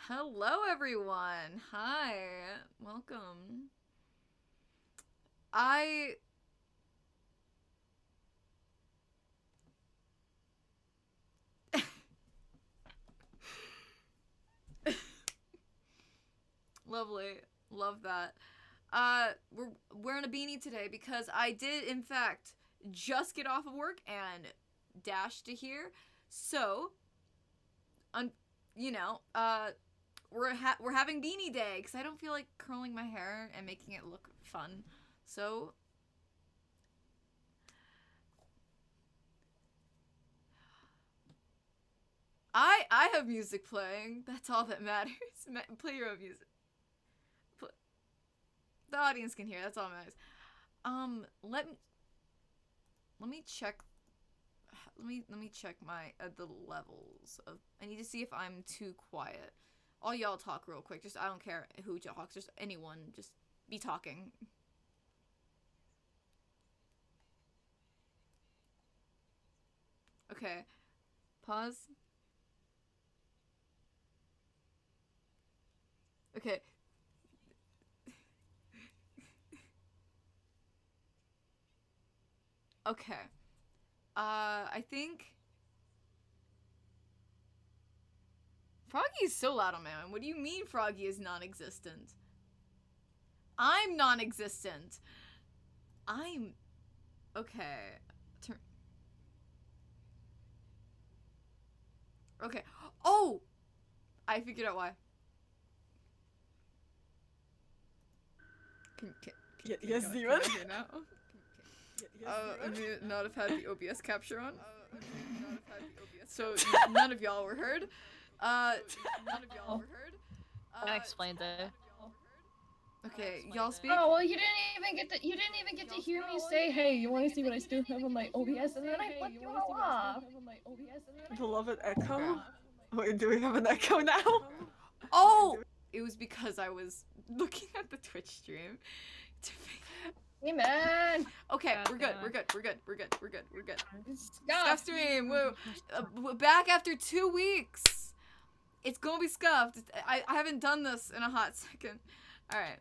Hello, everyone. Hi. Welcome. I. Lovely. Love that. We're wearing a beanie today because I did, in fact, just get off of work and dash to here. So, un- you know, we're having beanie day because I don't feel like curling my hair and making it look fun. So I have music playing. That's all that matters. Play your own music. The audience can hear. That's all that matters. Let me check. Let me check my the levels of. I need to see if I'm too quiet. All y'all talk real quick. Just I don't care who talks. Just anyone. Just be talking. Okay. Pause. Okay. Okay. I think Froggy is so loud on my own. What do you mean Froggy is non-existent? I'm non-existent. I'm okay. Turn. Okay. Oh, I figured out why. Can Yes, y'all, Demon. can y'all hear now? I may not have had the OBS capture on. So none of y'all were heard. None of y'all were heard. That explains it. Okay, y'all speak. Oh well, you didn't even get to hear me say, "Hey, you want to see what I still have on my OBS?" And then I flipped you all off. Beloved echo. Wait, do we have an echo now? Oh, it was because I was looking at the Twitch stream. Hey man, Okay, God we're good. damn We're it. good. We're good. We're good. We're good. We're good. Scuff. Scuff stream. Woo. We're back after 2 weeks. It's gonna be scuffed. I haven't done this in a hot second. All right.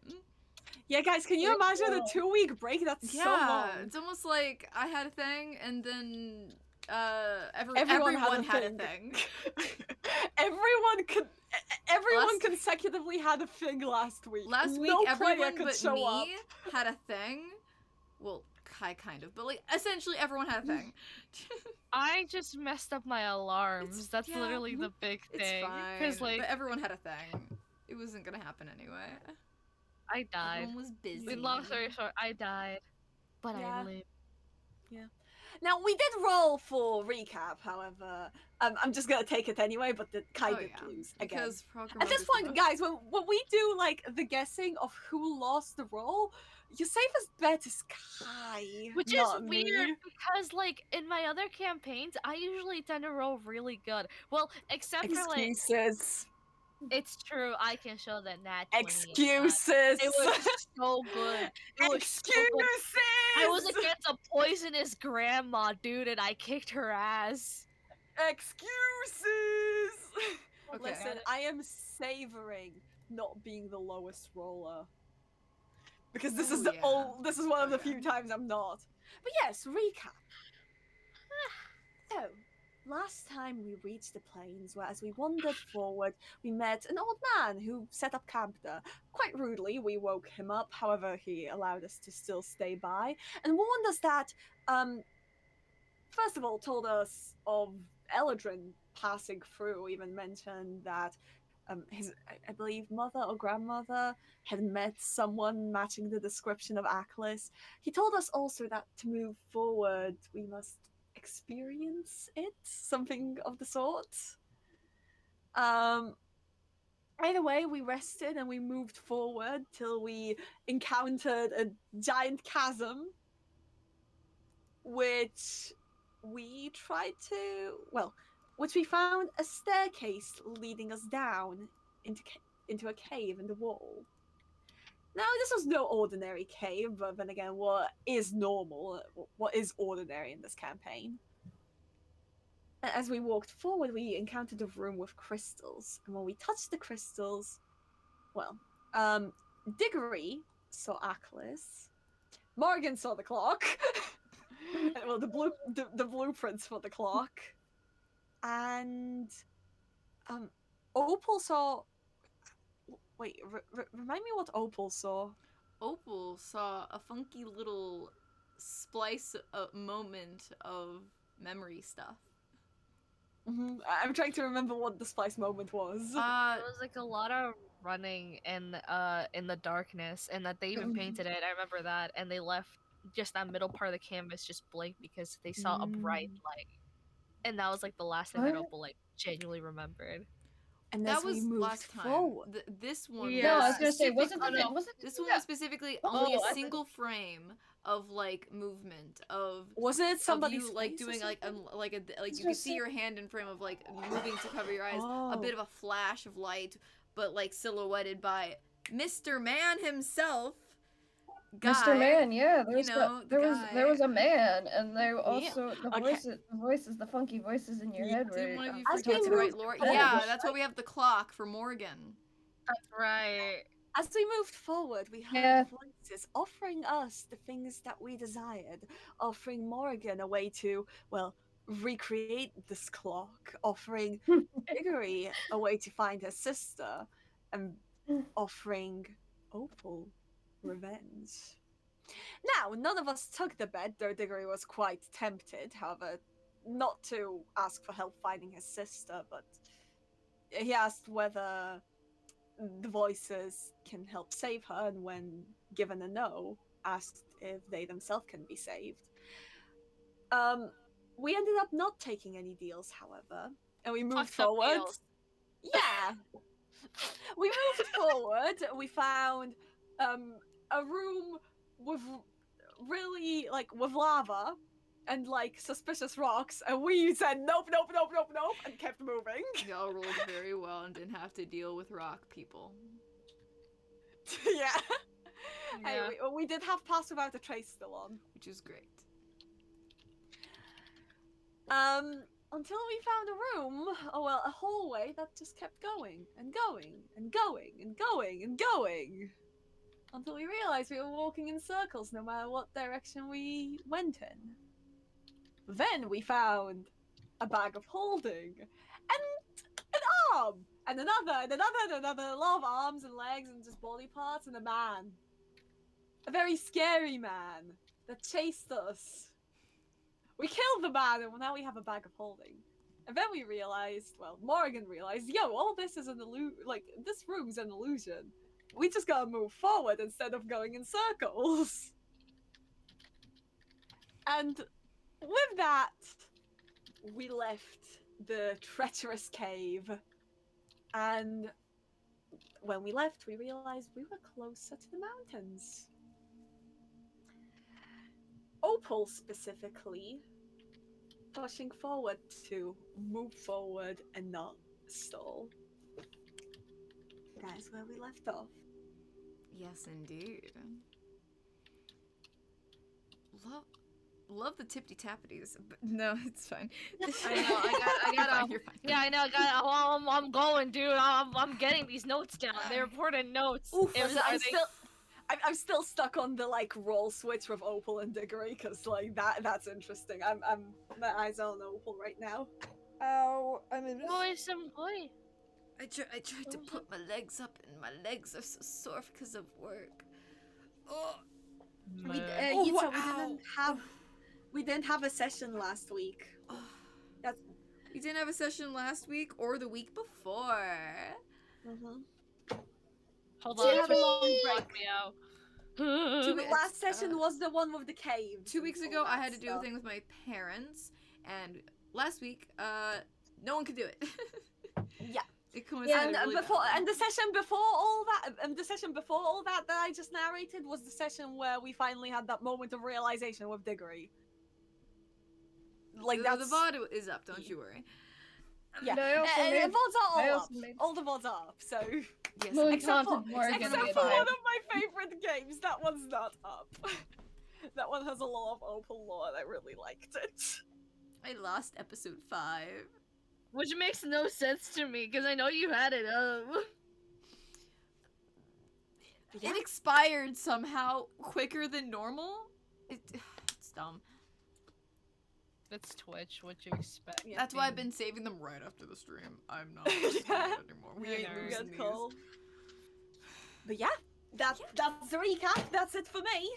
Yeah, guys, can you imagine a 2-week break? That's so long. It's almost like I had a thing and then Everyone everyone had had a a thing. Everyone Last- consecutively had a thing last week. Last week, no player everyone could but show me up. had a thing. Well, kind of, but like essentially everyone had a thing. I just messed up my alarms. That's yeah, literally the big It's thing. fine, Because, like, but everyone had a thing. It wasn't gonna happen anyway. I died. Everyone was busy. Long story short, I died. But Yeah. I lived. Now, we did roll for recap, however. I'm just gonna take it anyway, but the Kai did lose again. Because program At this point, guys, when we do like the guessing of who lost the roll, your safest bet is Kai, Which not is me. weird because, like, in my other campaigns, I usually tend to roll really good. Well, except for, like, Excuses. it's true, I can show that nat 20 is not. Excuses. It was so good. It was Excuses. so good. I was against a poisonous grandma, dude, and I kicked her ass. Excuses. Okay. Listen, I am savoring not being the lowest roller because this is this is one of the few times I'm not. But yes, recap. So, last time we reached the plains where as we wandered forward, we met an old man who set up camp there. Quite rudely, we woke him up, however, he allowed us to still stay by, and warned us that, first of all, told us of Eladrin passing through, even mentioned that his, I believe, mother or grandmother had met someone matching the description of Aklis. He told us also that to move forward, we must experience it, something of the sort. Either way, we rested and we moved forward till we encountered a giant chasm, which we tried to, well, which we found a staircase leading us down into a cave in the wall. Now, this was no ordinary cave, but then again, what is normal? What is ordinary in this campaign? As we walked forward, we encountered a room with crystals, and when we touched the crystals, well, Diggory saw Aklis, Morgan saw the clock, well, the blueprints for the clock, and Opal saw. Wait, remind me what Opal saw. Opal saw a funky little splice moment of memory stuff. I'm trying to remember what the splice moment was. It was like a lot of running in the darkness, and that they even painted it. I remember that, and they left just that middle part of the canvas just blank because they saw a bright light, and that was like the last thing that Opal like genuinely remembered. And that as was we moved last time. forward, This one, Yeah. No, I was gonna say, wasn't this one was specifically only Oh, a I single frame of like movement of. wasn't it somebody's you like face or doing like something? like you It's can just see your hand in frame of like moving to cover your eyes, a Oh. bit of a flash of light, but like silhouetted by Mr. Man himself. Mr. Man, yeah, you know, the there was guy. a man, and there also the Okay. voices, the funky voices in your head, Did right? one of you As forget we to write moved Laura? forward- Yeah, that's why we have the clock for Morgan. That's right. As we moved forward, we heard Yeah. voices offering us the things that we desired, offering Morgan a way to, well, recreate this clock, offering Diggory a way to find her sister, and offering Opal revenge. Now, none of us took the bet, though Diggory was quite tempted, however, not to ask for help finding his sister, but he asked whether the voices can help save her, and when given a no, asked if they themselves can be saved. We ended up not taking any deals, however, and we moved Fucked up forward. deals. Yeah. We moved forward. We found a room with really with lava and like suspicious rocks, and we said nope, nope, nope, nope, nope, and kept moving. Y'all rolled very well and didn't have to deal with rock people. Yeah. Yeah. Anyway, we did have Pass Without a Trace still on. Which is great. Until we found a room, a hallway that just kept going and going and going and going and going. Until we realized we were walking in circles no matter what direction we went in. Then we found a bag of holding and an arm and another and another and another, a lot of arms and legs and just body parts, and a man. A very scary man that chased us. We killed the man, and now we have a bag of holding. And then we realized, Morgan realized, all this is an this room's an illusion. We just gotta move forward instead of going in circles. And with that, we left the treacherous cave. And when we left, we realized we were closer to the mountains. Opal specifically pushing forward to move forward and not stall. That is where we left off. Yes, indeed. Love the tippity tappities. No, it's fine. I know. I got. You're fine. Yeah, I know. I'm going, dude. I'm getting these notes down. They're important notes. Oof, Are they- I'm still stuck on the roll switch with Opal and Diggory, because that's interesting. My eyes are on Opal right now. Ow, I'm in. Boy, some boy. I tried to put my legs up, and my legs are so sore because of work. Oh. We didn't have a session last week. We didn't have a session last week or the week before. Hold So you on. have a long break. Fuck me out. The last session was the one with the cave. 2 weeks ago, I had to do a thing with my parents, and last week, no one could do it. Yeah. It coincided really badly. The session before all that that I just narrated was the session where we finally had that moment of realization with Diggory. The That's VOD is up, don't you worry. yeah. And I also The made- VODs are I all also up. made- All the VODs are up. So Yes, Moving except on for, to Morgan except and for Five. one of my favorite games, that one's not up. That one has a lot of Opal lore, and I really liked it. I lost episode 5. Which makes no sense to me, because I know you had it up. Yeah. It expired somehow quicker than normal. It's dumb. It's Twitch, what you expect. Yeah. That's why I've been saving them right after the stream. I'm not listening to it anymore. We ain't Nerd. losing Good these. call. But yeah, that's the recap. That's it for me.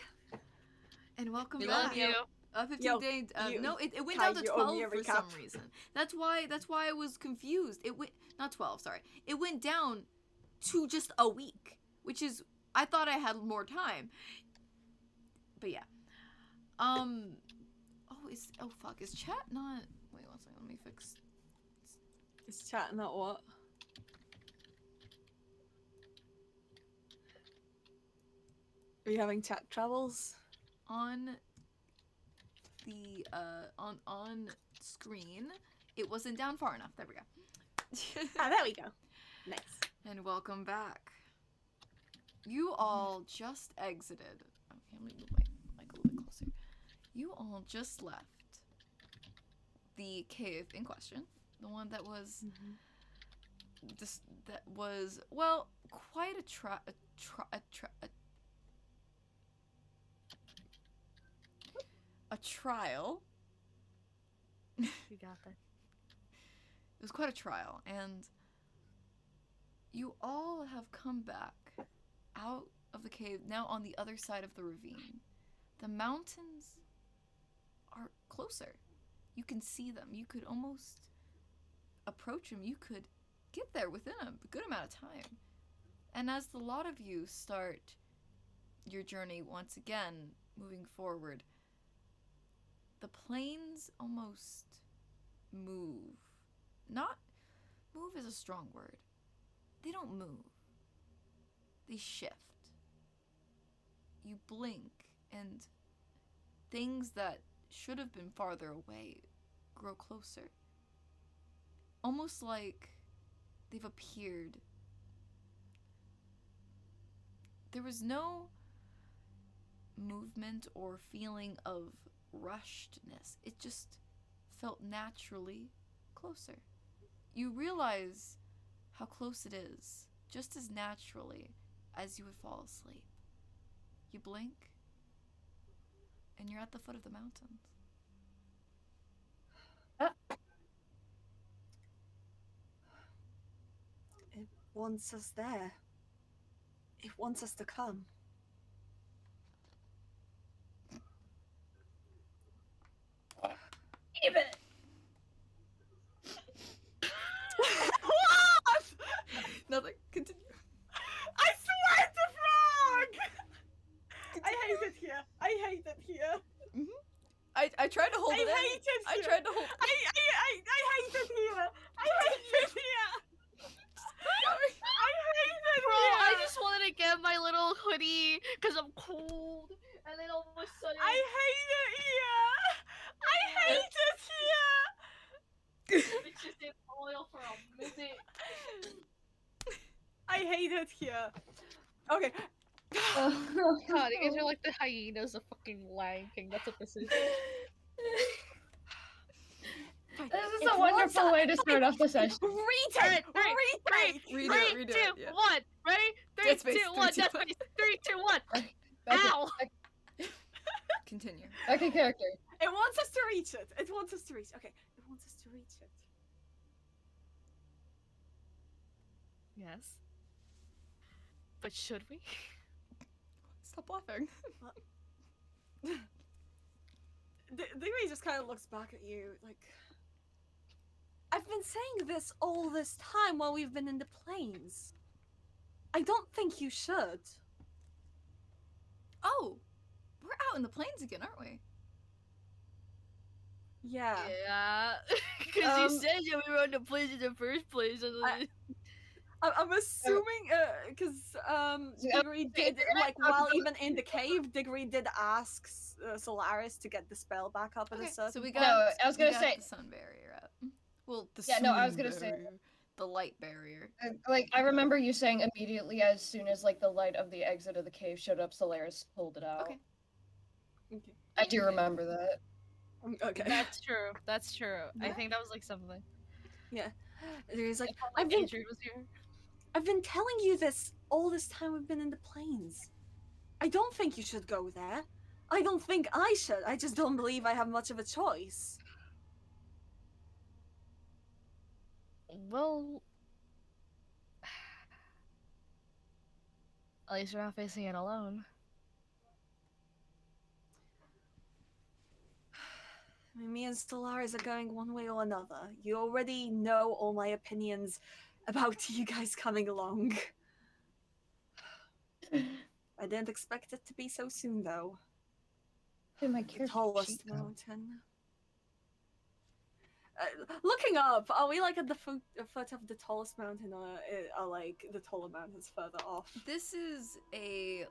And welcome We back. love you. 15 Yo, days. you- No, it went Kai, down to you owe me 12 a for some recap. reason. That's why I was confused. It went not 12. Sorry, it went down to just a week, which is I thought I had more time. But yeah. Oh fuck. Is chat not? Wait 1 second. Let me fix. Is chat not what? Are you having chat troubles? On the on screen, it wasn't down far enough. There we go. Ah, there we go. Nice. And welcome back. You all just exited. Okay, let me move my mic a little bit closer. You all just left the cave in question, the one that was well quite a trial. You got that. It was quite a trial, and you all have come back out of the cave, now on the other side of the ravine. The mountains are closer. You can see them. You could almost approach them. You could get there within a good amount of time. And as the lot of you start your journey once again, moving forward, the plains almost move. Not move is a strong word. They don't move. They shift. You blink and things that should have been farther away grow closer. Almost like they've appeared. There was no movement or feeling of rushedness. It just felt naturally closer. You realize how close it is, just as naturally as you would fall asleep. You blink, and you're at the foot of the mountains. It wants us there. It wants us to come. Even. What? Nothing. Continue. I swear to frog! I hate it here. I hate it here. I tried to hold I it in. hate it I here. tried to hold. I hate it here. I hate it here. I hate it Bro, here. I just wanted to get my little hoodie because I'm cold, and then all of a sudden I hate it here. I hate it here. it's just in oil for a minute. I hate it here. Okay. Oh, God, you guys are like the hyenas of fucking Lion King. That's what this is. This is a wonderful way to start off the session. Retake! Retake! Redo it, Three, two, yeah. one. Ready? Three, Dead Space, two, one. three, Dead two, Space. 3, 2, 1. Back in- Ow! Continue. back in character. It wants us to reach it. It wants us to reach. Okay. It wants us to reach it. Yes. But should we? Stop laughing. Diggory just kind of looks back at you like, I've been saying this all this time while we've been in the plains. I don't think you should. Oh, we're out in the plains again, aren't we? Yeah. Yeah. Because you Um, said that we were on the place in the first place. And then... I'm assuming, because Diggory did, like, while even in the cave, Diggory did ask Solaris to get the spell back up at a Okay, certain so we point. got. No, I was we gonna got say- the sun barrier up. Well, the Yeah, no, I sun was gonna say- barrier, the light barrier. Like, I remember you saying immediately as soon as, like, the light of the exit of the cave showed up, Solaris pulled it out. Okay. Okay. I do remember that. Okay. That's true. That's true. I Yeah. think that was like something. Yeah. There's like, If only Adrian was here. I've been telling you this all this time we've been in the plains. I don't think you should go there. I don't think I should. I just don't believe I have much of a choice. Well, at least you're not facing it alone. I mean, me and Stellaris are going one way or another. You already know all my opinions about you guys coming along. I didn't expect it to be so soon, though. In my The character tallest sheet. mountain. Looking up, are we like at the foot of the tallest mountain, or are like the taller mountains further off? This is a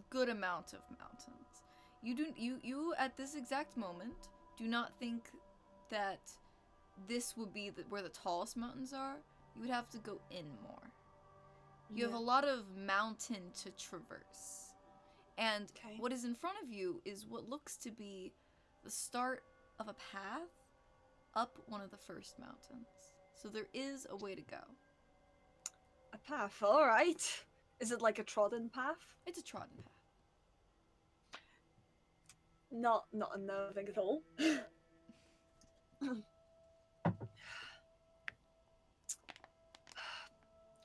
good amount of mountains. You at this exact moment do not think that this would be where the tallest mountains are. You would have to go in more. You have a lot of mountain to traverse. And what is in front of you is what looks to be the start of a path up one of the first mountains. So there is a way to go. A path, alright. Is it like a trodden path? It's a trodden path. Not unnerving at all.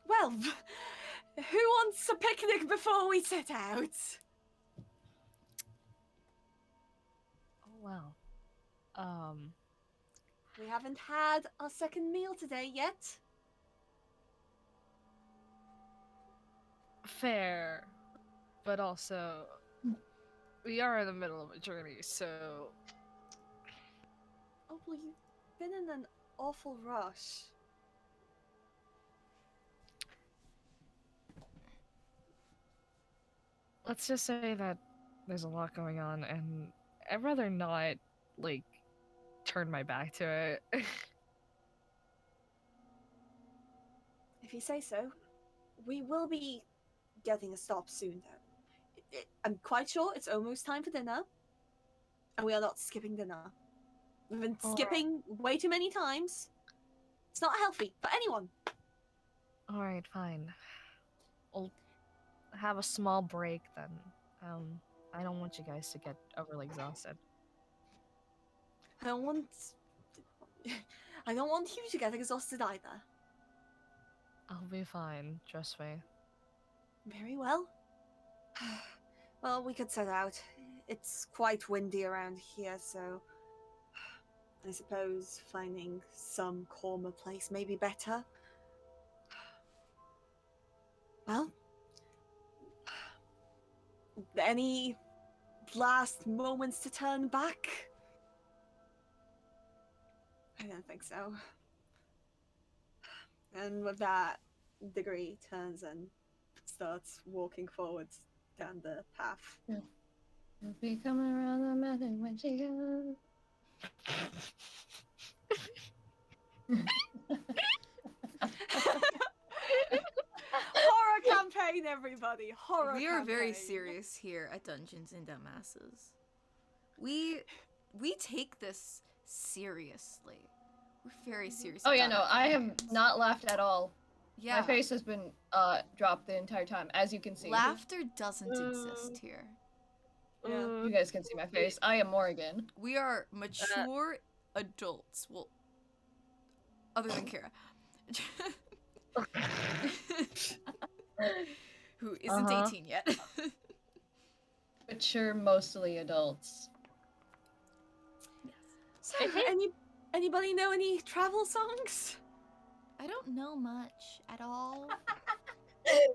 Well, who wants a picnic before we set out? Oh wow. We haven't had our second meal today yet. Fair, but also we are in the middle of a journey, so Oh, well, you've been in an awful rush. let's just say that there's a lot going on, and I'd rather not like turn my back to it. If you say so. We will be getting a stop soon, though. I'm quite sure it's almost time for dinner, and we are not skipping dinner. We've been skipping way too many times. It's not healthy for anyone. All right, fine. We'll have a small break then. I don't want you guys to get overly exhausted. I don't want you to get exhausted either. I'll be fine, trust me. Very well. Well, we could set out. It's quite windy around here, so I suppose finding some calmer place may be better. Well, any last moments to turn back? I don't think so. And with that, Diggory turns and starts walking forwards down the path. We'll be coming around the mountain when she goes. Horror campaign, everybody! Horror We are campaign. very serious here at Dungeons and Dumbasses. We take this seriously. We're very serious. Oh yeah, about no, our I have campaigns. not laughed at all. Yeah. My face has been dropped the entire time, as you can see. Laughter doesn't exist here. Yeah. You guys can see my face. I am Morgan. We are mature adults. Well, other than Kira. Who isn't 18 yet. Mature, mostly adults. So, anybody know any travel songs? I don't know much at all. I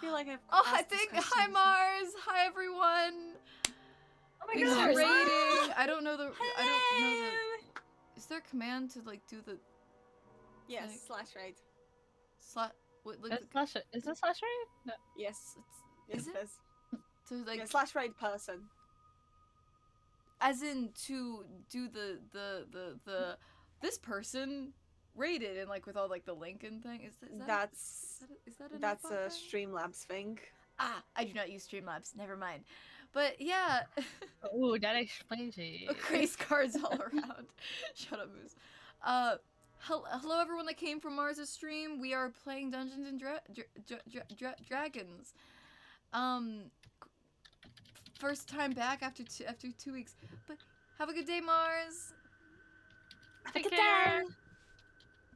feel like I've I asked this think question hi before. Mars, hi everyone. Oh my Thanks for gosh! raiding. I don't know the. Is there a command to like do the Yes, like- slash raid. slot? What, like, Is this slash right? No. Yes. Is Yes, it? it is. to like Yeah, slash raid person. as in to do the this person rated and like with all like the link and thing. Is that is that an That's info a thing? Streamlabs thing. Ah, I do not use Streamlabs. Never mind. But yeah, Ooh, that explains it. grace cards all around. Shut up, Moose. Hello everyone that came from Mars' stream. We are playing Dungeons and Dragons. First time back after 2 weeks. But have a good day, Mars. Have a good day.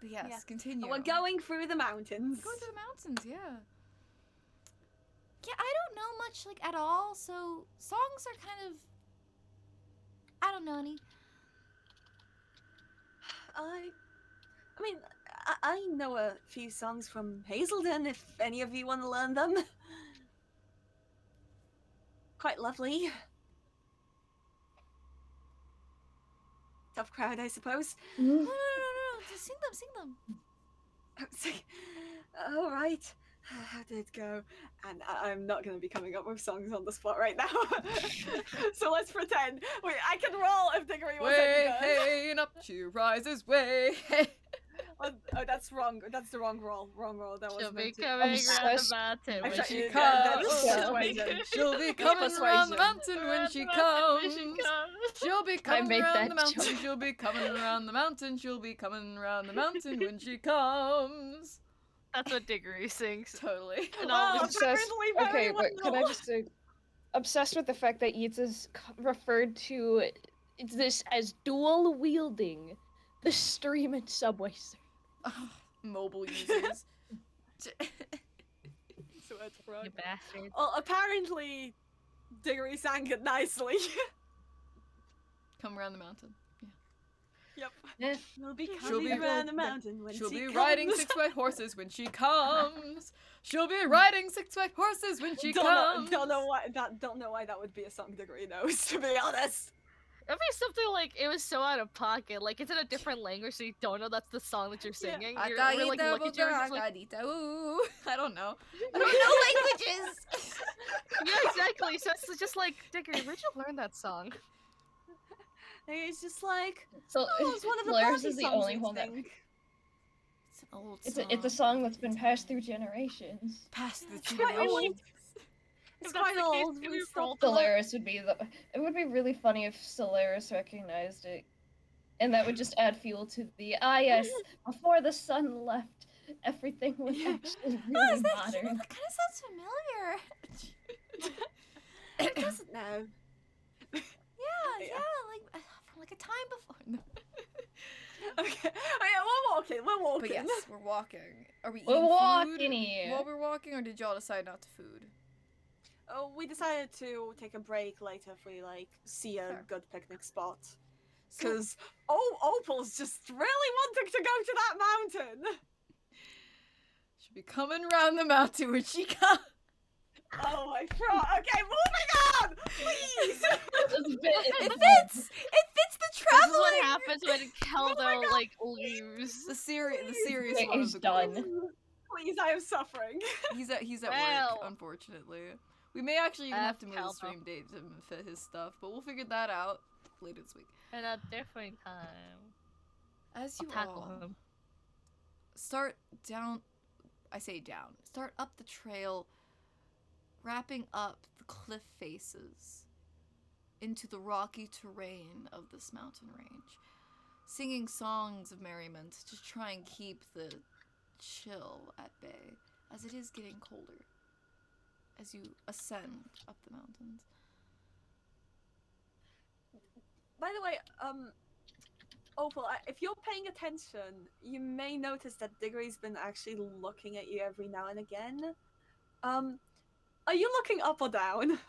But yes, Yeah. continue. We're going through the mountains. Going through the mountains, yeah. Yeah, I don't know much like at all, so songs are kind of, I don't know any. I mean, I know a few songs from Hazelden if any of you want to learn them. Quite lovely. Tough crowd, I suppose. No. Just sing them. All right. How did it go? And I'm not going to be coming up with songs on the spot right now. So let's pretend. Wait, I can roll if Diggory wants any good. Way and up she rises, way. Oh, that's wrong. That's the wrong roll. Wrong roll. That was She'll be meant to... coming around the Obsessed. mountain when Actually, she yeah, comes. that's persuasion. She'll be coming around the mountain when she comes. She'll be coming made around that the mountain. joke. She'll be coming around the mountain. She'll be coming around the mountain when she comes. That's what Diggory sings. Totally. And Wow, all Obsessed. apparently very Okay, but can I well. just say, obsessed with the fact that Yeats is referred to this as dual wielding the stream and subway. Mobile users. So it's wrong. you bastard. Well, apparently, Diggory sang it nicely. Come around the mountain. Yep. Yeah. We'll be She'll be coming around the mountain when She'll she be comes. riding 6 white horses when she comes. She'll be riding 6 white horses when she comes. Don't know why that would be a song Diggory knows, to be honest. It'd be something like it was so out of pocket, like it's in a different language, so you don't know that's the song that you're singing. You're really, like looking at you and just like, ooh. I don't know. I don't know languages. yeah, exactly. So it's just like, Diggory, where'd you learn that song? It's just like, So oh, it's one of the Solaris party is the songs only we one that sing. It's an old it's a song that's been passed through generations. Past the It's quite generation. old. It's quite old. We stopped Solaris would be the. It would be really funny if Solaris recognized it, and that would just add fuel to the yes. Before the sun left, everything was actually really modern. That kind of sounds familiar. It doesn't know. Yeah, from like a time before. No. Okay, oh, yeah, we're walking. But yes, we're walking. Are we We're eating walking food here. while we're walking, or did y'all decide not to food? Oh, we decided to take a break later if we like see a Fair. good picnic spot. So, Because Opal's just really wanting to go to that mountain. she'll be coming around the mountain when she comes. Oh my god. Okay, moving on, please. It fits. It fits the This is traveling. what happens when Keldo like leaves. The serious Okay, one. he's of the done. group. Please, I am suffering. He's at work, Well. unfortunately. We may actually even have to move the Keldo. stream date to fit his stuff, but we'll figure that out later this week. At a different time. As I'll you tackle all him. start down, I say down, start up the trail, wrapping up the cliff faces into the rocky terrain of this mountain range, singing songs of merriment to try and keep the chill at bay, as it is getting colder as you ascend up the mountains. By the way, Opal, if you're paying attention, you may notice that Diggory's been actually looking at you every now and again. Are you looking up or down?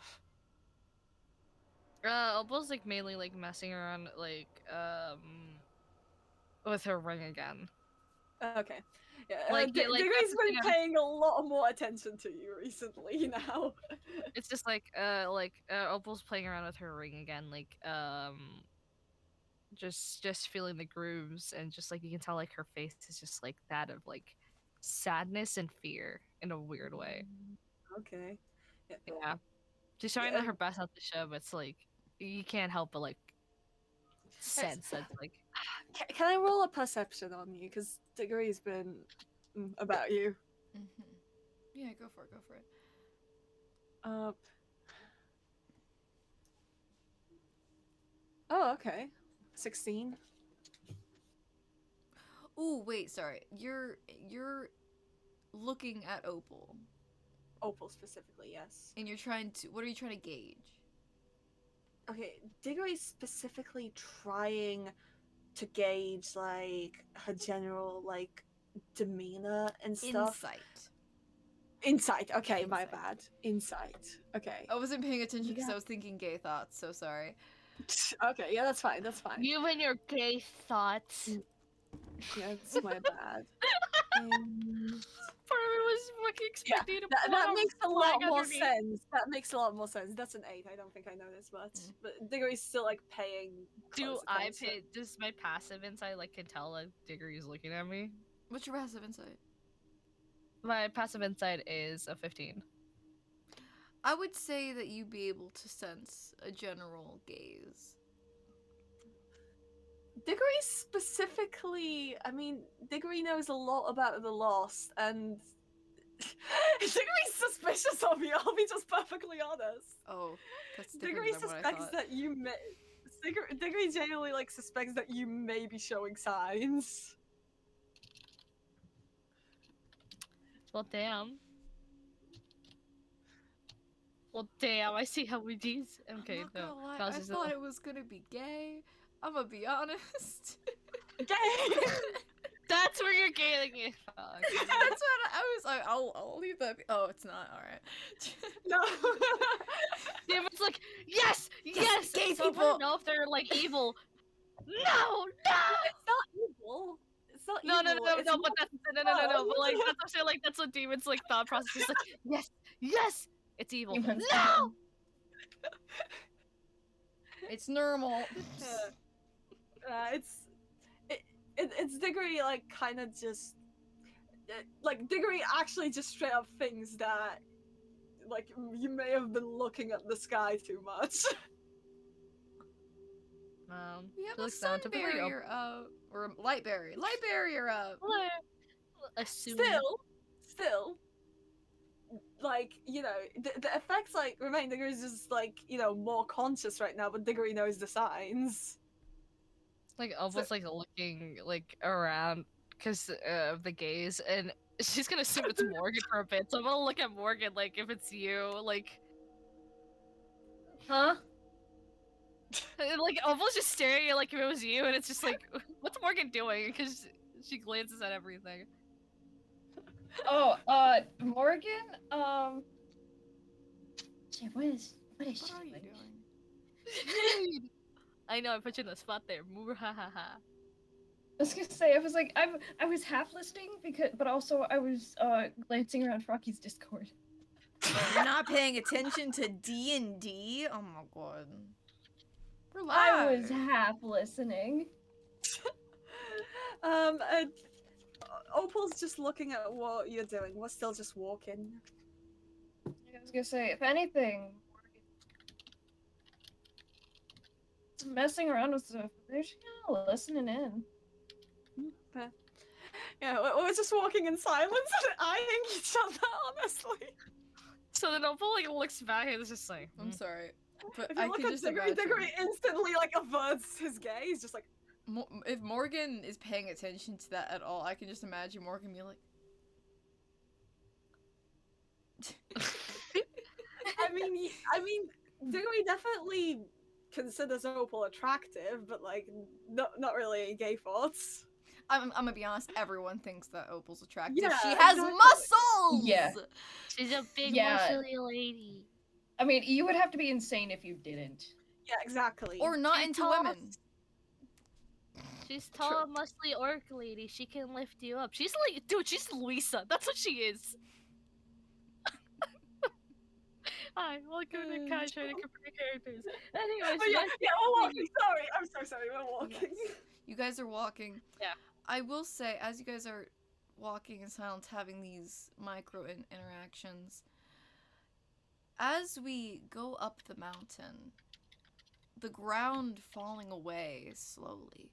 Opal's like mainly like messing around like with her ring again. Okay. Yeah, Like, yeah, like, Diggory's that's the been thing, paying a lot more attention to you recently now. It's just like Opal's playing around with her ring again, like just feeling the grooves, and just like you can tell like her face is just like that of like sadness and fear in a weird way. Okay. Yeah. She's trying Yeah. her best not to show, but it's like you can't help but like sense that like Can I roll a perception on you? Because Diggory's been about you. Mm-hmm. Yeah, go for it. Uh, Oh, okay. 16. Ooh, wait, sorry. You're looking at Opal, Opal specifically, yes. and you're trying to. What are you trying to gauge? Okay, Diggory's specifically trying to gauge like her general like demeanor and stuff. Insight. Okay, my Insight. bad. Insight. Okay. I wasn't paying attention because Yeah. I was thinking gay thoughts. So sorry. Okay, yeah, that's fine. That's fine. You and your gay thoughts. Yeah, it's my bad. And... Farmer was fucking Yeah, expecting to that put makes a flag lot more underneath. sense. That makes a lot more sense. That's an 8. I don't think I noticed much. But Diggory's still like paying Do close I attention. pay? Does my passive insight like can tell that Diggory's looking at me? What's your passive insight? My passive insight is a 15. I would say that you'd be able to sense a general gaze. Diggory specifically, I mean, Diggory knows a lot about the Lost, and Diggory's suspicious of you. I'll be just perfectly honest. Oh, that's different Diggory than what I suspects thought. that you may. Diggory genuinely like suspects that you may be showing signs. Well, damn. Well, damn. I see how we do. Okay, I'm not no. gonna lie, That was I just thought it was gonna be gay. I'm gonna be honest. Gay. That's where you're getting it. Fuck. That's what I was like. I'll leave that. Oh, it's not. All right. No. David's like, yes, yes. Gay So I people. wanna know if they're like evil. No, no. It's not evil. It's not No, evil. no, no, It's no, more but that's no. But like that's what I'm saying. Like that's what Demon's like thought process is like. Yes, yes, it's evil. Humans No. It's normal. It's Diggory like kind of just like Diggory actually just straight up thinks that like you may have been looking at the sky too much. We have She a looks sun down to be like, barrier up, or a light barrier up. assume. Still, like you know, the effects like remain. Diggory is just like more conscious right now, but Diggory knows the signs. Like almost like looking like around because of the gaze, and she's gonna assume it's Morgan for a bit. So I'm gonna look at Morgan like if it's you, like Huh? like almost just staring at like if it was you, and it's just like what's Morgan doing? Because she glances at everything. Oh, Morgan, shit, what is What she are you doing? doing? I know I put you in the spot there. Muhahaha. I was gonna say, I was half listening but also I was glancing around Rocky's Discord. You're not paying attention to D&D? Oh my god. Relax. I was half listening. And Opal's just looking at what you're doing. We're still just walking. I was gonna say, if anything, Morgan's messing around with stuff. They're just kind of listening in. Okay. Yeah, we're just walking in silence and eyeing each other, honestly. So then Opal like looks back and is just like, I'm sorry. But If you I look can at just Diggory, imagine. Diggory instantly like averts his gaze, just like. If Morgan is paying attention to that at all, I can just imagine Morgan being like. I mean, Diggory definitely considers Opal attractive, but like, not really gay thoughts. I'm gonna be honest, everyone thinks that Opal's attractive. Yeah, She has exactly. muscles! Yeah. she's a big Yeah. muscly lady. I mean, you would have to be insane if you didn't. Yeah, exactly. Or not She into talks- women. She's tall, muscly orc lady. She can lift you up. She's like, dude, she's Luisa. That's what she is. Hi, welcome to Kai trying to compare characters. Anyways, But yeah, yes, we're walking. Sorry, I'm so sorry. We're walking. Yes. You guys are walking. Yeah. I will say, as you guys are walking in silence, having these micro interactions, as we go up the mountain, the ground falling away slowly.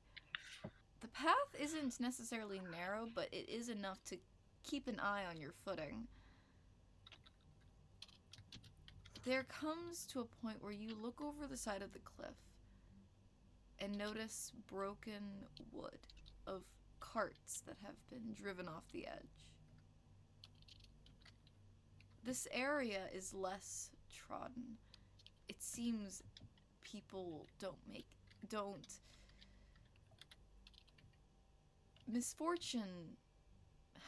The path isn't necessarily narrow, but it is enough to keep an eye on your footing. There comes to a point where you look over the side of the cliff, and notice broken wood of carts that have been driven off the edge. This area is less trodden. It seems people don't. Misfortune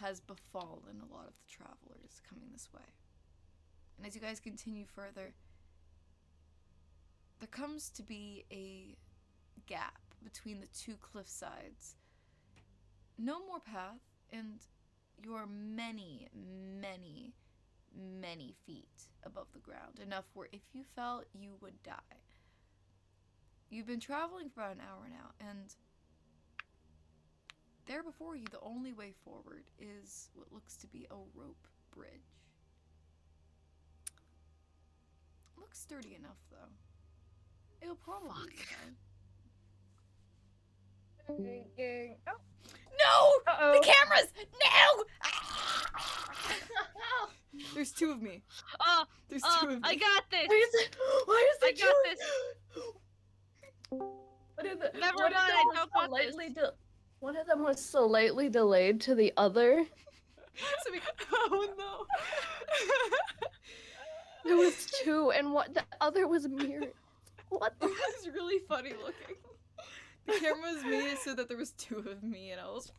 has befallen a lot of the travelers coming this way. And as you guys continue further, there comes to be a gap between the two cliff sides. No more path, and you are many, many, many feet above the ground. Enough where if you fell, you would die. You've been traveling for about an hour now, and there before you, the only way forward is what looks to be a rope bridge. Looks sturdy enough, though. It'll probably be fine. No! Uh-oh. The cameras! No! There's two of me. There's two of me. I got this. Why is I it got two? this. Never one of mind, them was I got this. slightly one of them was slightly delayed to the other. So we, Oh no. There was two, and the other was mirrored. What? it was really funny looking. The cameras made it so that there was two of me, and I was.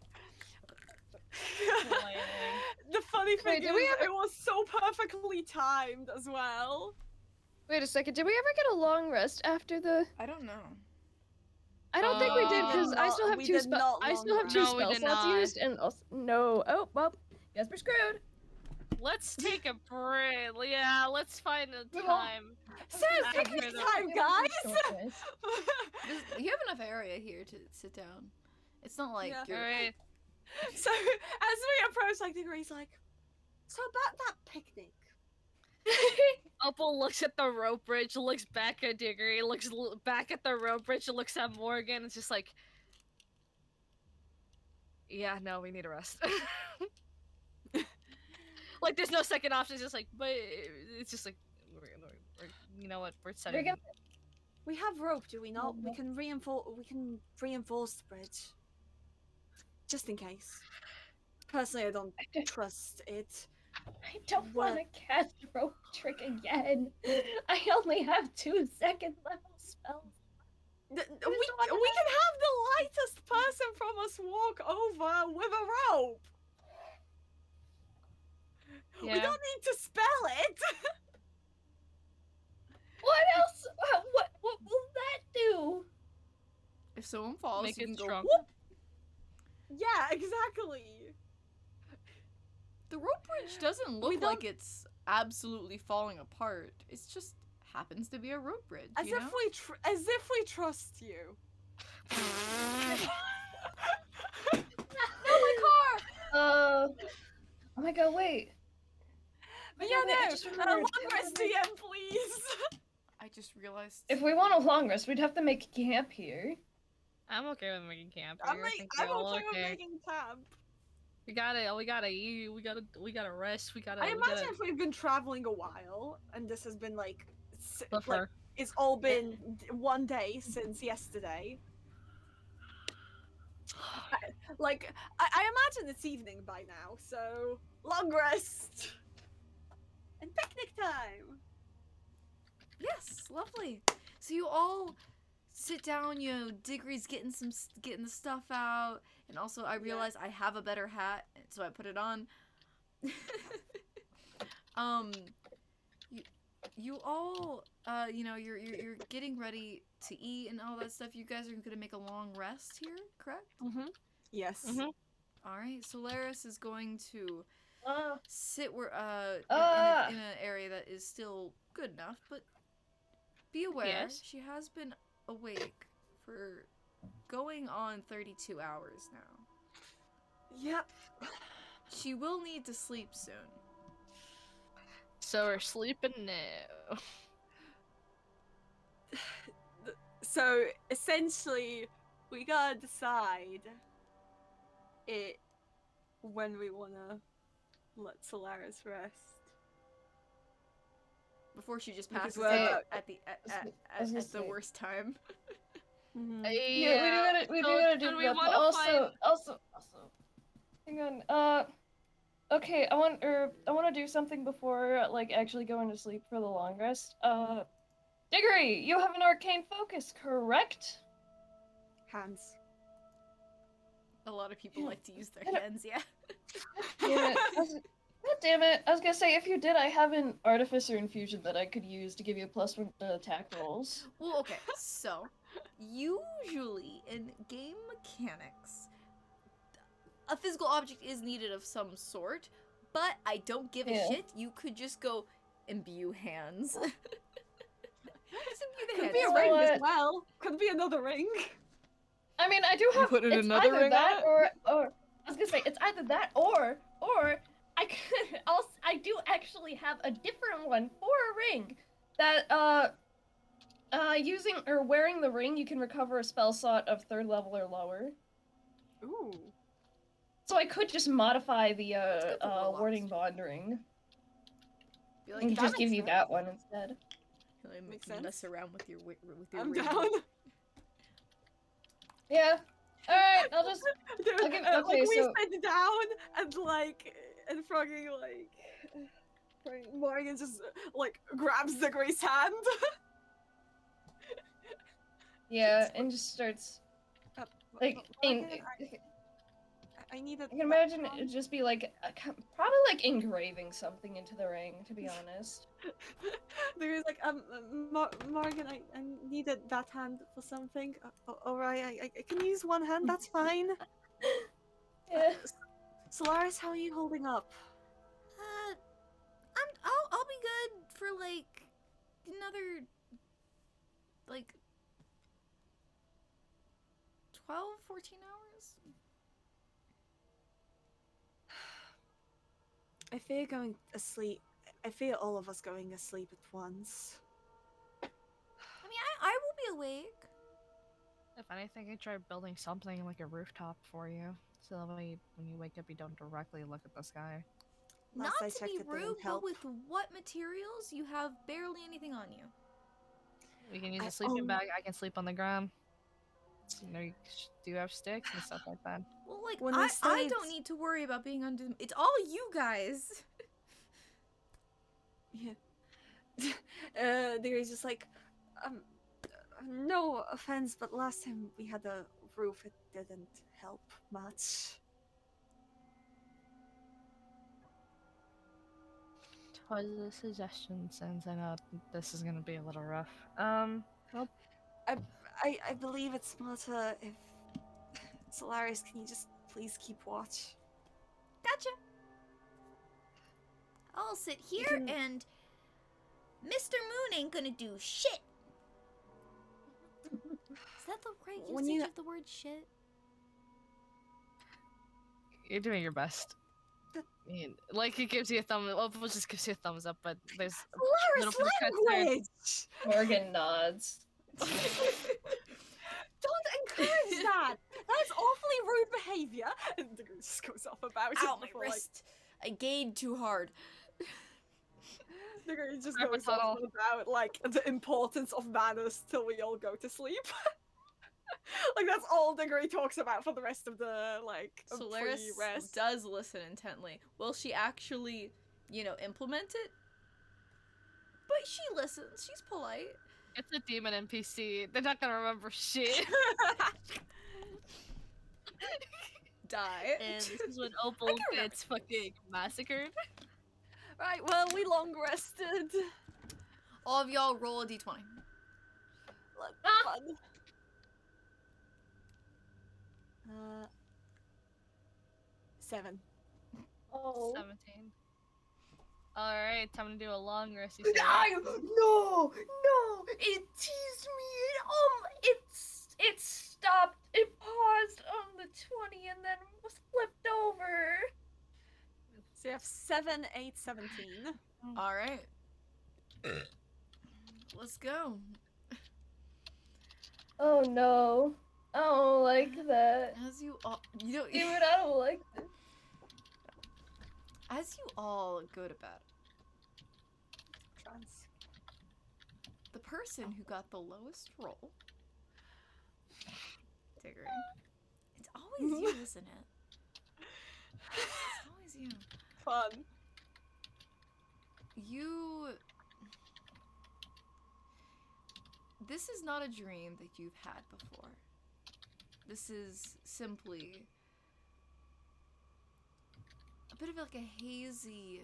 The funny thing Wait, is, did we ever- it was so perfectly timed as well. Wait a second. Did we ever get a long rest after the? I don't know. I don't think we did because I still have we two did spell. not I still long have two rest. No, we spell did slots not. used, and also no. Oh well, guess we're screwed. Let's take a break. Yeah, let's find a We won't- time. So After picnic the- time, guys. You have enough area here to sit down. It's not like Yeah. you're. Alright. So as we approach, like Diggory's like, so about that picnic. Opal looks at the rope bridge, looks back at Diggory, looks back at the rope bridge, looks at Morgan. It's just like, yeah, no, we need a rest. Like, there's no second option. It's just like, but it's just like, you know what? We're setting. gonna- We have rope, do we not? We can reinforce the bridge. Just in case. Personally, I don't trust it. I don't What? want to cast rope trick again. I only have 2 second level spells. We can have the lightest person from us walk over with a rope. We Yeah. don't need to spell it. What else? What will that do? If someone falls, Make you it can go. stronger. Whoop. Yeah, exactly. The rope bridge doesn't We look like it's absolutely falling apart. It just happens to be a rope bridge. As you if know? as if we trust you. Oh my god, wait. But Yeah, yeah, wait, I no. just remembered. Long rest DM, please. I just realized. If we want a long rest, we'd have to make camp here. I'm okay with making camp I'm here. I think okay we're all with okay. making camp. We gotta eat. We gotta rest. We gotta. I we imagine gotta if we've been traveling a while, and this has been like, buffer. it's all been one day since yesterday. I imagine it's evening by now, so long rest and picnic time. Yes, lovely. So you all sit down. You know, Diggory's getting the stuff out, and also I realize I have a better hat, so I put it on. You all, you know, you're getting ready to eat and all that stuff. You guys are gonna make a long rest here, correct? Mm-hmm. Yes. Mm-hmm. All right. Solaris is going to Uh, sit where in an area that is still good enough, but be aware Yes. she has been awake for going on 32 hours now. Yep. She will need to sleep soon. So we're sleeping now. So essentially, we gotta decide when we wanna let Solaris rest. Before she just Because passes we're out about- at the I was gonna at the say- worst time. Yeah, we do gotta do that. But also, hang on. Okay, I want to do something before like actually going to sleep for the long rest. Diggory, you have an arcane focus, correct? Hands. A lot of people Yeah. like to use their hands, yeah. Damn it. God damn it. I was gonna say, if you did, I have an artificer infusion that I could use to give you a +1 to attack rolls. Well, okay, so usually in game mechanics, a physical object is needed of some sort, but I don't give a Yeah. shit. You could just go imbue hands. Just imbue the Could hands. be a You know ring as what? well. Could be another ring. I mean, I do have. put in It's another either ring that on it? or I was gonna say it's either that or I could also I do actually have a different one for a ring that using or wearing the ring you can recover a spell slot of 3rd level or lower. Ooh. So I could just modify the good for warlocks. warding bond ring Be like, and that just give makes you sense. that one instead. really Makes mess sense. around with your I'm ring. down. Yeah. All right. I'll just. Dude, I'll give- like okay, we so- sit down and fucking Morgan just like grabs the Grace hand. Yeah, and just starts like. Morgan, I need a. I can imagine it'd just be like probably like engraving something into the ring. To be honest. There's like Morgan, I needed that hand for something. Alright, I can use one hand. That's fine. Yeah. Solaris, how are you holding up? I'll be good for like another like 12, 14 hours. I fear going asleep. I fear all of us going asleep at once. I mean, I will be awake. If anything, I tried building something like a rooftop for you. So that way, when you wake up, you don't directly look at the sky. Last I Not to checked, be it didn't rude, but help. with what materials? You have barely anything on you. We can use a sleeping bag. I can sleep on the ground. So, you know, you do have sticks and stuff like that. Well, like, When we I stayed- don't need to worry about being under. It's all you guys. Yeah. There's just like, no offense, but last time we had a roof, it didn't help much. Was a suggestion since I know this is gonna be a little rough. Well, I believe it's smarter if Solaris, can you just please keep watch? Gotcha. I'll sit here can- and Mr. Moon ain't gonna do shit. Is that the right When usage you- of the word shit? you're doing your best. I mean, like it gives you a thumb. Well, it just gives you a thumbs up, but there's a little Solaris bit of concern. language! Morgan nods. Don't encourage that! That's awfully rude behavior! And the girl just goes off about Ow, it my before, wrist. I gained too hard. the girl just Grab a goes off tunnel. about, like, the importance of manners till we all go to sleep. Like, that's all Diggory talks about for the rest of the, like, Solaris pre-rest. does listen intently. Will she actually, implement it? But she listens. She's polite. It's a demon NPC. They're not gonna remember shit. Die. And this is when Opal can remember gets fucking massacred. Right, well, we long rested. All of y'all roll a d20. Look, Ah! fun. 7. Oh. 17. Alright, time to do a long rest. You said. No! It teased me. It stopped. It paused on the 20 and then was flipped over. So you have 7, 8, 17. All right. Let's go. Oh no. I don't like that. As you all, you Dude, I don't like this. as you all go to bed, Trans. the person who got the lowest roll Diggory. It's always you, isn't it? It's always you. Fun. This is not a dream that you've had before. This is simply a bit of like a hazy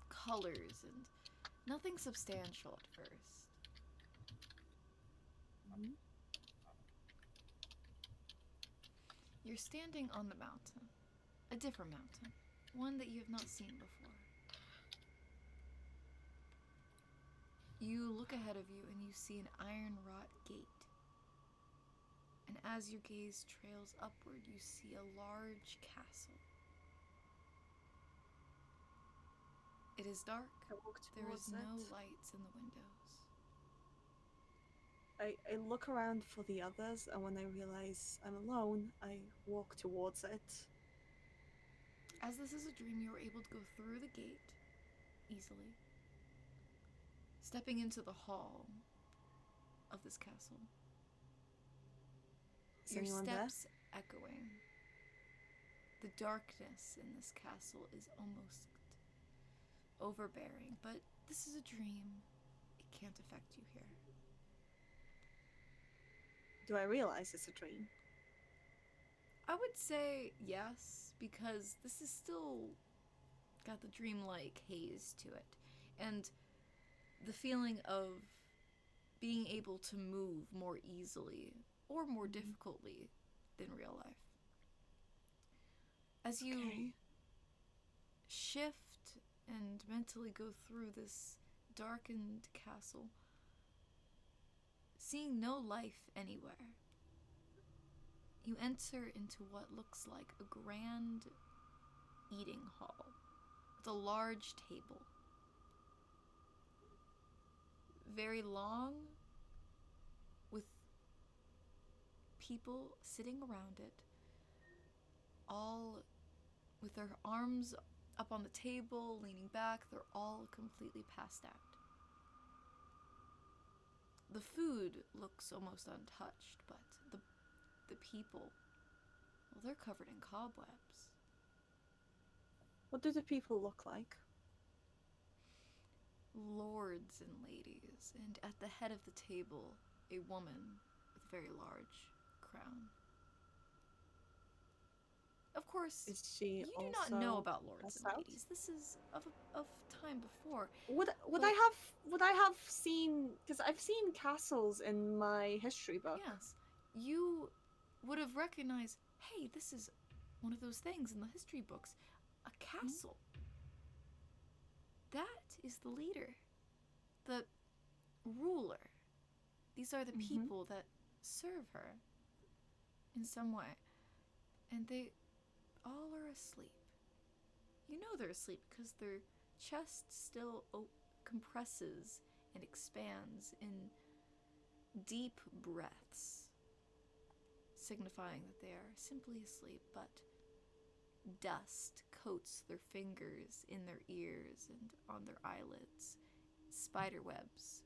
colors and nothing substantial at first. You're standing on the mountain, a different mountain, one that you have not seen before. You look ahead of you and you see an iron wrought gate. And as your gaze trails upward, you see a large castle. It is dark. There is no lights in the windows. I look around for the others, and when I realize I'm alone, I walk towards it. As this is a dream, you are able to go through the gate easily, stepping into the hall of this castle. Is Your anyone steps echoing. The darkness in this castle is almost overbearing, but this is a dream. It can't affect you here. Do I realize it's a dream? I would say yes, because this is still got the dreamlike haze to it. And the feeling of being able to move more easily or more difficultly than real life. As you shift and mentally go through this darkened castle, seeing no life anywhere, you enter into what looks like a grand eating hall with a large table. Very long, with people sitting around it, all with their arms up on the table, leaning back. They're all completely passed out. The food looks almost untouched, but the people, well, they're covered in cobwebs. What do the people look like? Lords and ladies, and at the head of the table, a woman with a very large crown. Of course, Is she you do also not know about lords passed and out? ladies. This is of time before. Would But- I have seen, because I've seen castles in my history book. Yes, you would have recognized, hey, this is one of those things in the history books, a castle. That is the leader, the ruler. These are the people that serve her in some way. And they all are asleep. You know they're asleep because their chest still compresses and expands in deep breaths, signifying that they are simply asleep, but dust coats their fingers in their ears and on their eyelids, spider webs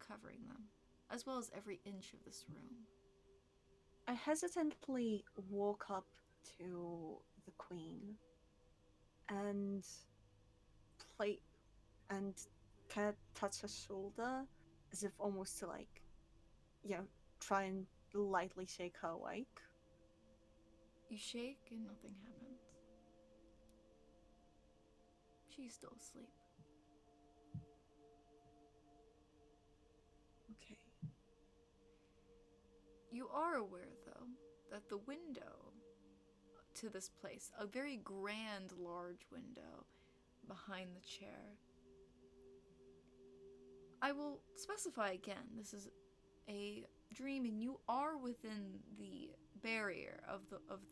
covering them, as well as every inch of this room. I hesitantly walk up to the queen and kind of touch her shoulder as if almost to try and lightly shake her awake. You shake and nothing happens. She's still asleep. Okay. You are aware, though, that the window to this place, a very grand, large window behind the chair. I will specify again, this is a dream, and you are within the barrier of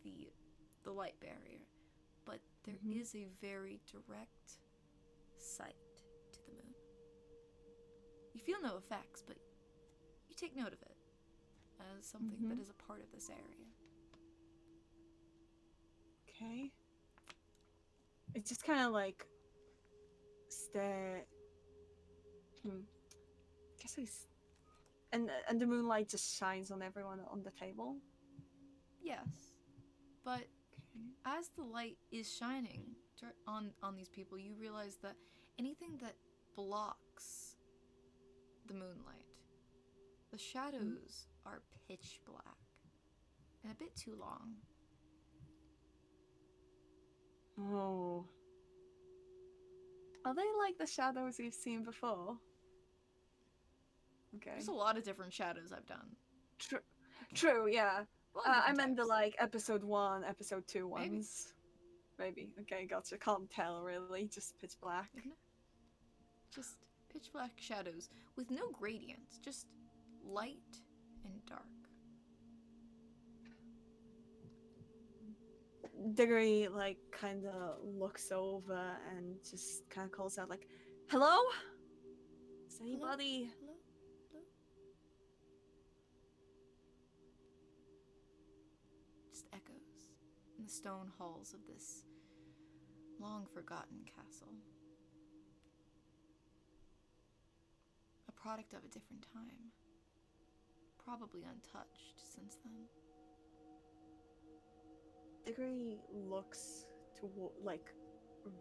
the light barrier, but there is a very direct sight to the moon. You feel no effects, but you take note of it as something that is a part of this area. Okay. It's just kind of like stare. And the moonlight just shines on everyone on the table. Yes, but as the light is shining on these people, you realize that anything that blocks the moonlight, the shadows are pitch black and a bit too long. Oh. Are they like the shadows we've seen before? Okay. There's a lot of different shadows I've done. True, yeah. A lot of I different meant the types. like episode 1, episode 2 Maybe. ones. Maybe. Okay, gotcha. Can't tell really. Just pitch black. Isn't it? Just pitch black shadows with no gradients, just light and dark. Diggory like kind of looks over and just kind of calls out like, "Hello? Is anybody?" Hello? Hello? Just echoes in the stone halls of this long forgotten castle. A product of a different time. Probably untouched since then. Diggory looks toward like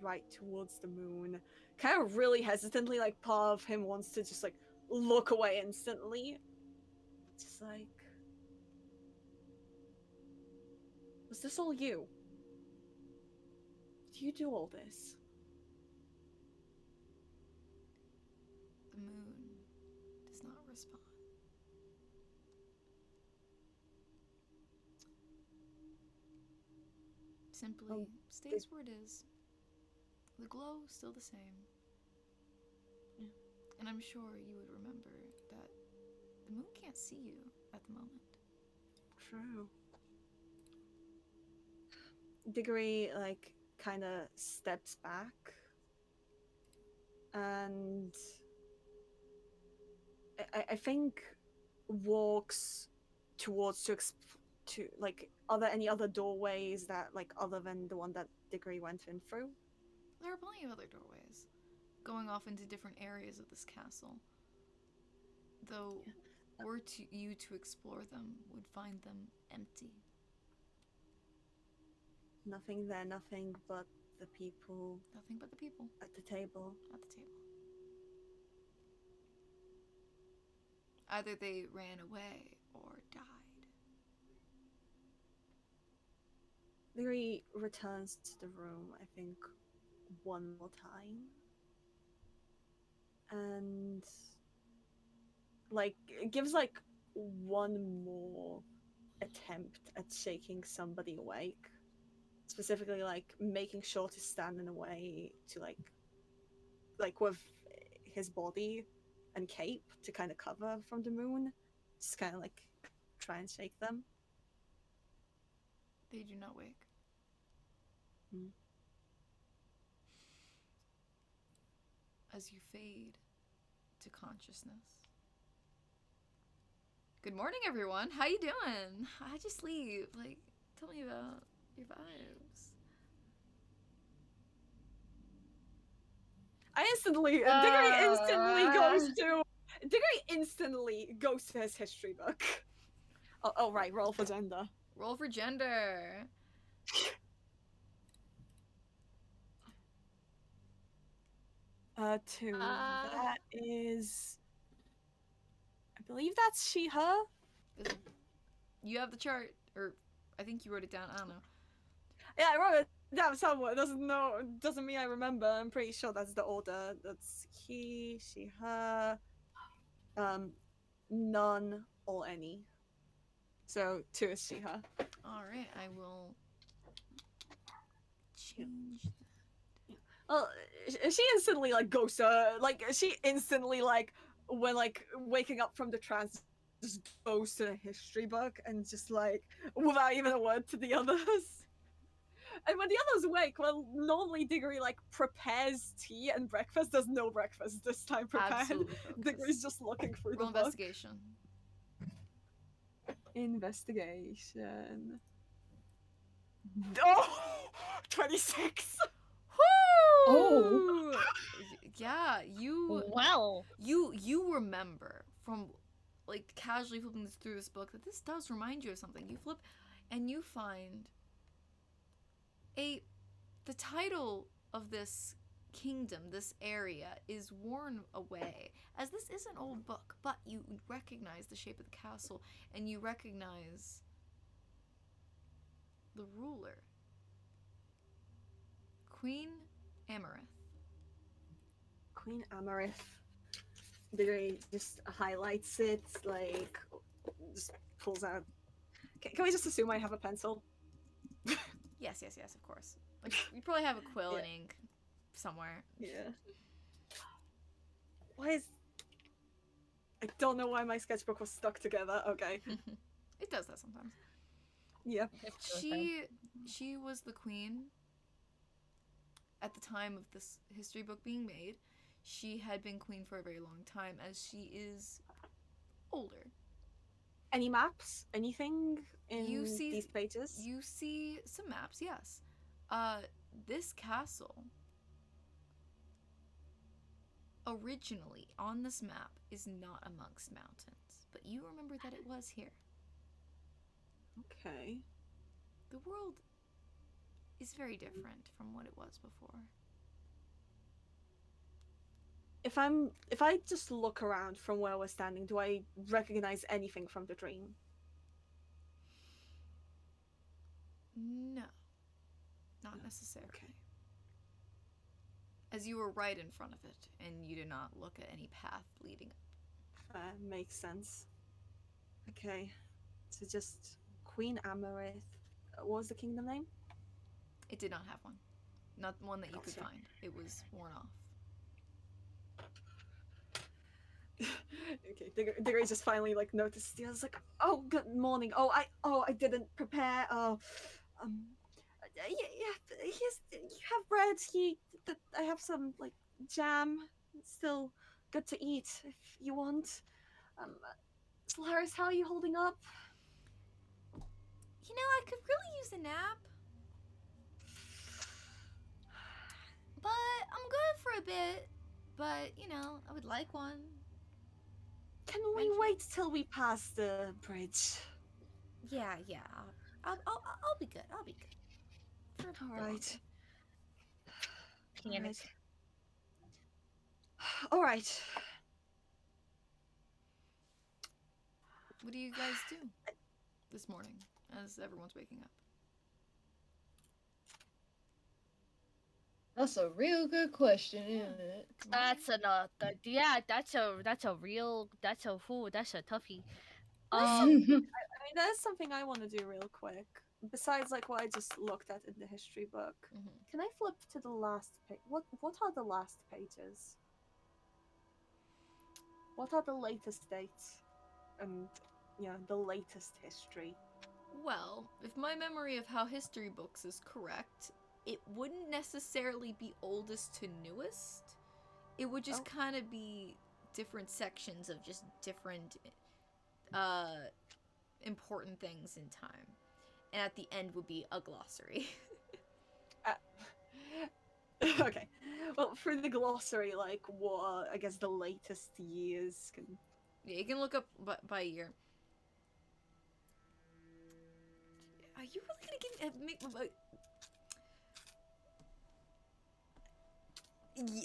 right towards the moon, kind of really hesitantly. Like part of him wants to just like look away instantly. Just like, was this all you? Do you do all this? The moon does not respond. Simply stays where it is. The glow still the same. Yeah. And I'm sure you would remember that the moon can't see you at the moment. True. Diggory like kind of steps back and I think walks towards to like, are there any other doorways that like other than the one that Diggory went in through? There are plenty of other doorways going off into different areas of this castle. Though, were you to explore them, would find them empty. Nothing there, nothing but the people Nothing but the people at the table. at the table. Either they ran away or died. Diggory returns to the room, I think, one more time. And like gives like one more attempt at shaking somebody awake. Specifically like making sure to stand in a way to like with his body and cape to kind of cover from the moon. Just kind of like try and shake them. They do not wake. Hmm. As you fade to consciousness. Good morning, everyone. How you doing? How'd you sleep? Like, tell me about your vibes. Diggory instantly goes to his history book. Oh right, roll for gender. Roll for gender. 2. That is, I believe that's she, her. You have the chart, or I think you wrote it down. I don't know. Yeah, I wrote it down somewhere. Doesn't mean I remember. I'm pretty sure that's the order. That's he, she, her. None or any. So 2 is she, her. All right, I will change that. Well, she instantly like goes like she instantly like when like waking up from the trance just goes to the history book and just like without even a word to the others. And when the others wake, well, normally Diggory like prepares tea and breakfast. There's no breakfast this time prepared. Absolutely focused. Diggory's just looking through Roll the book. investigation. Investigation. Oh, 26. Oh. Yeah, you Well, you remember from like casually flipping through this book that this does remind you of something. You flip and you find the title of this kingdom, this area, is worn away, as this is an old book, but you recognize the shape of the castle and you recognize the ruler, Queen Amarith. Queen Amarith. Diggory just highlights it, like, just pulls out. Can we just assume I have a pencil? Yes, of course. Like, you probably have a quill Yeah. and ink somewhere. Yeah. Why is... I don't know why my sketchbook was stuck together. Okay. It does that sometimes. Yeah. She was the queen at the time of this history book being made. She had been queen for a very long time, as she is older. Any maps? Anything in You see- these pages? You see some maps, yes. This castle, originally on this map, is not amongst mountains, but you remember that it was here. Okay. The world is very different from what it was before. If I just look around from where we're standing, do I recognize anything from the dream? No, not necessarily. Okay. As you were right in front of it, and you did not look at any path leading up. Makes sense. Okay. So just Queen Amarith. What was the kingdom name? It did not have one. Not one that you could Gotcha. find. It was worn off. Okay, Diggory just finally like noticed. He was like, "Oh, good morning. I didn't prepare. Yeah. You have bread. I have some like jam. It's still good to eat if you want. Solaris, how are you holding up? You know, I could really use a nap. But I'm good for a bit. But, you know, I would like one. Can we wait till we pass the bridge? Yeah. I'll be good. I'll be good. For a bit All right. Panic. All right. What do you guys do this morning as everyone's waking up? That's a real good question, isn't it? That's a that's a toughie. I mean, there's something I want to do real quick. Besides, like what I just looked at in the history book, can I flip to the last page? What are the last pages? What are the latest dates? And the latest history. Well, if my memory of how history books is correct, it wouldn't necessarily be oldest to newest. It would just kind of be different sections of just different important things in time. And at the end would be a glossary. Okay. Well, for the glossary, like, what I guess the latest years can... Yeah, you can look up by year. Are you really gonna make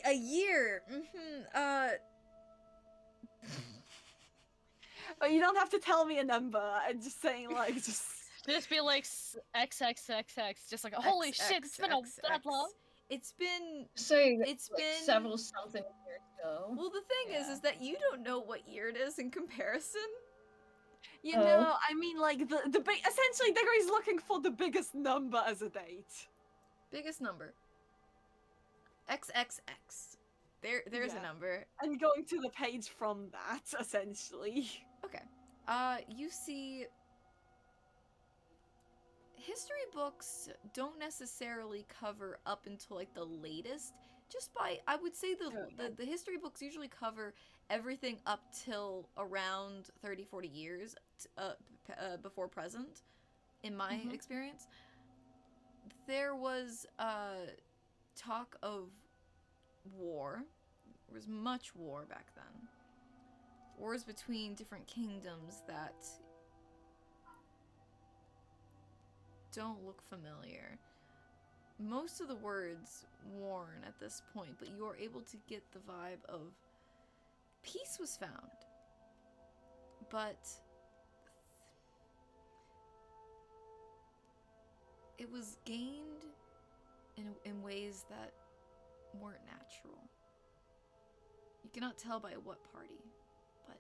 a year? Oh, you don't have to tell me a number. I'm just saying, like, just... Just be like XXXX, just like holy shit, it's been that long. It's been Several something years ago. Well, the thing is that you don't know what year it is in comparison. You know, I mean, like, the big... Essentially, Diggory's looking for the biggest number as a date. Biggest number. XXX. There's a number. I'm going to the page from that, essentially. Okay. You see... History books don't necessarily cover up until, like, the latest. Just by... I would say the history books usually cover everything up till around 30, 40 years before present, in my experience. There was talk of war. There was much war back then. wars between different kingdoms that don't look familiar. Most of the words warn at this point, but you are able to get the vibe of peace was found. But it was gained in ways that weren't natural. You cannot tell by what party, but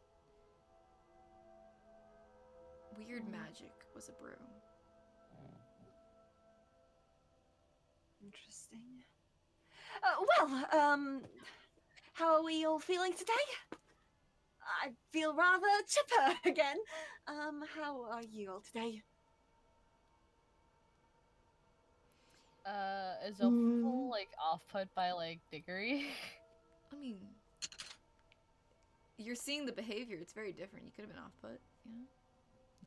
weird magic was a brew. Interesting. How are we all feeling today? I feel rather chipper again. How are you all today? Is Opal like off put by like Diggory? I mean, you're seeing the behavior. It's very different. You could have been off put, you know?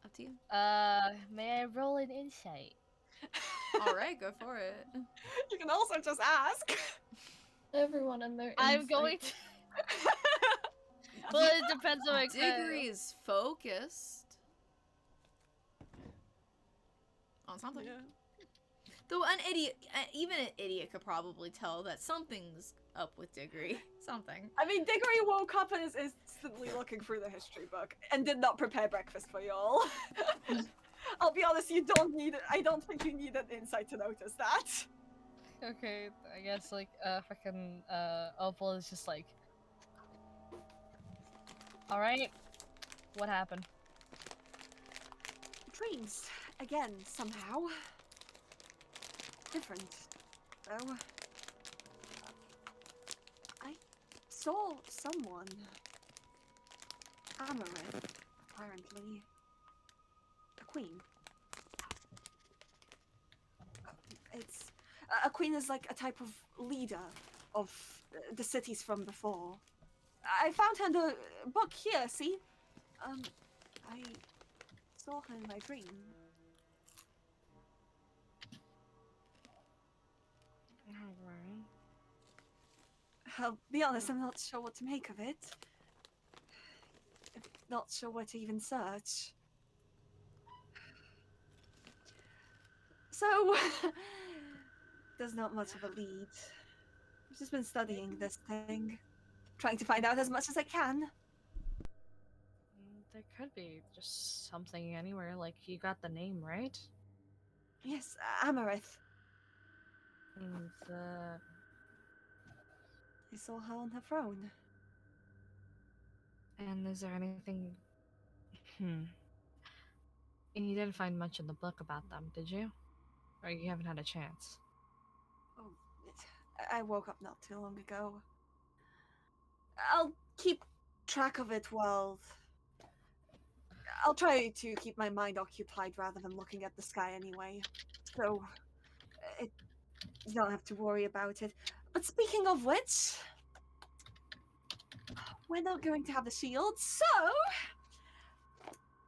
Up to you. May I roll an insight? Alright, go for it. You can also just ask. Everyone in their I'm insight. going to. Well, it depends on my Diggory is focused on something. Yeah. Though an idiot, even an idiot could probably tell that something's up with Diggory. Something. I mean, Diggory woke up and is instantly looking through the history book and did not prepare breakfast for y'all. I'll be honest, you don't need it. I don't think you need an insight to notice that. Okay, I guess like fucking Opal is just like, all right, what happened? Dreams again somehow. Different though. I saw someone. Amaranth, apparently. A queen. It's a queen is like a type of leader of the cities from before. I found her in the book here. See, I saw her in my dream. Alright. I'll be honest, I'm not sure what to make of it. Not sure where to even search. So, there's not much of a lead. I've just been studying this thing, trying to find out as much as I can. There could be just something anywhere. Like you got the name right. Yes, Amarith. And I saw her on her throne. and is there anything? And you didn't find much in the book about them, did you? Or you haven't had a chance? Oh, I woke up not too long ago. I'll keep track of it while... I'll try to keep my mind occupied rather than looking at the sky anyway. So, you don't have to worry about it. But speaking of which... We're not going to have the shield, so...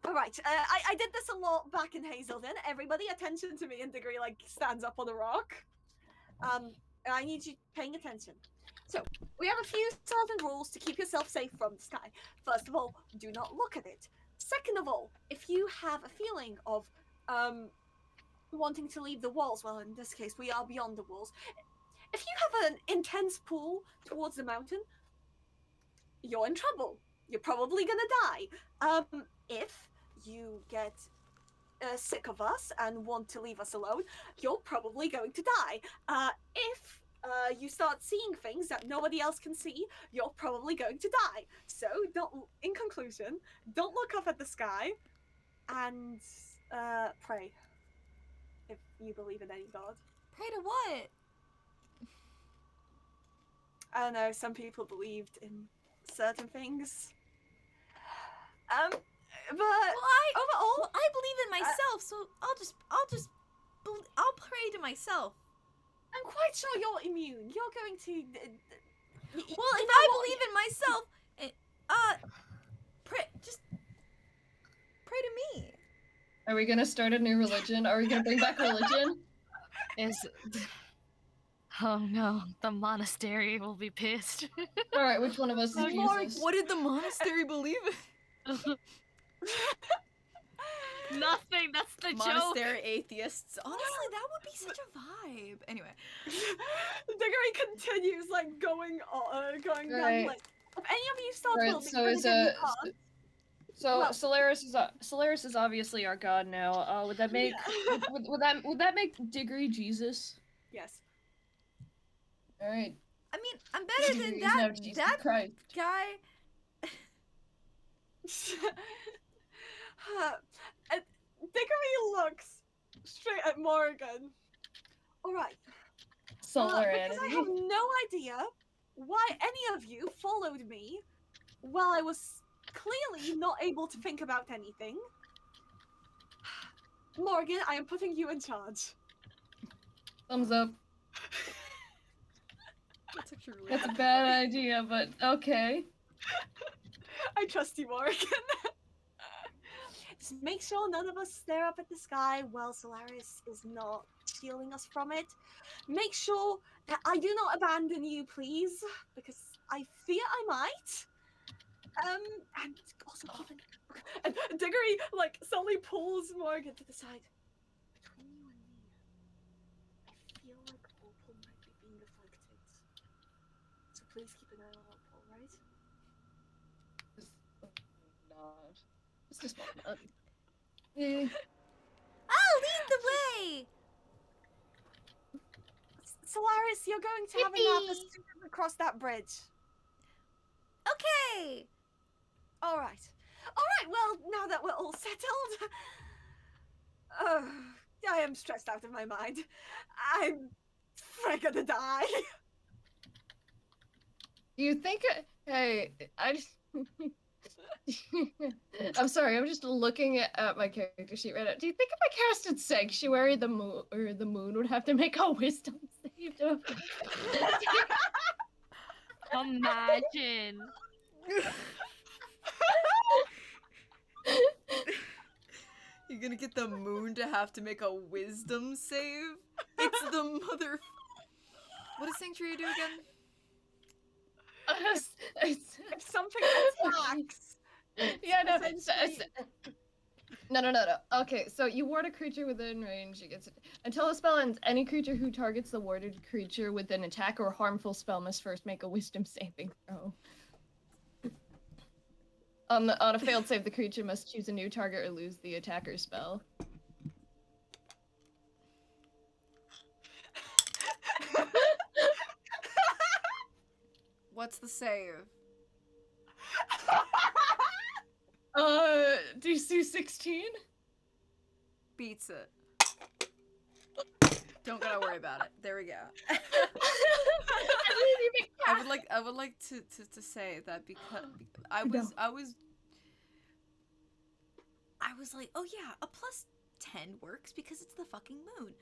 Alright, I did this a lot back in Hazelden. Everybody, attention to me, and Diggory, like, stands up on a rock. And I need you paying attention. So, we have a few certain rules to keep yourself safe from the sky. First of all, do not look at it. Second of all, if you have a feeling of, wanting to leave the walls, well, in this case, we are beyond the walls. If you have an intense pull towards the mountain, you're in trouble. You're probably gonna die. If you get sick of us and want to leave us alone, you're probably going to die. If you start seeing things that nobody else can see, you're probably going to die. So, in conclusion, don't look up at the sky and pray. If you believe in any god. Pray to what? I don't know, some people believed in certain things. But overall, I believe in myself, so I'll pray to myself. I'm quite sure you're immune. You're going to. Well, if I believe in myself, just pray to me. Are we gonna start a new religion? Are we gonna bring back religion? is Oh no, the monastery will be pissed. All right, which one of us is More- Jesus? What did the monastery believe in? Nothing. That's the joke. Monastery atheists. Honestly, that would be such a vibe. Anyway. Diggory continues like going down the Right. list. If any of you start Right, building so for is the new card, so well- Solaris is obviously our god now. Would that make Yeah. would that make Diggory Jesus? yes. All right. I mean, I'm better than Diggory is now that. Jesus That Christ. guy. And Diggory looks straight at Morgan. Alright. Solar Because I have no idea why any of you followed me while I was clearly not able to think about anything. Morgan, I am putting you in charge. Thumbs up. That's actually really That's a fucking bad funny. idea, but okay. I trust you, Morgan. Just make sure none of us stare up at the sky while Solaris is not shielding us from it. Make sure that I do not abandon you, please, because I fear I might. And also keep an... And Diggory, like, suddenly pulls Morgan to the side. Between you and me, I feel like Opal might be being afflicted. So please keep an eye on Opal, right? Not. It's just not. Eh. I'll lead the way! Solaris, you're going to have a nap as soon as we cross that bridge. Okay! Alright. Alright, well, now that we're all settled... I am stressed out of my mind. I'm freaking to die. You think? Hey, I just. I'm sorry. I'm just looking at my character sheet right now. Do you think if I casted Sanctuary, the moon would have to make a Wisdom save? To... Imagine. You're gonna get the moon to have to make a wisdom save? It's the mother... What does Sanctuary do again? it's- If something attacks... yeah, no, essentially- no. Okay, so you ward a creature within range. It gets until the spell ends. Any creature who targets the warded creature with an attack or harmful spell must first make a Wisdom saving throw. On a failed save, the creature must choose a new target or lose the attacker's spell. What's the save? DC 16? Beats it. Don't gotta worry about it. There we go. I would like to say that because I was like, oh yeah, a +10 works because it's the fucking moon.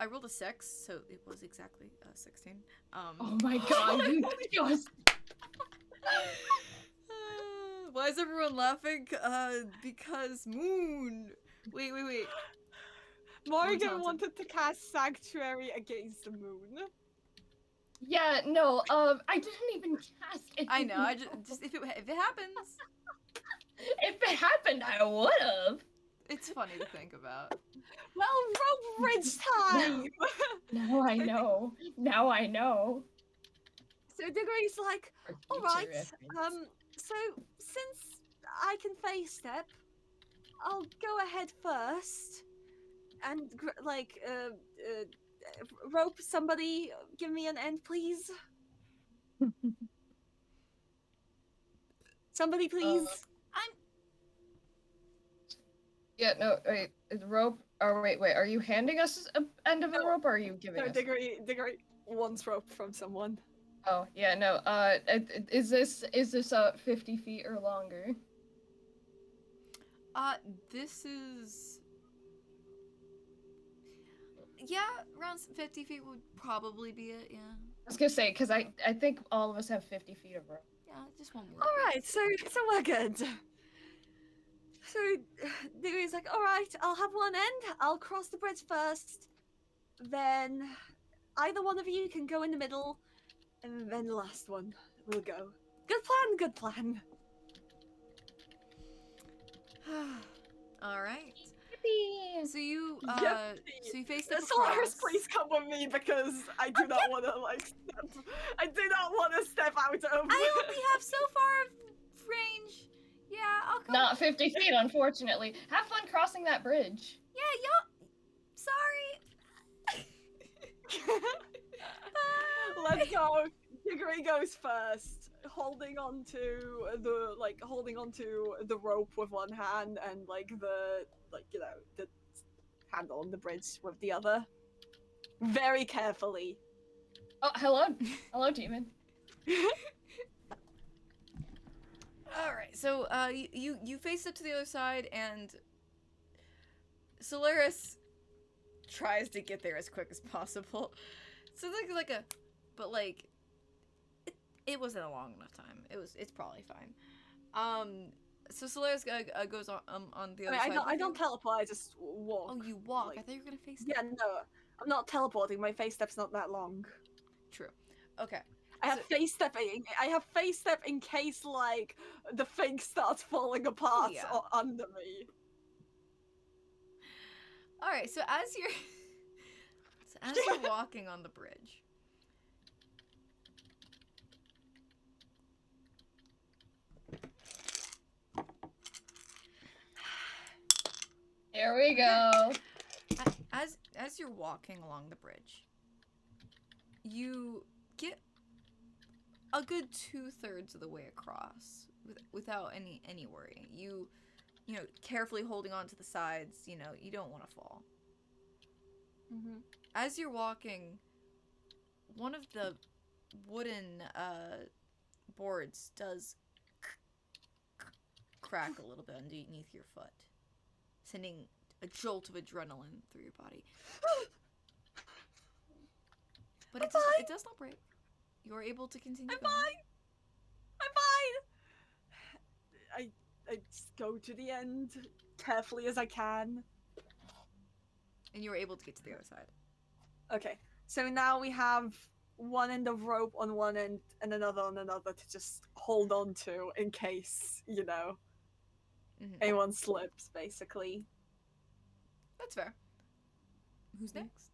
I rolled a 6, so it was exactly 16. Oh my god, you just... Why is everyone laughing? Because moon. Wait. Morgan talented. wanted to cast Sanctuary against the moon. Yeah, no, I didn't even cast it. I know. I just if it happens, If it happened, I would've. it's funny to think about. Well, rope bridge time! Now I know. Now I know. So Diggory's like, For future alright, reference. so since I can phase step, I'll go ahead first and rope somebody. Give me an end, please. Somebody, please. Yeah, no, wait, is rope... Oh, wait, are you handing us an end of a No. rope, or are you giving No, us... Diggory wants rope from someone. Oh, yeah, no, is this 50 feet or longer? This is. Yeah, around 50 feet would probably be it. Yeah. I was gonna say, because I think all of us have 50 feet of rope. Yeah, just one more. Alright, so we're good. So Diggory's like, alright, I'll have one end. I'll cross the bridge first. Then either one of you can go in the middle, and then the last one will go. Good plan, good plan. All right. Yippee! So you Yep. so you face them Solaris, across. please come with me because I do not want to like step. I do not want to step out of. I only have so far of range. Yeah, I'll come. Not 50 feet, unfortunately. Have fun crossing that bridge. Yeah, sorry. Let's go. Diggory goes first, holding onto the rope with one hand and the handle on the bridge with the other. Very carefully. Oh, hello. Hello, demon. All right. So you face up to the other side, and Solaris tries to get there as quick as possible. So but it wasn't a long enough time. It's probably fine. So Solaris goes on the other side. I don't teleport. I just walk. Oh, you walk. like- I thought you were gonna face. Yeah, no, I'm not teleporting. My face step's not that long. True. Okay. I have face stepping. I have face step in case like the thing starts falling apart yeah. or under me. All right. So as you're walking on the bridge, Here we go. as you're walking along the bridge, you get a good 2/3 of the way across without any worry. You know, carefully holding on to the sides. You know, you don't want to fall. Mm-hmm. As you're walking, one of the wooden boards does crack a little bit underneath your foot, sending a jolt of adrenaline through your body. But it does not break. You are able to continue. I'm going. fine. I'm fine. I just go to the end carefully as I can. And you were able to get to the other side. Okay, so now we have one end of rope on one end and another on another to just hold on to in case, Mhm. anyone slips, basically. That's fair. Who's Yeah. next?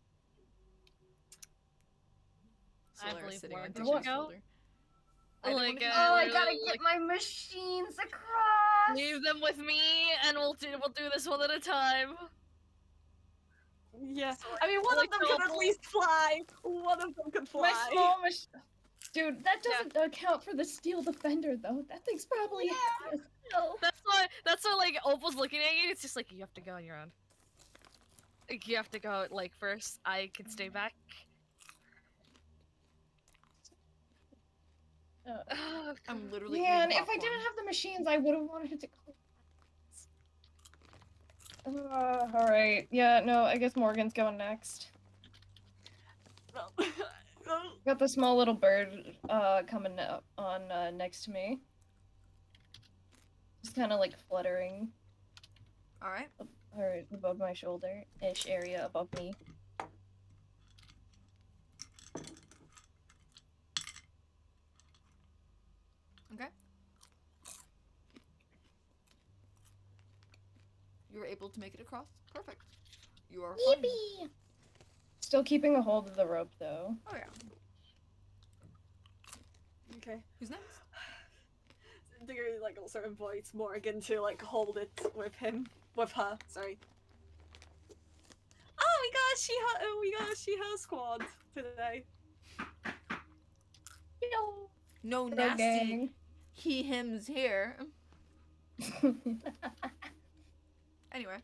I Solaris believe sitting on Lauren. Diggory's Did you go? shoulder. Like, didn't Oh, I literally, gotta get like, my machines across. leave them with me, and we'll do this one at a time. Yeah, So, I mean, one like, of them can at teleport. least fly. One of them can fly. My small machine. Dude, that doesn't account for the steel defender, though. That thing's probably heavy as hell. That's why like Opal's looking at you. It's just like you have to go on your own. Like, you have to go like first. I can stay back. I'm literally Man, eating if I popcorn. didn't have the machines, I would have wanted to go. Alright. Yeah, no, I guess Morgan's going next. No. Got the small little bird coming up on next to me. Just kind of like fluttering All right. or above my shoulder-ish area above me. Okay. You were able to make it across. Perfect. You are fine. Yippee! Still keeping a hold of the rope, though. Oh yeah. Okay. Who's next? Diggory also invites Morgan to hold it with her. Sorry. Oh, we got a she-her squad today. Yo. No Hello, nasty gang. he hims here. Anyway.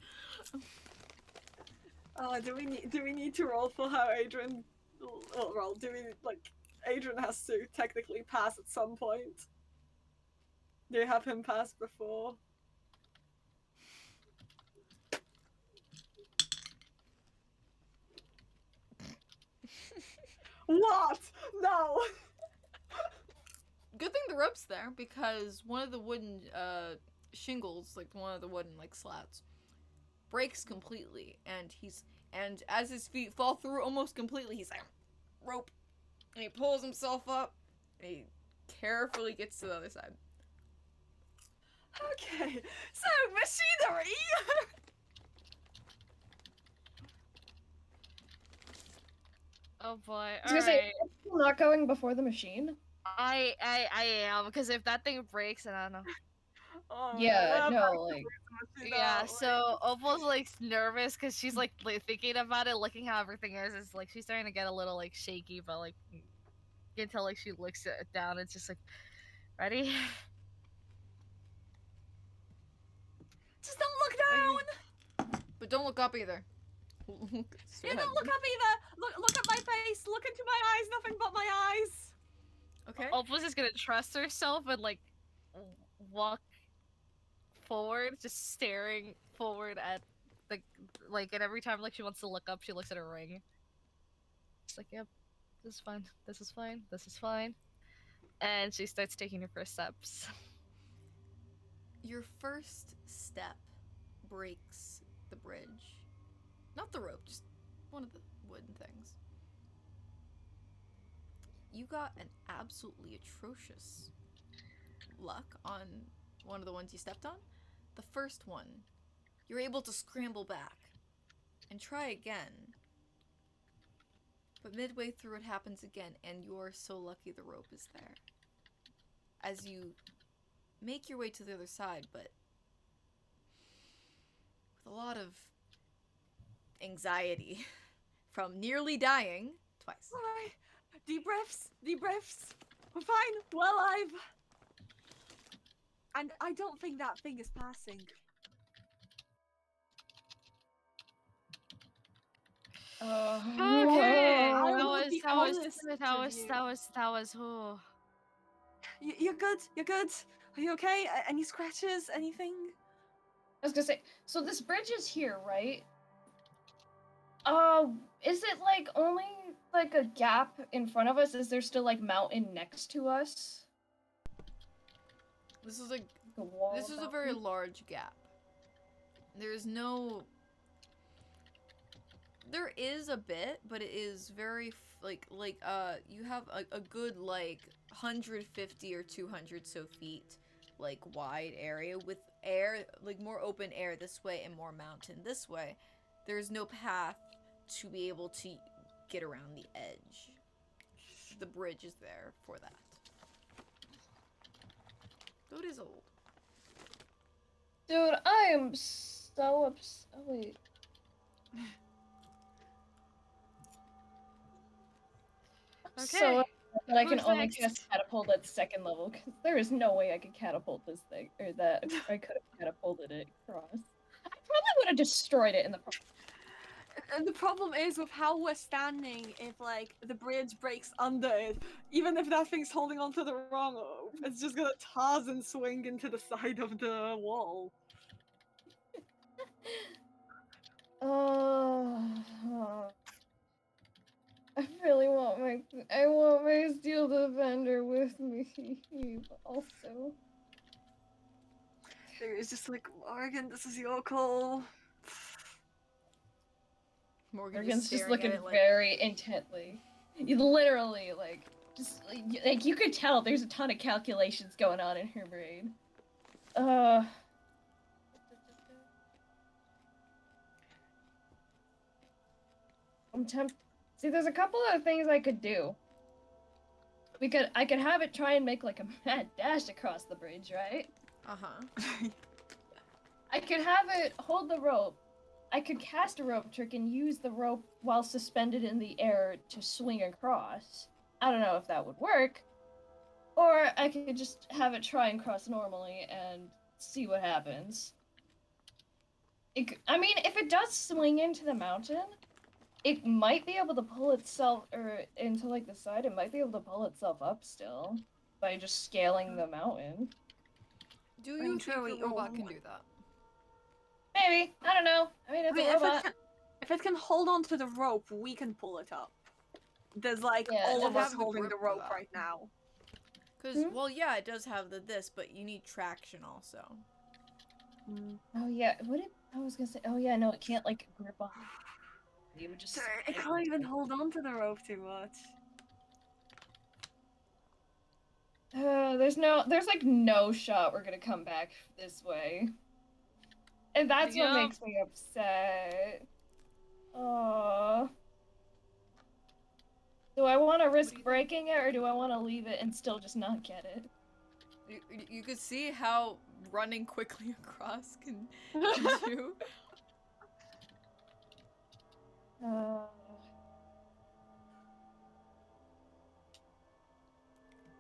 Do we need to roll for how Adrian roll? Adrian has to technically pass at some point. Do you have him pass before? What? No. Good thing the rope's there because one of the wooden shingles, one of the wooden slats, breaks completely, and as his feet fall through almost completely, he's like, rope, and he pulls himself up, and he carefully gets to the other side. Okay, so machinery. Oh boy. I was All gonna say, right. are you not going before the machine? I am, because if that thing breaks, then I don't know. Oh, Yeah, well, no, like, Yeah, so Opal's like nervous because she's like thinking about it, looking how everything is. It's like she's starting to get a little like shaky, but like you can tell like she looks it down. It's just like, ready? just don't look down. But don't look up either. Yeah, don't look up either. Look at my face. Look into my eyes. Nothing but my eyes. Okay. Opal's just gonna trust herself and like walk forward, just staring forward at the like, and every time like she wants to look up, she looks at her ring. She's like, yep, this is fine. This is fine. This is fine. And she starts taking her first steps. Your first step breaks the bridge. Not the rope, just one of the wooden things. You got an absolutely atrocious luck on one of the ones you stepped on. The first one, you're able to scramble back and try again. But midway through it happens again, and you're so lucky the rope is there. As you make your way to the other side, but with a lot of anxiety from nearly dying twice. Alright. Deep breaths. Deep breaths. We're fine. We're alive. And I don't think that thing is passing. Okay, I that will was be that was honest that with was you. that was oh. You're good. You're good. Are you okay? Any scratches? Anything? I was gonna say, so this bridge is here, right? Is it like only like a gap in front of us? Is there still like mountain next to us? This is like Like a wall this of is a very mountain? large gap. There's no. There is a bit, but it is very you have a good like 150 or 200 so feet like wide area with air, like more open air this way and more mountain this way. There's no path to be able to get around the edge. The bridge is there for that. Though it is old. Dude, I am so upset. Oh, wait. I'm so Okay. upset that I can Who's only next? cast catapult at second level, because there is no way I could catapult this thing, or that I could have catapulted it across. I probably would have destroyed it in the And the problem is with how we're standing, if like the bridge breaks under it, even if that thing's holding onto the wrong rope, it's just gonna Tarzan swing into the side of the wall. Oh, I really want my steel defender with me, but also. It's just like, Morgan, this is your call. Morgan's just staring looking at it like, very intently. You literally, like, just like you could tell there's a ton of calculations going on in her brain. I'm tempted. See, there's a couple of things I could do. I could have it try and make like a mad dash across the bridge, right? uh-huh. I could have it hold the rope. I could cast a rope trick and use the rope while suspended in the air to swing across. I don't know if that would work. Or I could just have it try and cross normally and see what happens. I mean, if it does swing into the mountain, it might be able to pull itself, or into like the side, it might be able to pull itself up still by just scaling the mountain. Do you think your robot can do that? Maybe. I don't know. I mean, it's a robot. If it can hold on to the rope, we can pull it up. There's like Yeah, all it of does us have the holding grip the for rope that. right now. Because, well, yeah, it does have this, but you need traction also. Oh yeah, I was gonna say, oh yeah, no, it can't like grip on. You would just. So I can't even hold on to the rope too much. There's like no shot we're gonna come back this way. And that's what Yep. makes me upset. Aww. Do I want to risk breaking it, or do I want to leave it and still just not get it? You could see how running quickly across can do.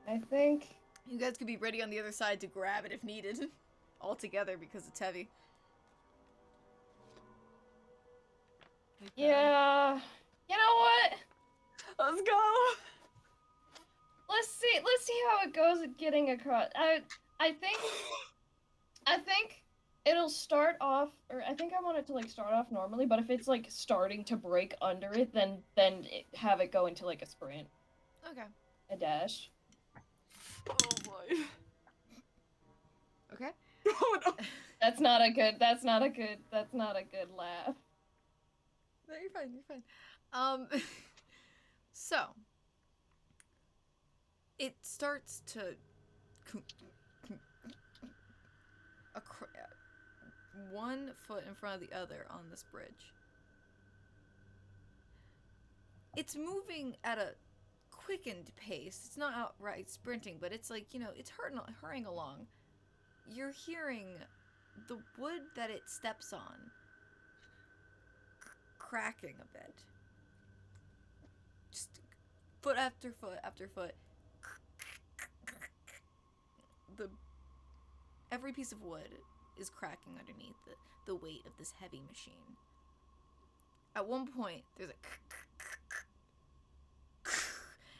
I think. You guys could be ready on the other side to grab it if needed. All together because it's heavy. Yeah. You know what? Let's go. Let's see how it goes at getting across. I think it'll start off, or I think I want it to like start off normally, but if it's like starting to break under it, then have it go into like a sprint. Okay. A dash. Oh boy. Okay. Oh no. That's not a good laugh. No, you're fine, you're fine. So it starts to one foot in front of the other on this bridge. It's moving at a quickened pace. It's not outright sprinting, but it's like, it's hurrying along. You're hearing the wood that it steps on cracking a bit. Just foot after foot after foot. Every piece of wood is cracking underneath the weight of this heavy machine. At one point, there's a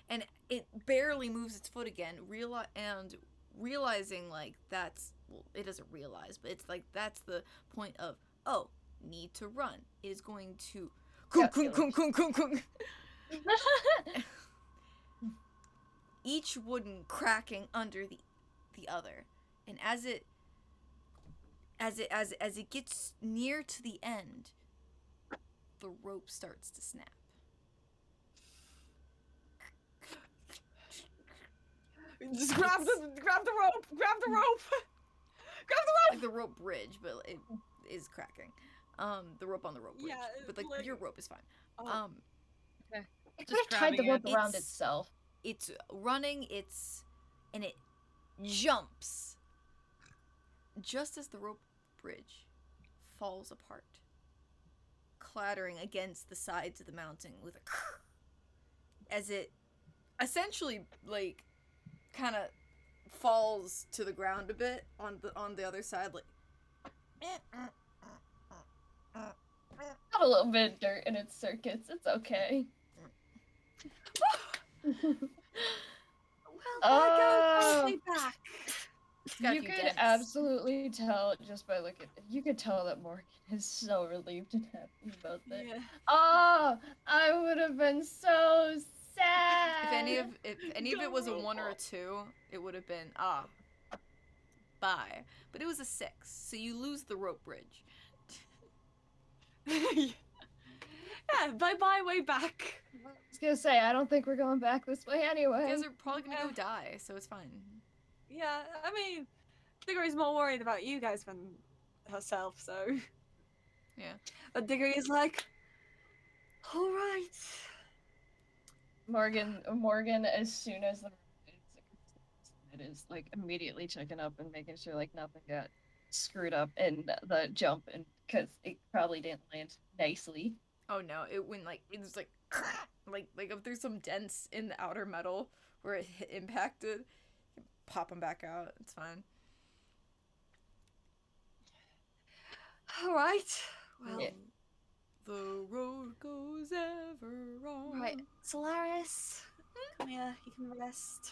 and it barely moves its foot again, realizing like it doesn't realize, but it's like that's the point of, oh, need to run. It is going to each wooden cracking under the other. And as it gets near to the end, the rope starts to snap. Just grab the rope. Grab the rope. Grab the rope. Like the rope bridge, but it is cracking. The rope on the rope bridge, Yeah, but like your rope is fine. Oh. It could have tied the rope around itself. It's running. And it jumps just as the rope bridge falls apart, clattering against the sides of the mountain with a as it essentially like kind of falls to the ground a bit on the other side, like Got a little bit of dirt in its circuits. It's okay. Well, back. You could absolutely tell just by looking. You could tell that Morgan is so relieved and happy about that. Yeah. Oh, I would have been so sad. If any of it was a 1 or a 2, it would have been bye. But it was a 6, so you lose the rope bridge. Yeah, bye way back. I was gonna say, I don't think we're going back this way anyway. You guys are probably gonna go die, so it's fine. Yeah, I mean, Diggory's more worried about you guys than herself, so. Yeah. But Diggory is like, all right. Morgan, as soon as it is like immediately checking up and making sure like nothing got screwed up in the jump, and because it probably didn't land nicely. Oh no, it went like it was like if there's some dents in the outer metal where it impacted, pop them back out. It's fine. All right. Well, yeah. The road goes ever on. Right, Solaris, come here. You can rest.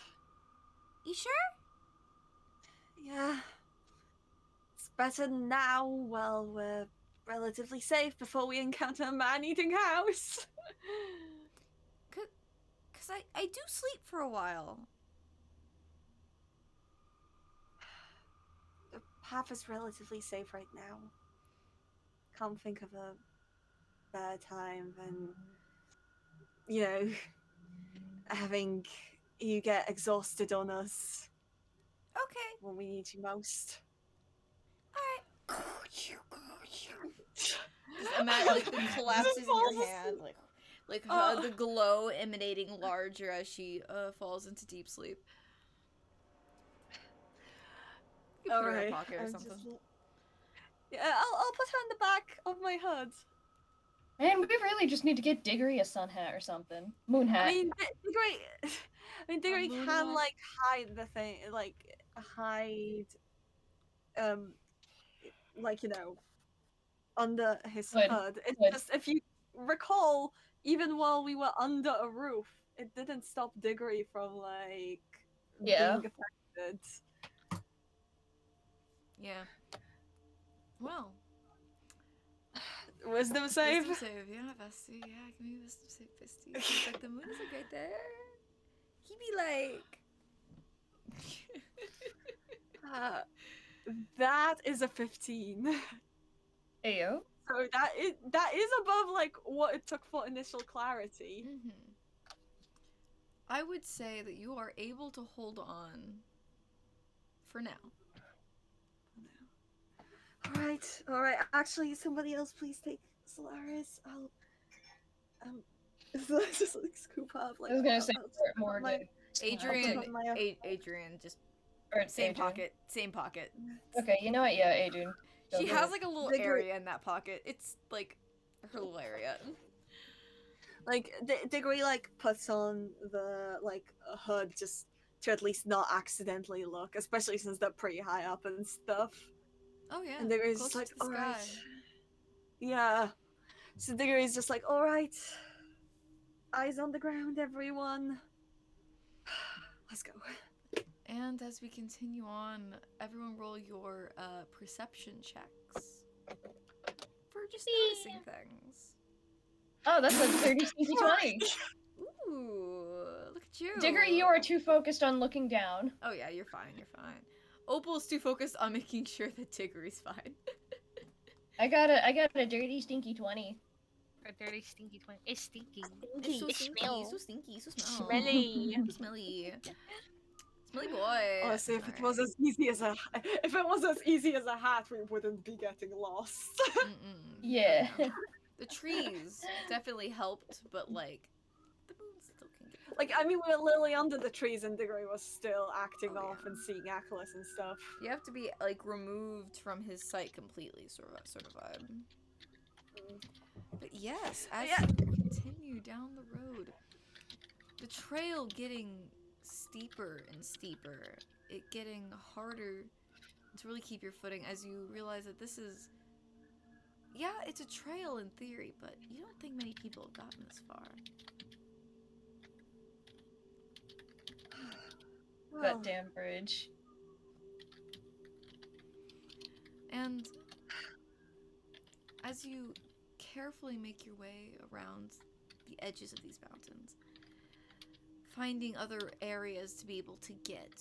You sure? Yeah. It's better now while we're relatively safe before we encounter a man-eating house. Cause I do sleep for a while. The path is relatively safe right now. Can't think of a better time than, you know, having you get exhausted on us Okay. when we need you most. Just imagine like the collapses in your hand, like the glow emanating larger as she falls into deep sleep. You can put her in a pocket or something. Yeah, I'll put her on the back of my hood. Man, we really just need to get Diggory a sun hat or something. Moon hat. I mean, Diggory moon can hat? like hide the thing, like hide, like, you know, under his Good, hood. It's good. just, if you recall, even while we were under a roof, it didn't stop Diggory from like Yeah. being affected. Yeah. Well. Wisdom save. Wisdom save, yeah, bestie. Yeah, give me a wisdom save, bestie. He's like, the moon is like right there. He be like. That is a 15. Ayo. So that is above like what it took for initial clarity. I would say that you are able to hold on for now. All right. Actually, somebody else, please take Solaris. I'll just like scoop up. Like, I was gonna say I'll Morgan. Adrian, my- Adrian, just Or same Adrian. pocket, same pocket. Okay, you know what? Yeah, Adrian. She Go has ahead. like a little Diggory- area in that pocket. It's like her little area. Like Diggory like puts on the like hood just to at least not accidentally look, especially since they're pretty high up and stuff. Oh yeah, And Diggory's closer just like, to the all sky. right. Yeah. So Diggory's just like, all right. Eyes on the ground, everyone. Let's go. And as we continue on, everyone roll your perception checks for just noticing things. Oh, that's a 30 sneaky 20. Ooh, look at you. Diggory, you are too focused on looking down. Oh yeah, you're fine, you're fine. Opal's too focused on making sure that Diggory's fine. I got a dirty stinky 20. A dirty, stinky 20. It's stinky. It's so It stinky, smells. so stinky, so smell. Smelly. So smelly. Smelly boy. Honestly, if it Alright. was as easy as a hat, we wouldn't be getting lost. Yeah. The trees definitely helped, but like the moon still can get. Like, I mean, we were literally under the trees, and Diggory was still acting Oh, off yeah. and seeing Achilles and stuff. You have to be like removed from his sight completely, sort of vibe. But yes, as you continue down the road, the trail getting steeper and steeper, it getting harder to really keep your footing as you realize that this is, yeah, it's a trail in theory, but you don't think many people have gotten this far. That damn bridge. And as you carefully make your way around the edges of these mountains, finding other areas to be able to get.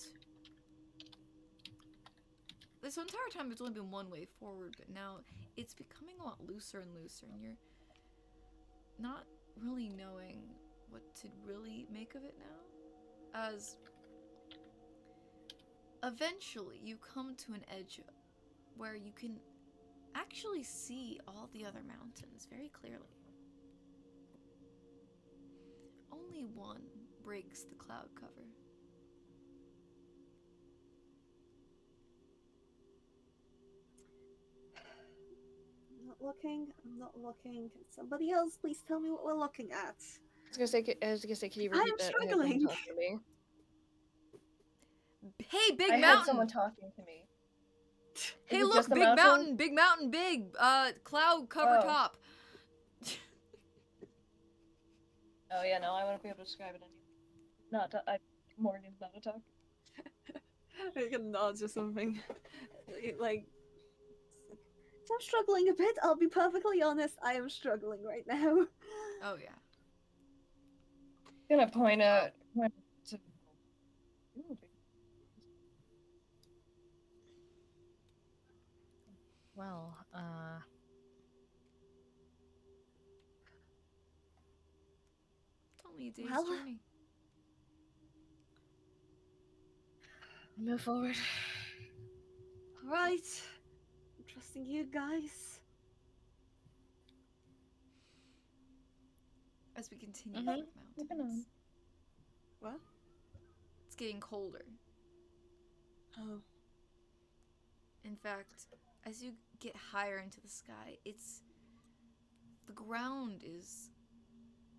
This entire time there's only been one way forward, but now it's becoming a lot looser and looser, and you're not really knowing what to really make of it now. As eventually you come to an edge where you can actually see all the other mountains very clearly. Only one breaks the cloud cover. I'm not looking. Can somebody else please tell me what we're looking at? I was gonna say, can you repeat that? I'm I had someone struggling. talking to me. Hey, big I had mountain! someone talking to me. Hey, Is it look, just the big mountain, big mountain, big cloud cover Oh. top. Oh yeah, no, I wouldn't be able to describe it anymore. Morgan's not a talk. Make a nod or something. Like, I'm struggling a bit. I'll be perfectly honest. I am struggling right now. Oh yeah. Gonna point out. To... Well, only a day's Well. journey. Move forward. All right. I'm trusting you guys. As we continue Mhm. through the Moving mountains, What? it's getting colder. Oh. In fact, as you get higher into the sky, the ground is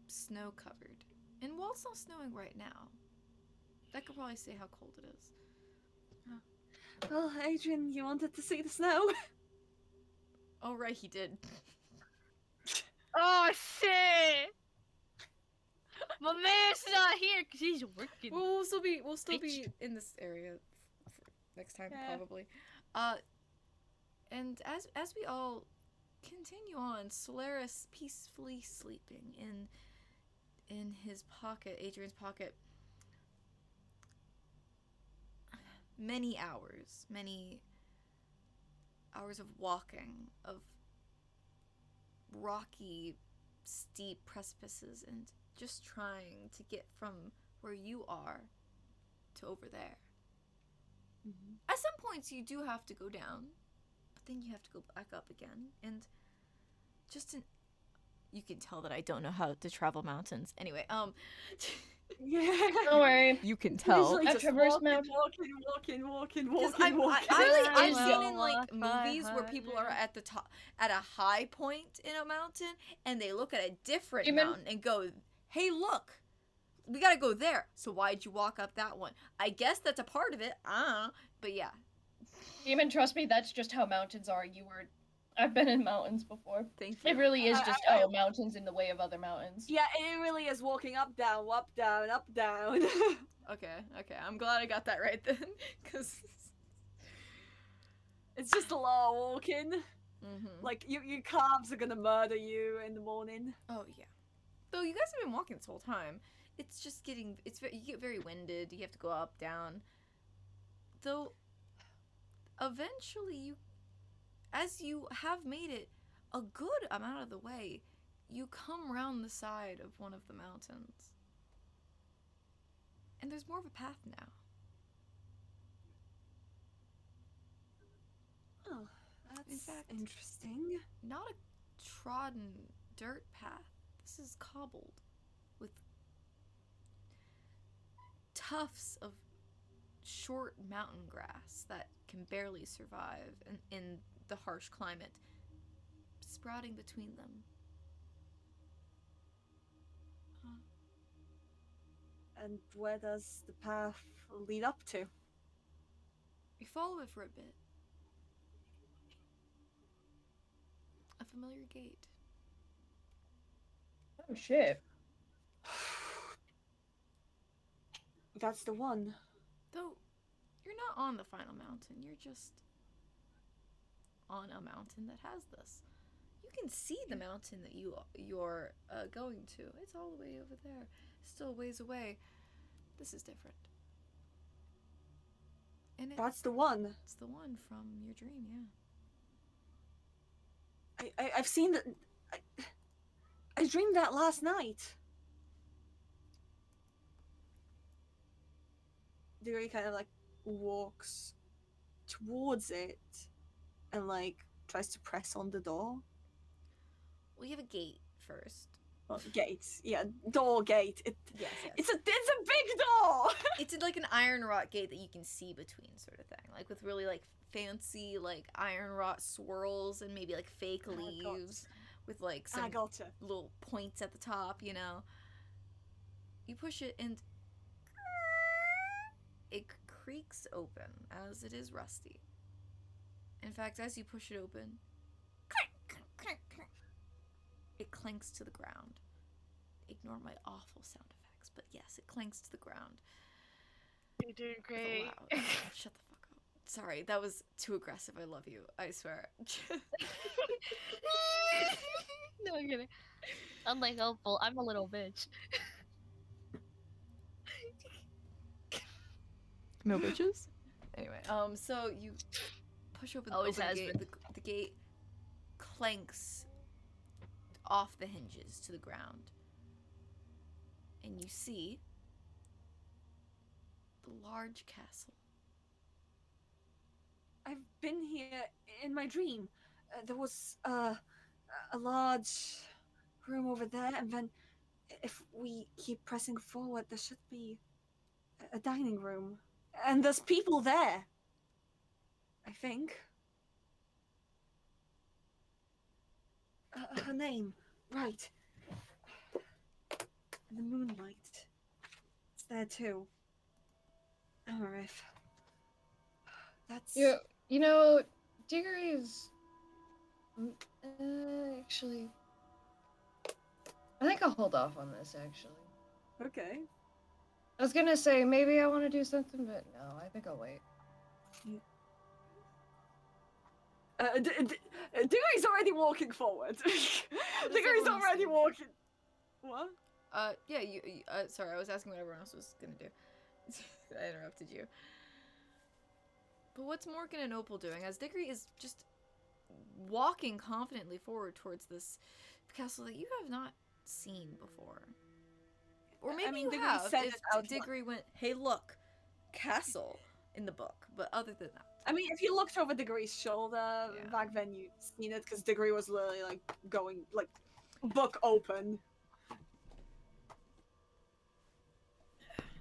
snow covered. And while it's not snowing right now, that could probably say how cold it is. Well, Adrian, you wanted to see the snow. Oh right, he did. Oh shit! My man's not here because he's working. Well, we'll still Bitch. be in this area for next time Yeah. probably. And as we all continue on, Solaris peacefully sleeping in his pocket, Adrian's pocket. Many hours of walking, of rocky, steep precipices, and just trying to get from where you are to over there. Mm-hmm. At some points, you do have to go down, but then you have to go back up again, and you can tell that I don't know how to travel mountains. Anyway, Yeah. Don't worry. you can Usually I've just traversed walking, mountains. walking. Because I've seen in like movies where people are at the top, at a high point in a mountain, and they look at a different Demon? mountain and go, "Hey, look, we gotta go there." So why'd you walk up that one? I guess that's a part of it. But yeah. Demon, trust me, that's just how mountains are. I've been in mountains before. Thank you. It really is just, I- mountains in the way of other mountains. Yeah, it really is walking up, down, up, down, up, down. Okay. I'm glad I got that right then, because. It's just a lot of walking. Mm-hmm. Like your calves are gonna murder you in the morning. Oh yeah. Though you guys have been walking this whole time, it's just you get very winded. You have to go up, down. Though, eventually as you have made it a good amount of the way, you come round the side of one of the mountains, and there's more of a path now. Oh, that's In fact- interesting. Not a trodden dirt path. This is cobbled with tufts of short mountain grass that can barely survive in the harsh climate, sprouting between them. And where does the path lead up to? You follow it for a bit. A familiar gate. Oh shit. That's the one. Though, you're not on the final mountain, you're just on a mountain that has this. You can see the mountain that you're going to. It's all the way over there. Still a ways away. This is different. And That's the one. it's the one from your dream, yeah. I've seen that. I dreamed that last night. Diggory kind of like walks towards it and like tries to press on the door. Well, you have a gate first. Well, gate, yeah, door gate. Yes. It's a big door. It's like an iron wrought gate that you can see between, sort of thing, like with really like fancy like iron wrought swirls and maybe like fake Oh, God. leaves with like I some gotcha. little points at the top. You push it and it creaks open as it is rusty. In fact, as you push it open, it clanks to the ground. Ignore my awful sound effects, but yes, it clanks to the ground. You're doing with a great. loud- Oh, shut the fuck up. Sorry, that was too aggressive. I love you. I swear. No, I'm kidding. I'm like, oh, well, I'm a little bitch. No bitches. Anyway, so you push open, Always open has the gate. been. The gate clanks off the hinges to the ground. and you see the large castle. I've been here in my dream. There was a large room over there, and then if we keep pressing forward, there should be a dining room. And there's people there. I think. Her name, right. The moonlight. It's there too. Amarith. That's... You know, Diggory is... actually... I think I'll hold off on this, actually. Okay. I was gonna say, maybe I want to do something, but no, I think I'll wait. Diggory's already walking forward. Diggory's everyone else already do? walking... What? Yeah, sorry, I was asking what everyone else was gonna do. I interrupted you. But what's Morgan and Opal doing as Diggory is just walking confidently forward towards this castle that you have not seen before? Or maybe you Diggory have said if it out Diggory went, hey look, castle in the book, but other than that. I mean, if you looked over Diggory's shoulder Yeah. back then, you'd seen it because Diggory was literally like going like book open.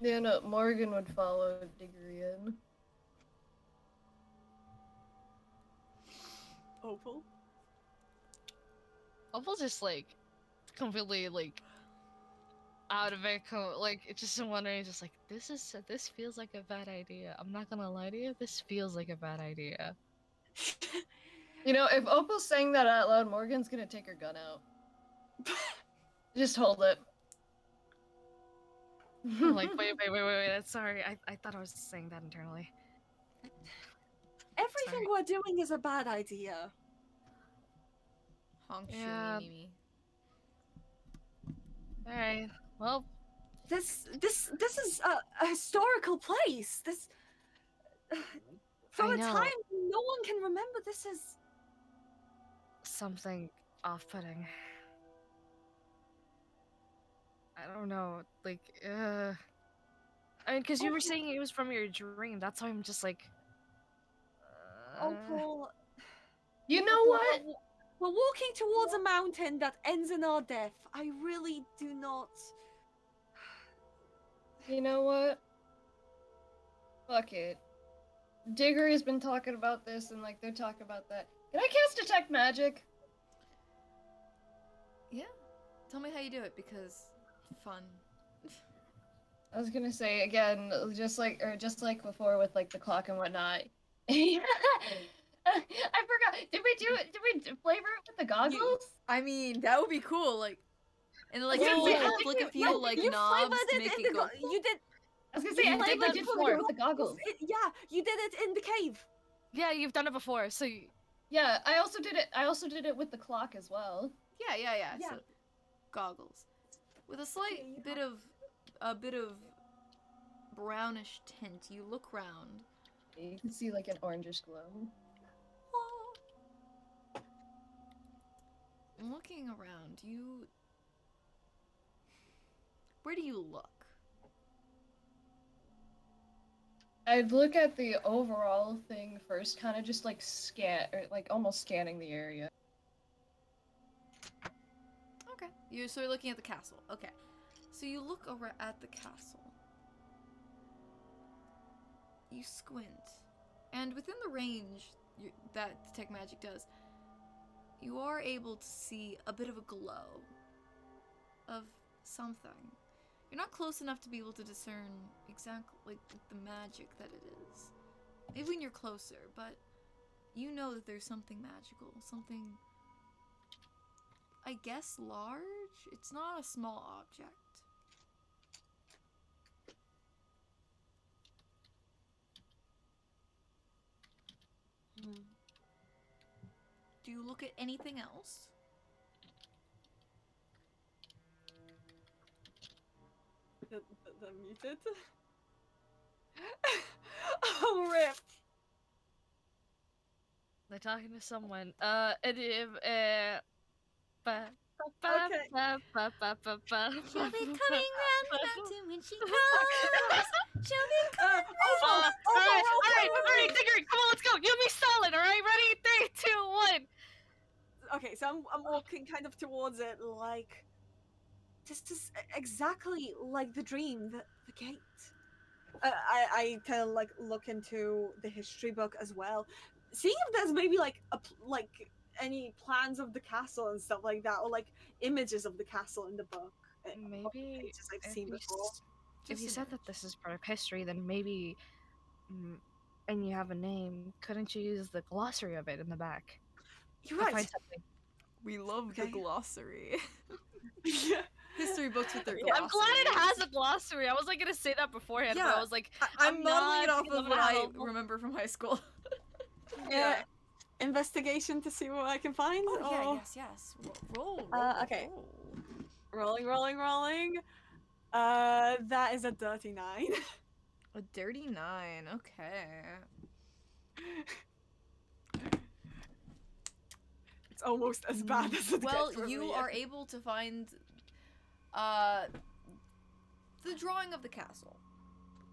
Yeah, no, Morgan would follow Diggory in. Opal. Opal's just like completely like out of it, like it's just wondering, just like this feels like a bad idea. I'm not gonna lie to you, this feels like a bad idea. You know, if Opal's saying that out loud, Morgan's gonna take her gun out. Just hold it. I'm like, wait, sorry, I thought I was saying that internally. Everything Sorry. we're doing is a bad idea. Honk Yeah. shooey Mimi. Alright, well, This is a historical place. This from I a know. time no one can remember. This is Something off-putting. I don't know, like, I mean, because you were saying it was from your dream, that's why I'm just like... Opal. You know Opal, what? we're walking towards a mountain that ends in our death. I really do not. You know what? Fuck it. Diggory's been talking about this, and like they're talking about that. Can I cast Detect Magic? Yeah. Tell me how you do it because fun. I was gonna say again, just like before with like the clock and whatnot. I forgot. Did we do it? Did we flavor it with the goggles? I mean, that would be cool. Like, and like Yeah, flick, yeah, flick a you- few like you knobs flavored to it make in it go. You did. I was gonna say I did flavored that it before with the goggles. Yeah, you did it in the cave. Yeah, you've done it before, so you... Yeah, I also did it with the clock as well. Yeah. Yeah. So, goggles with a slight Yeah, bit of brownish tint. You look round. You can see like an orangish glow. Looking around, where do you look? I'd look at the overall thing first, kind of just like like almost scanning the area. Okay. You're sort of looking at the castle. Okay. So you look over at the castle. You squint. And within the range that Detect Magic does, you are able to see a bit of a glow of something. You're not close enough to be able to discern exactly like the magic that it is. Maybe when you're closer, but you know that there's something magical, something, I guess, large? It's not a small object. Do you look at anything else? The muted. Oh, rip. They're talking to someone. But Okay. She'll be coming round the mountain when she comes. She'll be coming Also, round. Alright, Diggory, come on, let's go. You be solid, alright? Ready? 3, 2, 1. okay, so I'm walking kind of towards it, like this is exactly like the dream, the gate. I kind of like look into the history book as well, seeing if there's maybe like like any plans of the castle and stuff like that, or like images of the castle in the book. Maybe Pages I've if seen you before. if Just you an said that image. this is part of history, then maybe, and you have a name, couldn't you use the glossary of it in the back You're to right. find something? We love the Okay. glossary. Yeah. History books with their Yeah. glossary. I'm glad it has a glossary. I was like gonna say that beforehand, but Yeah, I was like, I'm modeling it not off because of I'm what gonna I have a- remember from high school. Yeah. Investigation to see what I can find. Oh yeah, or... yes. Roll. Okay. Roll. Rolling. That is a dirty 9. A dirty 9. Okay. It's almost as bad as it Well, gets for you me. are able to find the drawing of the castle.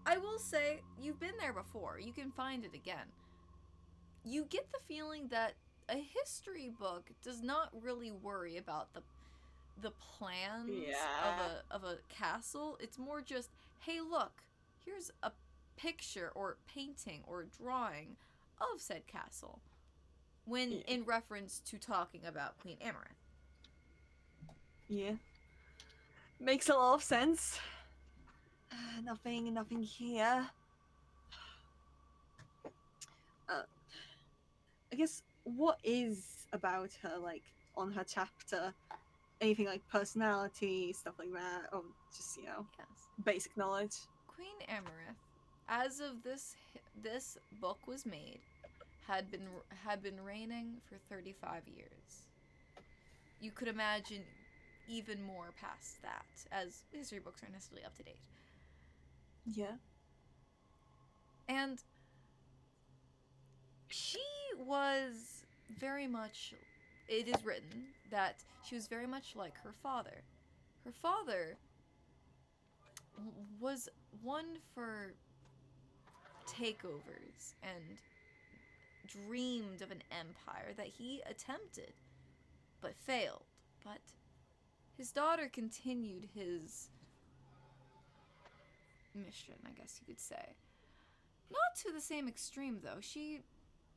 I will say you've been there before. You can find it again. You get the feeling that a history book does not really worry about the plans of a castle. It's more just, hey, look, here's a picture or painting or drawing of said castle. When in reference to talking about Queen Amaranth. Yeah. Makes a lot of sense. Nothing here. I guess what is about her, like, on her chapter? Anything like personality, stuff like that, or just, Yes. basic knowledge? Queen Amaranth, as of this book was made, had been reigning for 35 years. You could imagine even more past that, as history books aren't necessarily up to date. Yeah. And she was very much, it is written that she was very much like her father. Her father was one for takeovers and dreamed of an empire that he attempted but failed. But his daughter continued his mission, I guess you could say. Not to the same extreme, though. She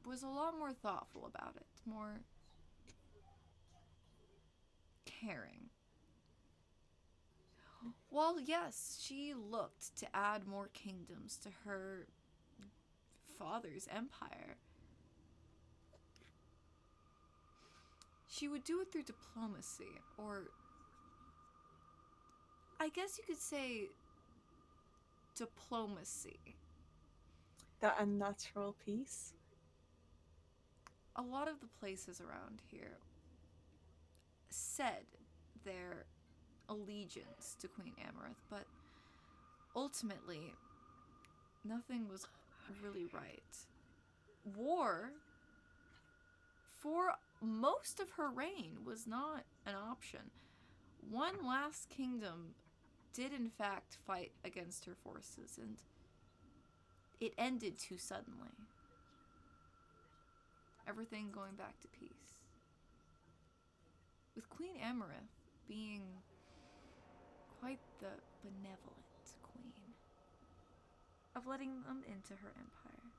was a lot more thoughtful about it, more caring. While, yes, she looked to add more kingdoms to her father's empire, she would do it through diplomacy, or I guess you could say diplomacy. That unnatural peace. A lot of the places around here said their allegiance to Queen Amaranth, but ultimately, nothing was really right. War, for most of her reign, was not an option. One last kingdom did in fact fight against her forces, and it ended too suddenly. Everything going back to peace. With Queen Amaranth being quite the benevolent queen of letting them into her empire.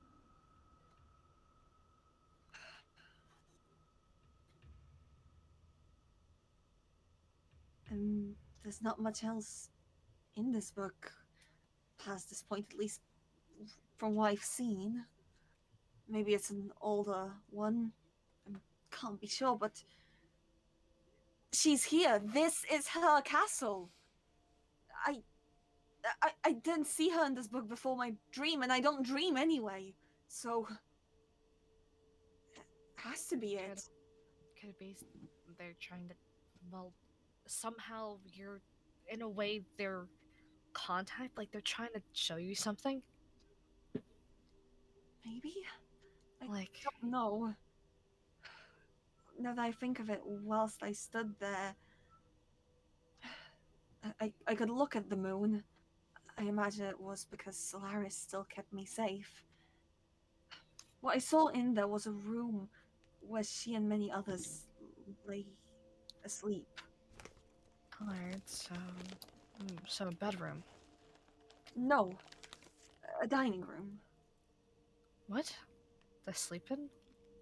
And there's not much else in this book past this point, at least from what I've seen. Maybe it's an older one. I can't be sure, but she's here. This is her castle. I didn't see her in this book before my dream, and I don't dream anyway. So it has to be it. Could it be they're trying to, well, somehow you're, in a way, they're contact, like they're trying to show you something? Maybe? I Like, don't know. Now that I think of it, whilst I stood there, I could look at the moon. I imagine it was because Solaris still kept me safe. What I saw in there was a room where she and many others lay asleep. Alright, so a bedroom. No, a dining room. What? They sleeping?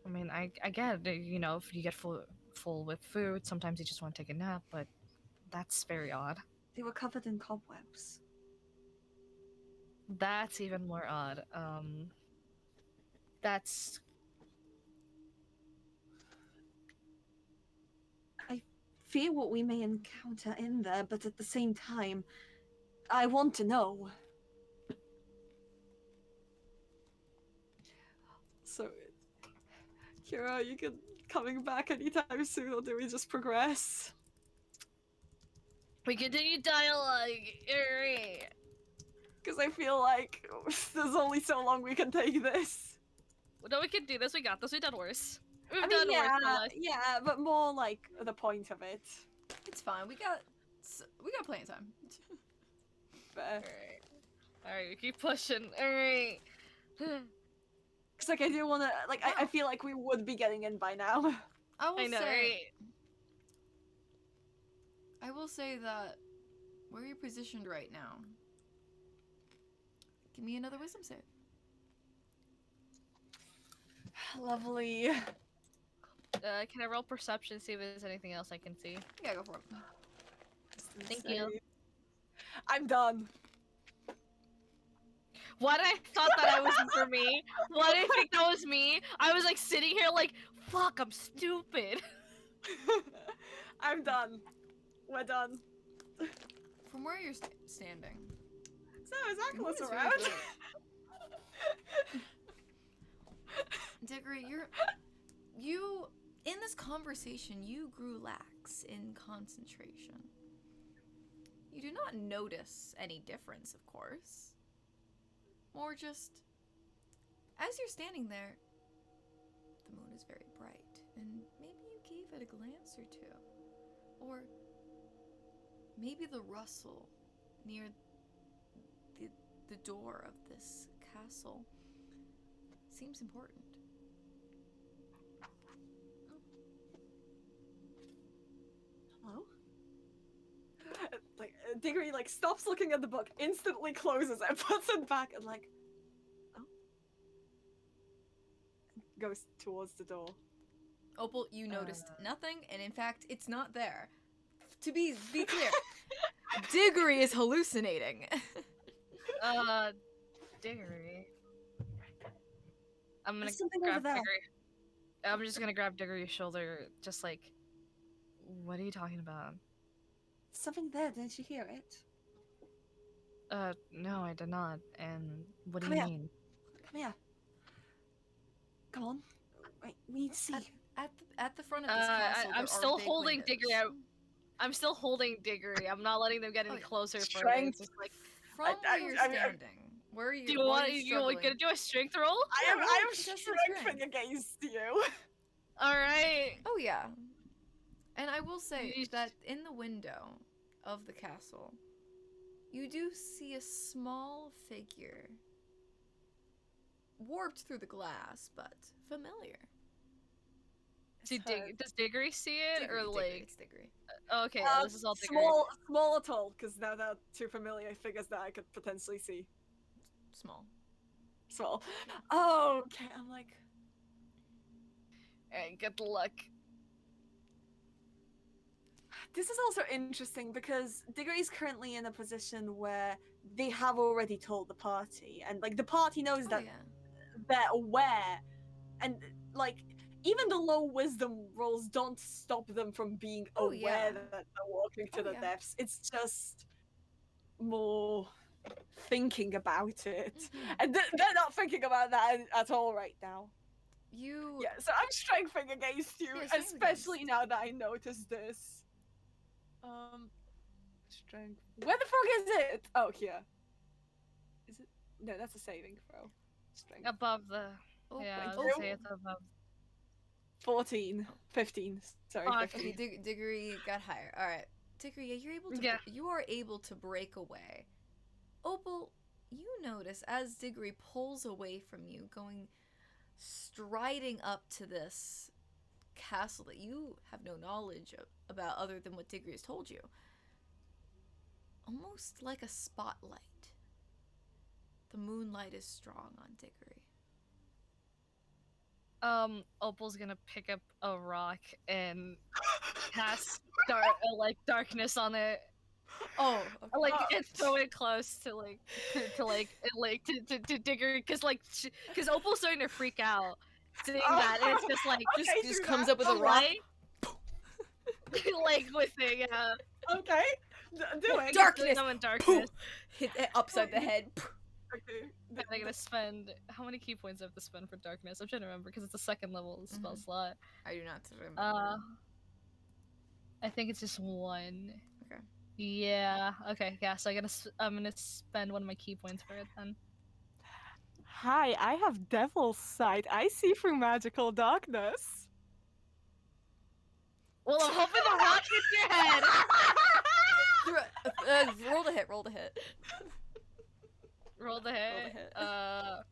I mean, I get it, you know, if you get full with food, sometimes you just want to take a nap, but that's very odd. They were covered in cobwebs. That's even more odd. That's I fear what we may encounter in there, but at the same time, I want to know. So, Kira, you can coming back anytime soon, or do we just progress? we continue dialogue. Alright. Because I feel like there's only so long we can take this. No, we can do this. We got this. We've done worse. We've I mean, done worse in yeah, life. yeah, but more like the point of it. It's fine. We got plenty of time. Fair. Alright, we keep pushing. Alright. Because like I do want to, like I feel like we would be getting in by now. I will I know, say. right? I will say that where you're positioned right now. Give me another wisdom save. Lovely. Can I roll perception, see if there's anything else I can see? Yeah, go for it. Thank you. I'm done. What I thought that wasn't for me? What I think that was me? I was like sitting here like, fuck, I'm stupid. I'm done. We're done. From where you're standing. So is Your moon Aquilus is around? really Diggory, you in this conversation you grew lax in concentration. You do not notice any difference, of course. More just as you're standing there, the moon is very bright, and maybe you gave it a glance or two. Or maybe the rustle near the door of this castle seems important. Hello? Like Diggory like stops looking at the book, instantly closes it, puts it back, and like, oh, goes towards the door. Opal, you noticed nothing, and in fact, it's not there. To be clear, Diggory is hallucinating. Diggory. I'm gonna There's something over grab there. Diggory. I'm just gonna grab Diggory's shoulder, just like, what are you talking about? Something there, didn't you hear it? No, I did not. And what do Come you here. mean? Come here. Come on. Wait, we need to see. At the front of this castle, I'm there are still big holding windows. Diggory. I'm still holding Diggory. I'm not letting them get any Okay. closer for it. Strength. It's just like, From where you're standing, where are you? do you where want are you you struggling? gonna do a strength roll? I am roll contested strengthing strength. against you. All right. Oh yeah. And I will say You- that in the window of the castle, you do see a small figure. Warped through the glass, but familiar. Does Diggory see it Diggory, or Diggory, like? it's Diggory. Oh, okay, this is all Diggory. Small at all, because now they're two familiar figures that I could potentially see. Small. Small. Oh, okay. I'm like, Alright, good luck. this is also interesting because Diggory's currently in a position where they have already told the party, and like the party knows Oh that yeah. they're aware, and like even the low wisdom rolls don't stop them from being Oh, aware yeah. that they're walking to Oh, the yeah. depths. It's just more thinking about it, Mhm. and they're not thinking about that at all right now. You. Yeah, so I'm strengthening against you, Yeah, strength especially against. now that I noticed this. Strength. Where the fuck is it? Oh, here. Is it? No, that's a saving throw. Strength. Above the. Oh, Yeah, I was thank gonna you. say it's above. 14. 15. Sorry, Oh, 15. Okay, Diggory got higher. All right. Diggory, yeah, Yeah. you are able to break away. Opal, you notice as Diggory pulls away from you, going striding up to this castle that you have no knowledge about other than what Diggory has told you. Almost like a spotlight. The moonlight is strong on Diggory. Opal's gonna pick up a rock and cast darkness on it. Oh, okay. And throw it close to to Diggory, because Opal's starting to freak out, seeing that, and it's just like Okay, just do comes that. up with a rock. Like with it, yeah. Okay, do it. Darkness. Them in darkness. Hit it upside the head. Okay. And I'm gonna spend how many key points I have to spend for darkness? I'm trying to remember because it's a second level spell slot. I do not remember. I think it's just one. Okay. Yeah. Okay. Yeah. So I'm gonna spend one of my key points for it then. Hi, I have devil's sight. I see through magical darkness. Well, I'm hoping the rock hits your head. Roll to hit. Roll to hit. Roll the hit. hit. I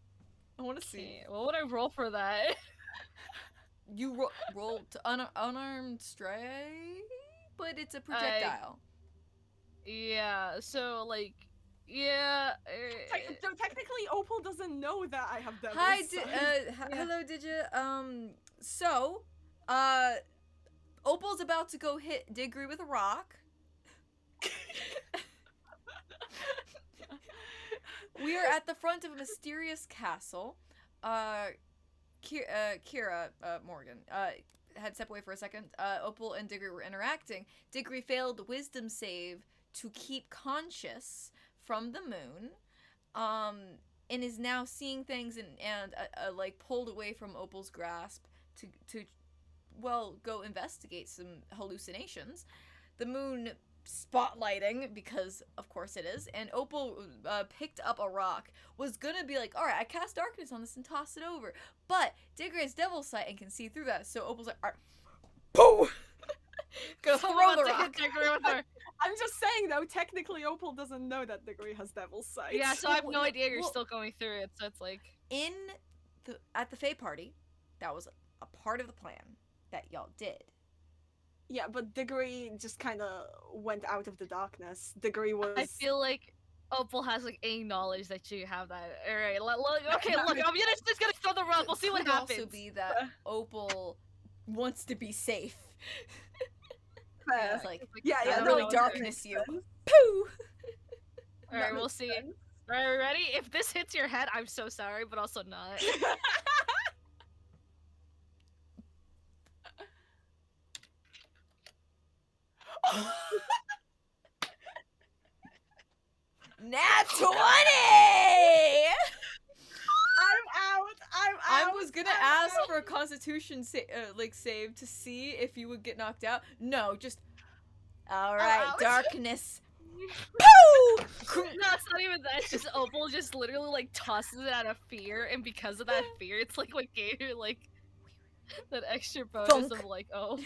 want to see. Okay. What would I roll for that? You roll to unarmed strike, but it's a projectile. Yeah. So like, yeah. So technically, Opal doesn't know that I have devil's Hi, sight. hello, Digit. So, Opal's about to go hit Diggory with a rock. We are at the front of a mysterious castle. Kira Morgan had stepped away for a second. Opal and Diggory were interacting. Diggory failed the wisdom save to keep conscious from the moon, and is now seeing things and like pulled away from Opal's grasp to go investigate some hallucinations. The moon spotlighting, because of course it is, and Opal picked up a rock, was gonna be like, alright, I cast darkness on this and toss it over, but Diggory has devil's sight and can see through that, so Opal's like, alright, boom! Gonna throw the rock. I'm just saying though, technically Opal doesn't know that Diggory has devil's sight. Yeah, so I have no idea you're still going through it, so it's like... At the Fae party, that was a part of the plan that y'all did. Yeah, but Diggory just kind of went out of the darkness. Diggory was... I feel like Opal has like any knowledge that you have that. Alright, okay, look, I'm just gonna throw the rock, we'll see what happens. It could also be that Opal wants to be safe. Fair. Like, yeah, I don't no, really it darkness makes you. sense. Pooh! Alright, we'll see. Alright, ready? If this hits your head, I'm so sorry, but also not. Nat 20! I was gonna ask for a Constitution save to see if you would get knocked out. No, just alright, darkness. Pooh! No, it's not even that. It's just Opal just literally like tosses it out of fear, and because of that fear, it's like what gave her like that extra bonus Thunk. of like, oh.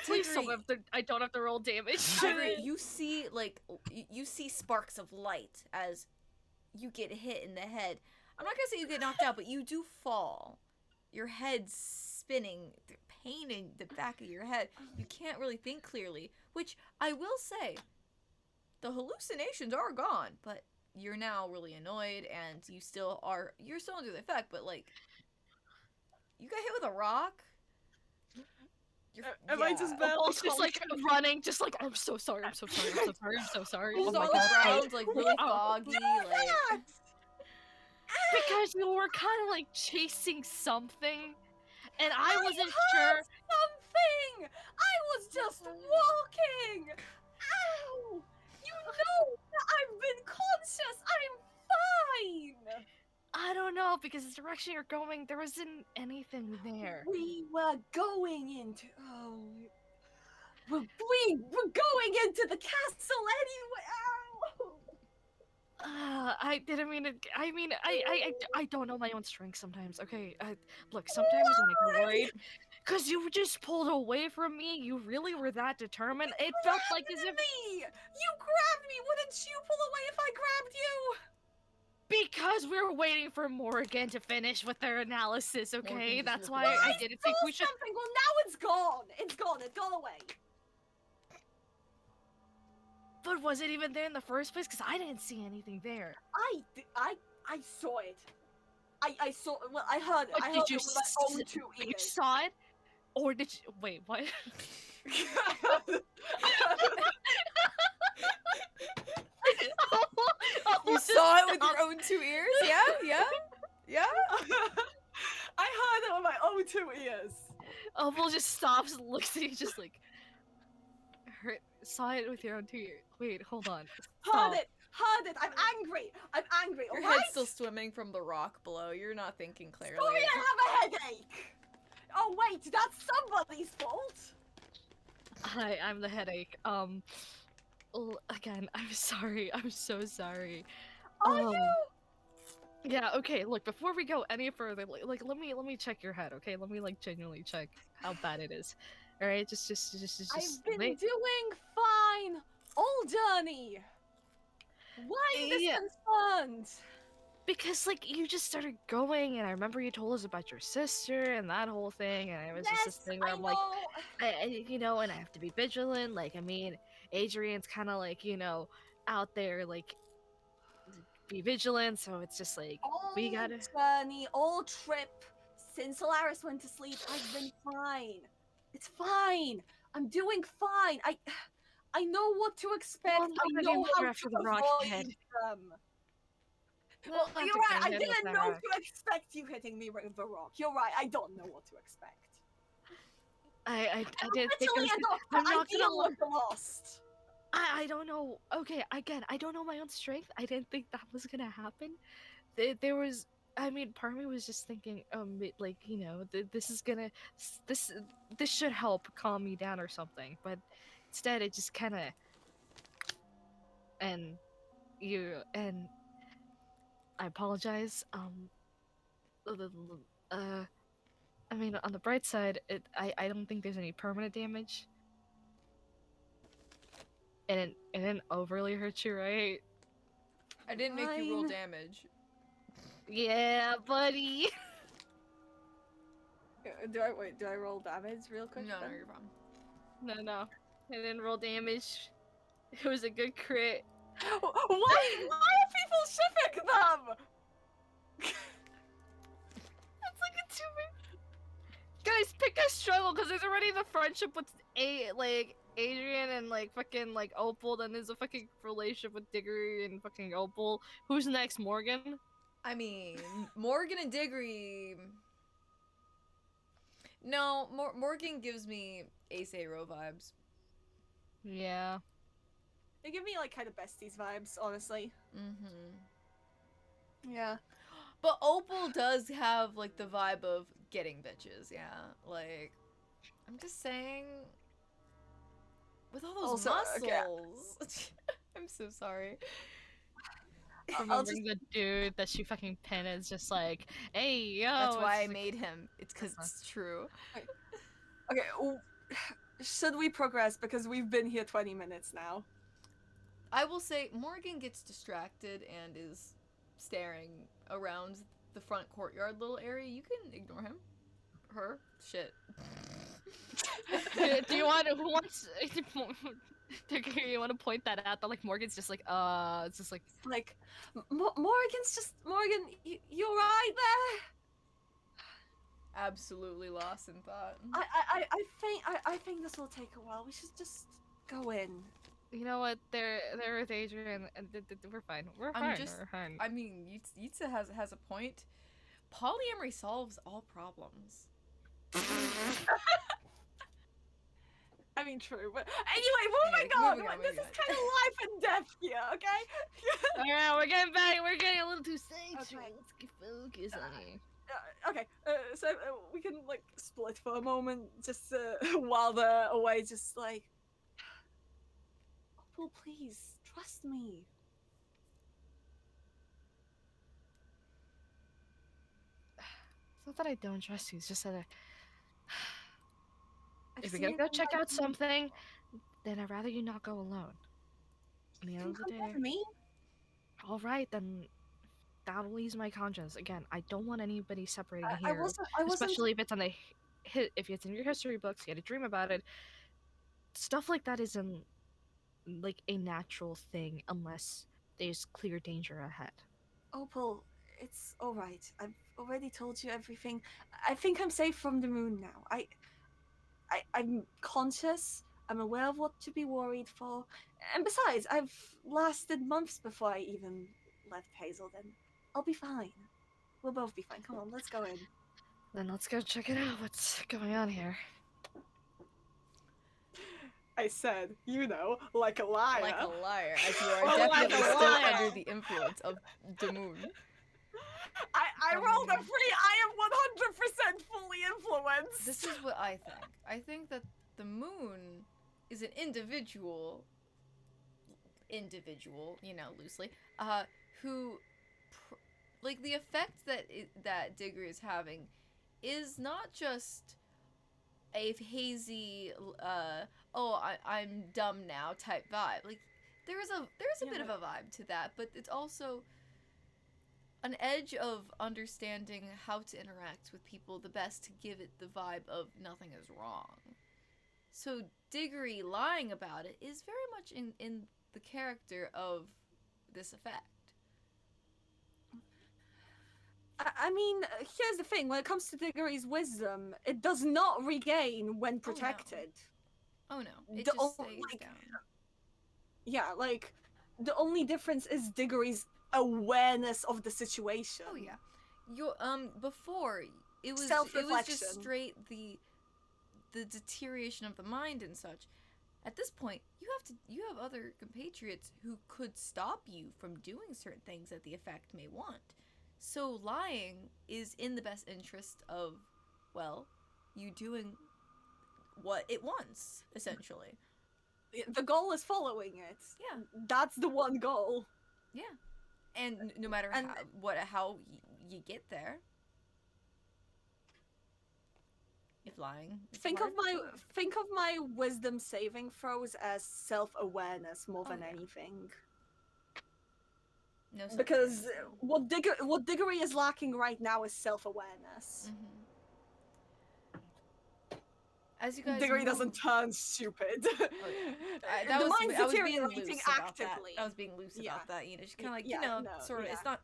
Please, I don't have to roll damage. You see you see sparks of light as you get hit in the head. I'm not gonna say you get knocked out, but you do fall. Your head's spinning, pain in the back of your head. You can't really think clearly, which I will say, the hallucinations are gone, but you're now really annoyed, and you're still under the effect, but like, you got hit with a rock. Am I just Opal's just like running, just like, I'm so sorry, I'm so sorry, I'm so sorry, I'm so sorry. It was Oh my all God. the ground's like really foggy, like. Because you were kind of like chasing something, and I wasn't sure. Something. I was just walking. Ow! You know that I've been conscious. I'm fine. I don't know, because the direction you're going, there isn't anything there. We were going into. We were going into the castle anyway. Ow! I didn't mean to. I mean, I don't know my own strength sometimes. Okay, look, sometimes when I get worried, Cause you just pulled away from me. You really were that determined. It felt like as if me! You grabbed me! Wouldn't you pull away if I grabbed you? because we were waiting for Morgan to finish with their analysis. Okay, Morgan just that's looked why away. I didn't think we should. Something. Well, now it's gone. It's gone. It's gone away. But was it even there in the first place? Cause I didn't see anything there. I saw it. I saw. Well, I heard. But I heard did you it with my own two you ears. saw it, or did you wait? What? You saw it with your own 2 ears? Yeah, yeah, yeah. I heard it with my own 2 ears. Opal just stops and looks at you, just like. Saw it with your own 2 ears. Wait, hold on. Stop. Heard it. I'm angry. I'm angry. Your alright? head's still swimming from the rock below. You're not thinking clearly. Sorry, I have a headache. Oh wait, that's somebody's fault. I'm the headache. Again, I'm sorry. I'm so sorry. Are you? Yeah. Okay. Look, before we go any further, like, let me check your head. Okay. Let me like genuinely check how bad it is. All right. Just. I've been doing fine. All journey. Why are you this concerned? Because like you just started going, and I remember you told us about your sister and that whole thing, and it was just this thing where I'm like, you know, and I have to be vigilant. Like, I mean, Adrian's kind of like, you know, out there, like, be vigilant. So it's just like we gotta. Journey, all trip. Since Solaris went to sleep, I've been fine. It's fine. I'm doing fine. I know what to expect. Well, I not know anymore how after to the rock hit. avoid them. Well, Well, you're right. I didn't know to expect you hitting me with the rock. You're right. I don't know what to expect. I didn't think Literally, I'm not I gonna was lost. I don't know. Okay, again, I don't know my own strength. I didn't think that was gonna happen. There was, I mean, part of me was just thinking, like, you know, this is gonna, this should help calm me down or something. But instead, it just kind of, and I apologize. I mean, on the bright side, I don't think there's any permanent damage. And it didn't overly hurt you, right? I didn't make you roll Fine. damage. Yeah, buddy. Do I roll damage real quick? No, then? no, you're wrong. No. I didn't roll damage. It was a good crit. Why are people shipping them? That's like a 2 Guys, pick a struggle because there's already the friendship with Adrian and like fucking like Opal. Then there's a fucking relationship with Diggory and fucking Opal. Who's next, Morgan? I mean, Morgan and Diggory. No, Morgan gives me Ace Aro vibes. Yeah. They give me like kind of besties vibes, honestly. Mm-hmm. Yeah. But Opal does have like the vibe of getting bitches, yeah. Like, I'm just saying, with all those Also, muscles. okay. I'm so sorry. Remembering the dude that she fucking pinned is just like, hey, yo. That's why I it's made him. It's because it's true. Okay. Should we progress because we've been here 20 minutes now? I will say Morgan gets distracted and is staring around the front courtyard little area. You can ignore him. Her. Shit. Do you want? Who wants? You want to point that out? That like Morgan's just like, it's just like Morgan's just Morgan. You right there? Absolutely lost in thought. I think this will take a while. We should just go in. You know what? They're with Adrian, and we're fine. We're fine. We're fine. I mean, Yitsa has a point. Polyamory solves all problems. I mean, true, but anyway, moving on. This is kind of life and death here, okay? Alright, we're getting back. We're getting a little too sexual. Okay. Let's get focused on it. Okay, so we can like split for a moment, just while they're away, just like, Opal, please trust me. It's not that I don't trust you. It's just that If you're gonna go check out something, then I'd rather you not go alone. At the end of the day. Me? Alright, then that'll ease my conscience. Again, I don't want anybody separating I here. wasn't. I wasn't. Especially if it's on the if it's in your history books, you had a dream about it. Stuff like that isn't like a natural thing unless there's clear danger ahead. Opal, it's all right. I've already told you everything. I think I'm safe from the moon now. I'm conscious. I'm aware of what to be worried for. And besides, I've lasted months before I even left Hazelden. I'll be fine. We'll both be fine. Come on, let's go in. Then let's go check it out. What's going on here? I said, you know, like a liar. Like a liar, as you are Oh, like definitely a still liar. under the influence of the moon. I rolled a free. I am 100% fully influenced. This is what I think. I think that the moon is an individual, you know, loosely, who, like, the effect that Diggory is having is not just a hazy, I'm dumb now type vibe. Like, there's a bit of a vibe to that, but it's also an edge of understanding how to interact with people the best to give it the vibe of nothing is wrong. So Diggory lying about it is very much in the character of this effect. I mean, here's the thing. When it comes to Diggory's wisdom, it does not regain when protected. Oh no, it The just o- stays like- down. Yeah, like, the only difference is Diggory's awareness of the situation. Oh yeah, before it was Self-reflection. just straight the deterioration of the mind and such. At this point, you have other compatriots who could stop you from doing certain things that the effect may want. So lying is in the best interest of, well, you doing what it wants, essentially. The goal is following it. Yeah. That's the one goal. Yeah. And no matter And- how you get there, if lying is Think hard, of my it's hard. think of my wisdom saving throws as self-awareness more Oh, than yeah. anything. No Because self-awareness. what Diggory is lacking right now is self-awareness. Mhm. As you guys Diggory move- doesn't turn stupid. that The was, mind's I was being deteriorating loose about that. actively. I was being loose Yeah. about that. You know, just kind of like, Yeah, you know, no, sort of. yeah. It's not.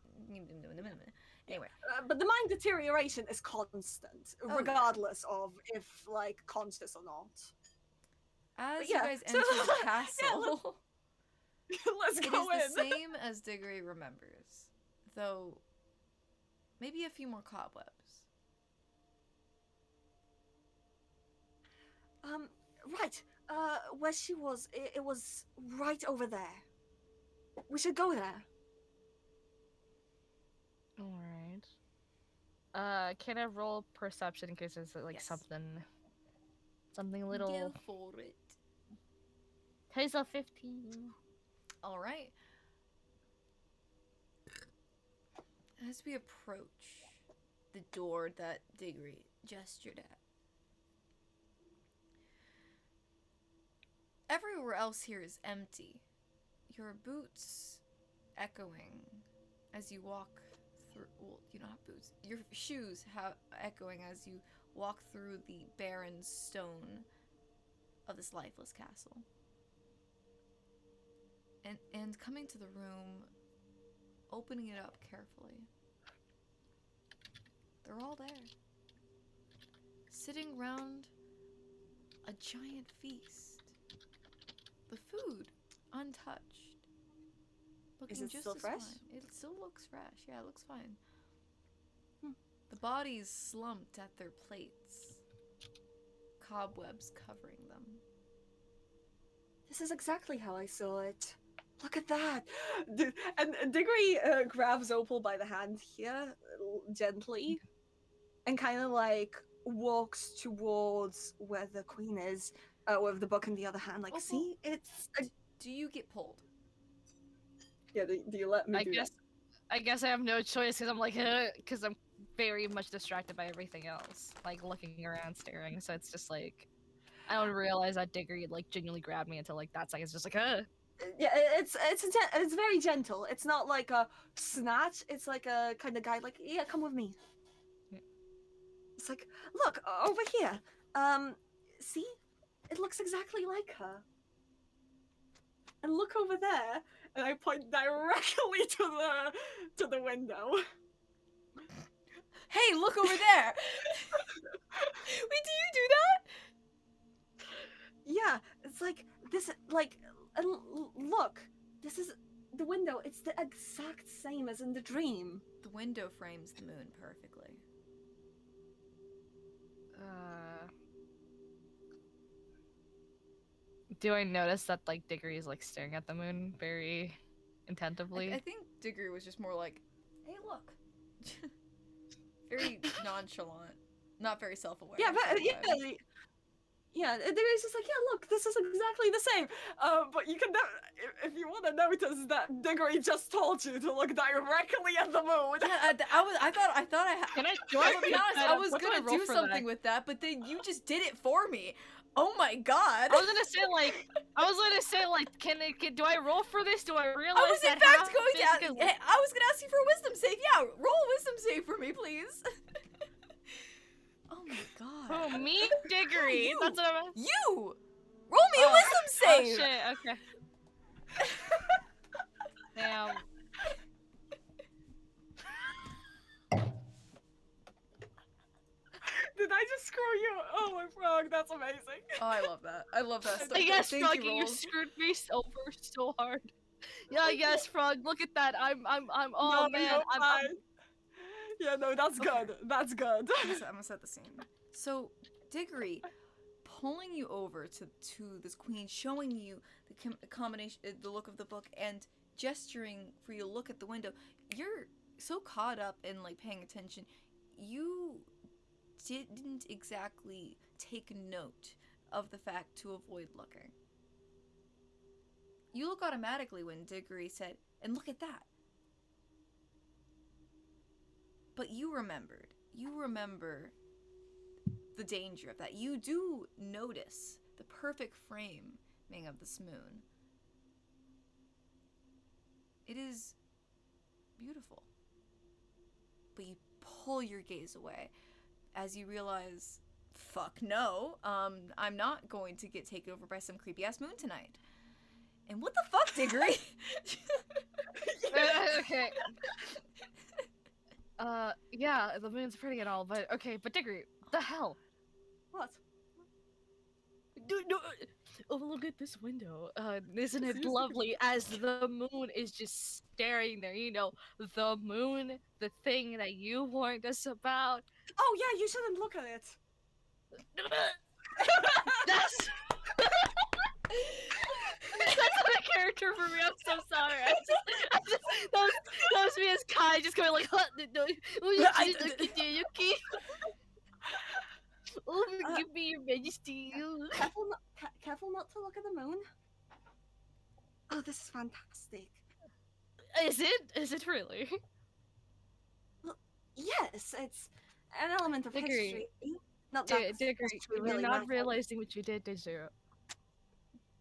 Anyway, But the mind deterioration is constant, Oh, yeah. regardless of if like conscious or not. as yeah, you guys so- enter the yeah, castle, Let's it go is the in. same as Diggory remembers, though maybe a few more cobwebs. Right. Where she was, it was right over there. We should go there. Alright. Can I roll perception in case it's like Yes. something little. Go for it. Here's a 15. All right. As we approach the door that Diggory gestured at, everywhere else here is empty. Your boots echoing as you walk through. Well, you don't have boots. Your shoes echoing as you walk through the barren stone of this lifeless castle. And coming to the room, opening it up carefully. They're all there. Sitting round a giant feast. The food untouched. Looking it just still as fresh? fine. It still looks fresh. Yeah, it looks fine. Hmm. The bodies slumped at their plates. Cobwebs covering them. This is exactly how I saw it. Look at that. And Diggory grabs Opal by the hand here, gently, and kind of like walks towards where the queen is, with the book in the other hand. Like, Opal. see, it's. Do you get pulled? Yeah, do you let me do that? I guess I have no choice because I'm like, because I'm very much distracted by everything else, like looking around, staring. So it's just like, I don't realize that Diggory like genuinely grabbed me until like that second. It's just like, Yeah, it's very gentle. It's not like a snatch. It's like a kind of guy like, yeah, come with me. Yeah. It's like, look over here. See, it looks exactly like her. And look over there, and I point directly to the window. Hey, look over there. Wait, do you do that? Yeah, it's like this. Like, and look, this is the window. It's the exact same as in the dream. The window frames the moon perfectly. Do I notice that like Diggory is like staring at the moon very attentively? I think Diggory was just more like, hey, look. Very nonchalant. Not very self-aware. Yeah, I but feel like. yeah. There is just like, yeah, look, this is exactly the same. But you can, if you want to notice that Diggory just told you to look directly at the moon. Yeah, I thought I had. Can I? I'll be honest, I was gonna do something with that, but then you just did it for me. Oh my god! I was gonna say like, do I roll for this? Do I realize? I was in that fact half going to. physical- I was gonna ask you for a wisdom save. Yeah, roll a wisdom save for me, please. Oh my god! Oh, me, Diggory. You. That's what I'm. You roll me a wisdom Oh save. shit. Okay. Damn. Did I just screw you? Oh my frog, that's amazing. Oh, I love that. I love that stuff. Yes, Thank Frog, you, you rolls. screwed me over so hard. Yeah, yes, Frog. Look at that. Oh No, man. you're I'm fine. Yeah, no, that's Okay. good. That's good. I'm gonna set the scene. So, Diggory pulling you over to this queen, showing you the combination, the look of the book, and gesturing for you to look at the window. You're so caught up in like paying attention, you didn't exactly take note of the fact to avoid looking. You look automatically when Diggory said, "And look at that." But you remembered. You remember the danger of that. You do notice the perfect framing of this moon. It is beautiful. But you pull your gaze away as you realize, fuck no, I'm not going to get taken over by some creepy ass moon tonight. And what the fuck, Diggory? okay. Yeah, the moon's pretty and all, but okay, but Diggory, the hell? What? No, oh, look at this window. Isn't it lovely as the moon is just staring there, you know, the moon, the thing that you warned us about. Oh yeah, you shouldn't look at it. That's not a character for me. I'm so sorry. That was me as Kai just going like, give me your majesty. Careful not to look at the moon. Oh, this is fantastic. Is it? Is it really? Yes, it's an element of Diggory. history. Not that Diggory, history you're really not matters. realizing what you did you?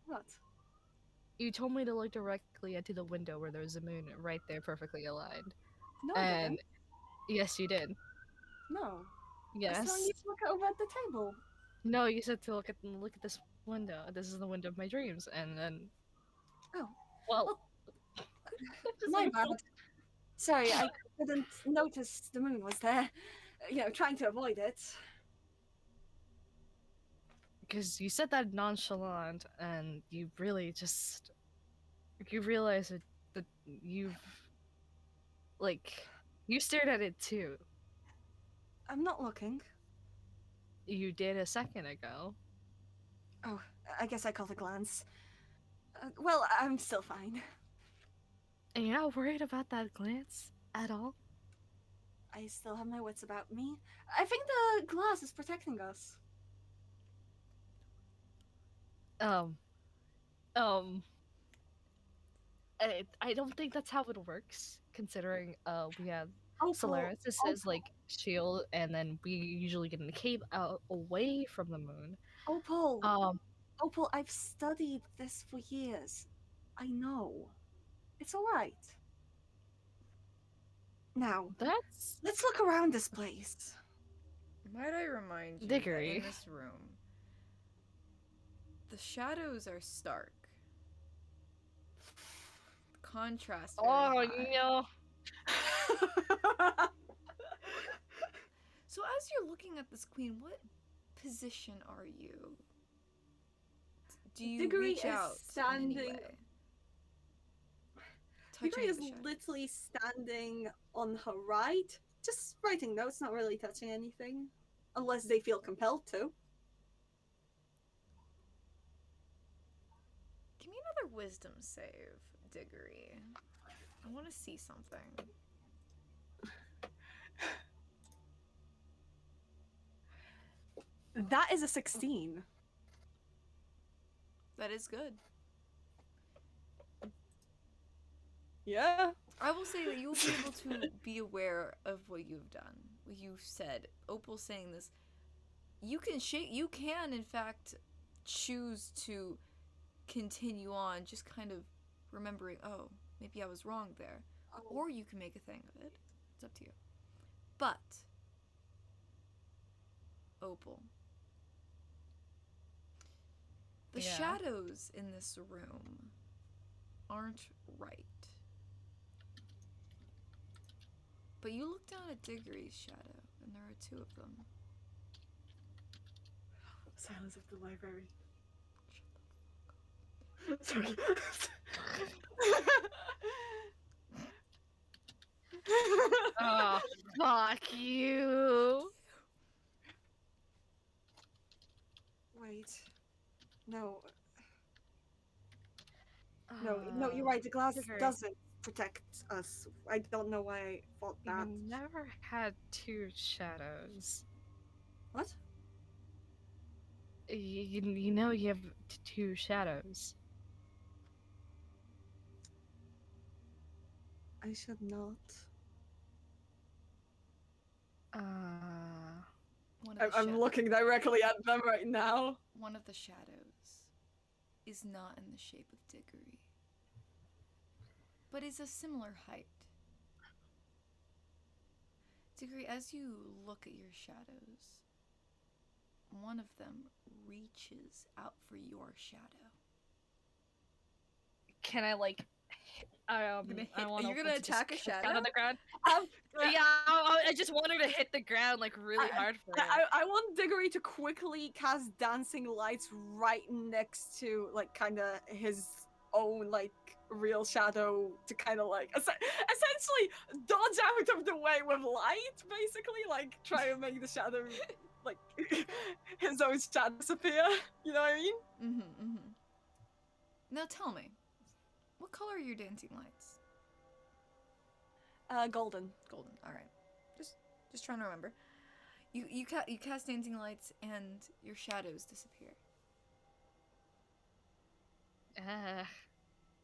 What? You told me to look directly into the window where there's a moon right there, perfectly aligned. No, I And didn't. yes, you did. No. I was Yes. telling you to look over at the table. No, you said to look at this window. This is the window of my dreams, and then. Oh. Well. My bad. Sorry, I couldn't notice the moon was there. You know, trying to avoid it. Because you said that nonchalant, and you really just. You realize that you've. Like. You stared at it too. I'm not looking. You did a second ago. Oh, I guess I caught a glance. Well, I'm still fine. And you're not worried about that glance at all? I still have my wits about me. I think the glass is protecting us. I don't think that's how it works, considering we have Oh, Solaris. This oh, is like shield, and then we usually get in the cave out away from the moon. Opal, Um, Opal, I've studied this for years. I know. It's alright. Now, that's let's look around this place. Might I remind you that Diggory. in this room, the shadows are stark. The contrast very Oh, high. no. So as you're looking at this queen, what position are you? Do you Diggory reach is out in any standing. way? Diggory Touching is the shadow. literally standing on her right, just writing notes, not really touching anything. Unless they feel compelled to. Give me another wisdom save, Diggory. I want to see something. That is a 16. That is good. Yeah. I will say that you will be able to be aware of what you've done, what you've said. Opal saying this, you can in fact choose to continue on, just kind of remembering, oh, maybe I was wrong there, or you can make a thing of it. It's up to you. But Opal, the Yeah. shadows in this room aren't right. But you look down at Diggory's shadow, and there are two of them. Silence of the library. Sorry. Oh, fuck you. Wait. No. No, you're right. The glass Diggory. doesn't protect us. I don't know why I thought that. You never had two shadows. What? You know you have two shadows. I should not. One of the I'm looking directly at them right now. One of the shadows is not in the shape of Diggory, but is a similar height. Diggory, as you look at your shadows, one of them reaches out for your shadow. Can I like? I want. You're gonna attack a shadow? Down on the ground. Um, Yeah, I just want her to hit the ground like really hard for it. I want Diggory to quickly cast dancing lights right next to like kind of his own like real shadow to kind of like essentially dodge out of the way with light, basically like try to make the shadow like his own shadow disappear. You know what I mean? Mm-hmm. Now tell me, what color are your dancing lights? Golden. Golden. All right. Just trying to remember. You cast dancing lights and your shadows disappear.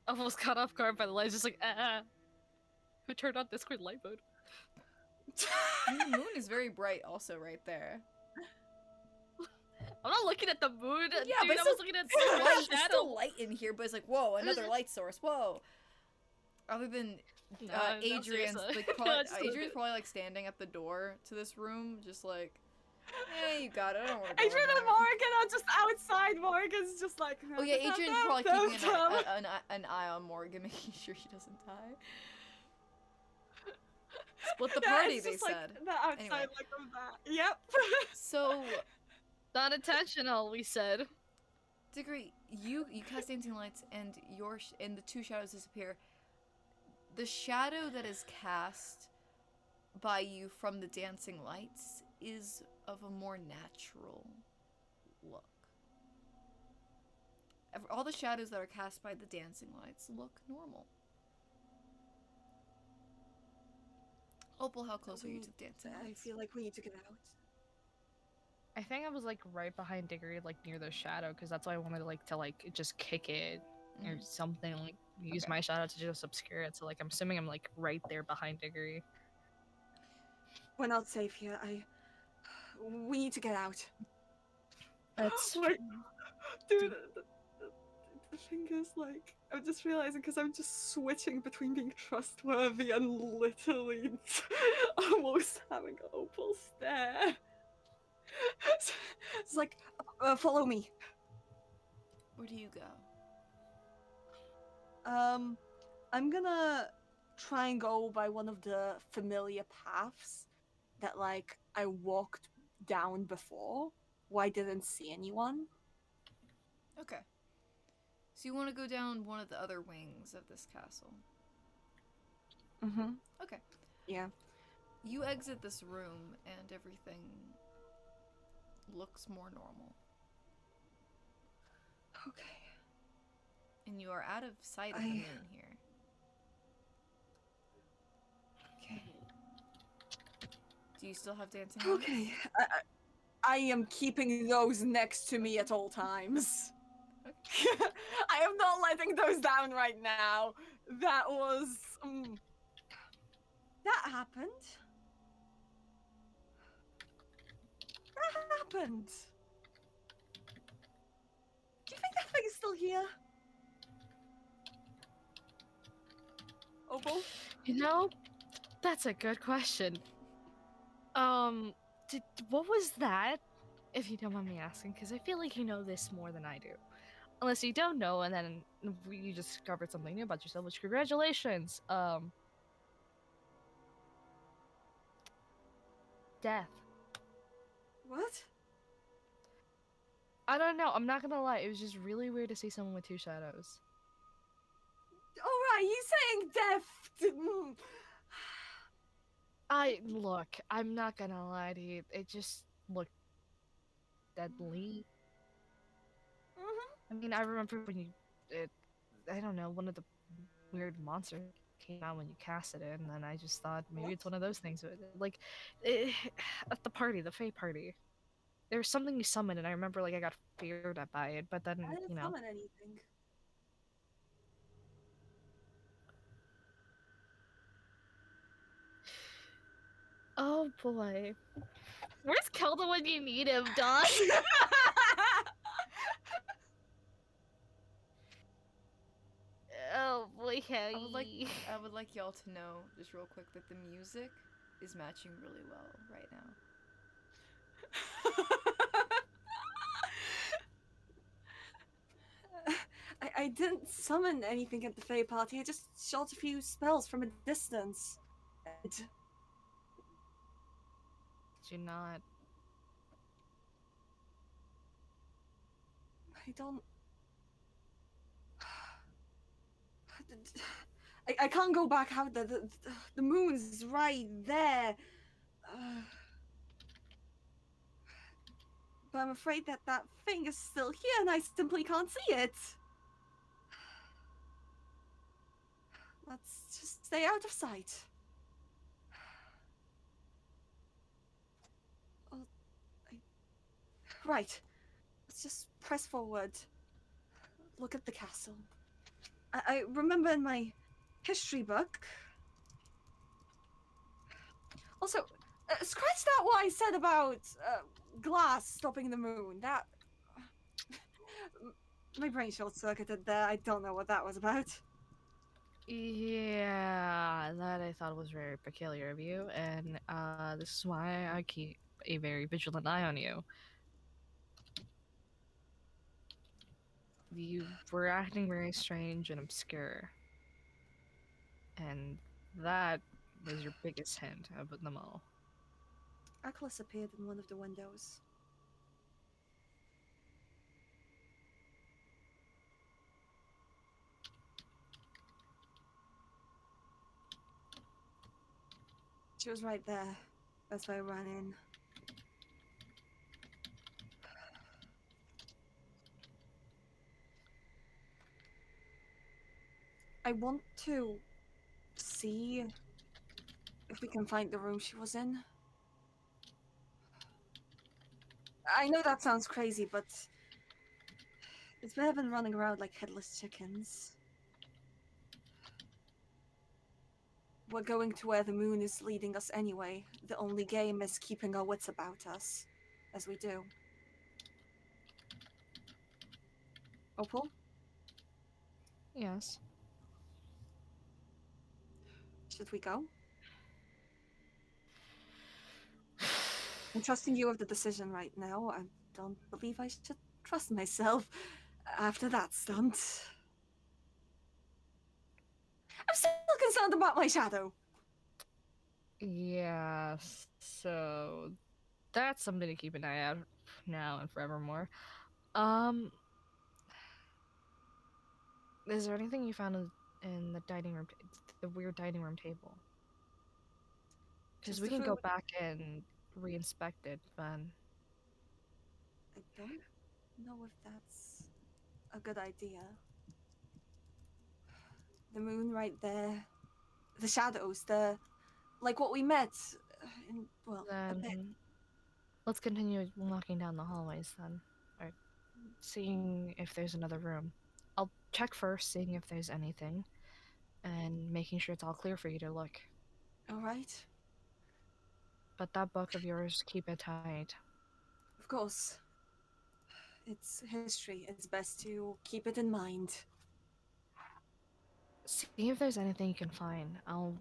Almost caught off guard by the lights, just like Who turned on Discord light mode? The moon is very bright, also right there. I'm not looking at the moon. Yeah, dude, but I was looking at the light. It's shadow. still light in here, but it's like, whoa, another light source. Whoa. Other than Adrian's Adrian's probably like standing at the door to this room, just like, yeah, you got it. I don't want to. Adrian and Morgan are just outside. Morgan's just like. Oh yeah, Adrian's probably keeping an eye on Morgan, making sure she doesn't die. Split the party, it's they just, said. Like, the outside Anyway. look of that. Yep. So, Not intentional, we said. Diggory, you cast dancing lights, and and the two shadows disappear. The shadow that is cast by you from the dancing lights is of a more natural look. All the shadows that are cast by the dancing lights look normal. Opal, how close are you to the dancing I lights? feel like we need to get out. I think I was like right behind Diggory, like near the shadow, because that's why I wanted to just kick it or something, like use my shadow to just obscure it. So like I'm assuming I'm like right there behind Diggory. We're not safe here. We need to get out. That's Like, dude, the thing is, like, I'm just realizing because I'm just switching between being trustworthy and literally almost having Opal stare. It's like, follow me. Where do you go? I'm gonna try and go by one of the familiar paths that, like, I walked down before, where I didn't see anyone. Okay. So you want to go down one of the other wings of this castle. Mm-hmm. Okay. Yeah. You exit this room and everything looks more normal. Okay. And you are out of sight of the moon here. Okay. Do you still have dancing lights? Okay. I am keeping those next to me at all times. Okay. I am not letting those down right now. That was... that happened. That happened. Do you think that thing is still here? Opal? You know, that's a good question. What was that? If you don't mind me asking, because I feel like you know this more than I do. Unless you don't know, and then you just discovered something new about yourself, which congratulations. Death. What? I don't know. I'm not gonna lie. It was just really weird to see someone with two shadows. Alright, you saying death... Look. I'm not gonna lie to you. It just looked deadly. I mean, I remember when I don't know, one of the weird monsters came out when you casted it, and then I just thought maybe it's one of those things. Like, at the party, the Fae party, there was something you summoned, and I remember like I got feared by it, but then I didn't summon anything. Oh boy, where's Kelda when you need him, Don? Oh boy, I would like y'all to know, just real quick, that the music is matching really well right now. I didn't summon anything at the Fae party, I just shot a few spells from a distance. Did you not? I don't... I can't go back out there. The moon's right there. But I'm afraid that that thing is still here and I simply can't see it. Let's just stay out of sight. Right. Let's just press forward. Look at the castle. I remember in my history book... Also, scratch that what I said about glass stopping the moon. That... my brain short-circuited there. I don't know what that was about. Yeah, that I thought was very peculiar of you, and this is why I keep a very vigilant eye on you. You were acting very strange and obscure, and that was your biggest hint of them all. Atlas appeared in one of the windows. She was right there. That's why I ran in. I want to see if we can find the room she was in. I know that sounds crazy, but it's better than running around like headless chickens. We're going to where the moon is leading us anyway. The only game is keeping our wits about us, as we do. Opal? Yes. Should we go? I'm trusting you with the decision right now. I don't believe I should trust myself after that stunt. I'm still concerned about my shadow. Yeah, so that's something to keep an eye out now and forevermore. Um, is there anything you found in the dining room, the weird dining room table? Because Just we the can food. go back and re-inspect it, but I don't know if that's a good idea. The moon right there. The shadows, like what we met in, well, a bit. then let's continue walking down the hallways then, or seeing if there's another room. I'll check first, seeing if there's anything, and making sure it's all clear for you to look. All right. But that book of yours, keep it tight. Of course. It's history. It's best to keep it in mind. See if there's anything you can find. I'll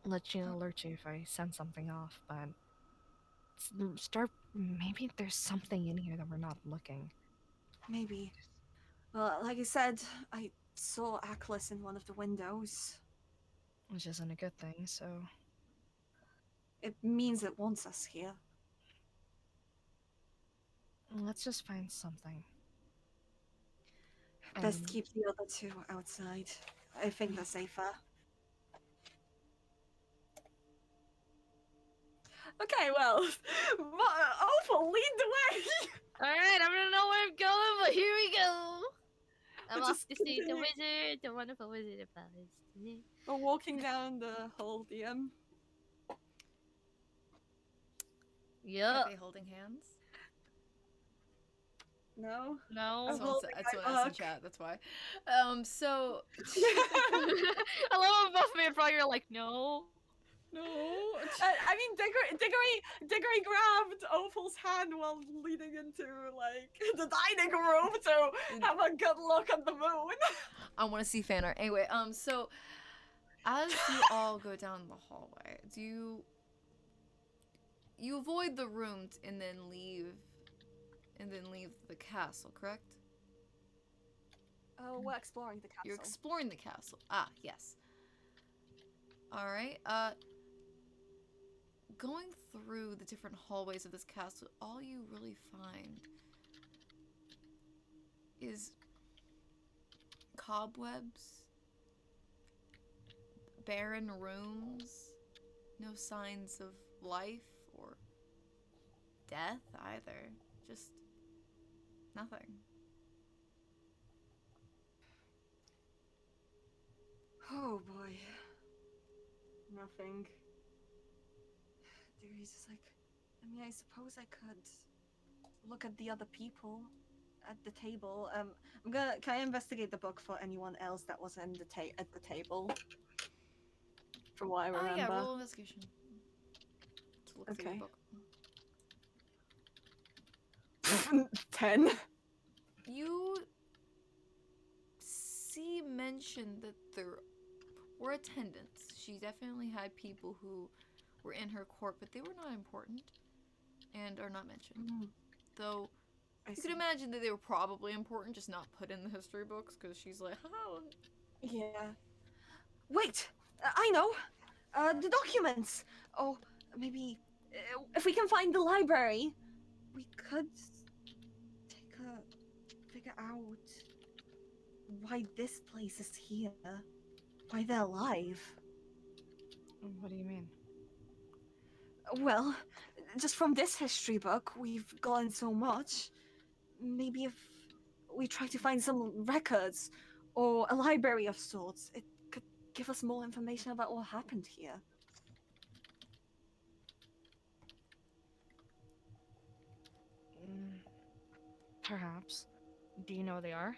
alert you if I send something off, but start. Maybe there's something in here that we're not looking. Maybe. Well, like I said, I saw Atlas in one of the windows. Which isn't a good thing, so. It means it wants us here. Let's just find something. Best And keep the other two outside. I think they're safer. Okay, well, Opal, lead the way! alright, I don't know where I'm going, but here we go! I'm Let's off just to see the continue. wizard, the wonderful Wizard of Oz. We're walking down the hall, DM. Yup. Are they holding hands? No? No. I'm holding That's my what I in book. chat. That's why. So I love both me and Frog are like, no. no. I mean, Diggory grabbed Opal's hand while leading into, like, the dining room to have a good look at the moon. I want to see fan art. Anyway, so as you all go down the hallway, you avoid the room and then leave the castle, correct? Oh, we're exploring the castle. You're exploring the castle. Ah, yes. All right. Going through the different hallways of this castle, all you really find is cobwebs, barren rooms, no signs of life or death either. Just nothing. Oh boy. Nothing. Diggory's just like, I mean, I suppose I could look at the other people at the table. Can I investigate the book for anyone else that was at the table? From what I remember. Oh yeah, roll investigation. To look through the Okay. book. 10. You see mention that there were attendants. She definitely had people who were in her court, but they were not important and are not mentioned. Though you could imagine that they were probably important, just not put in the history books, because she's like, oh. Yeah. Wait! I know! The documents! Oh, maybe if we can find the library, we could figure out why this place is here. Why they're alive. What do you mean? Well, just from this history book, we've gotten so much. Maybe if we try to find some records or a library of sorts, it could give us more information about what happened here. Perhaps. Do you know where they are?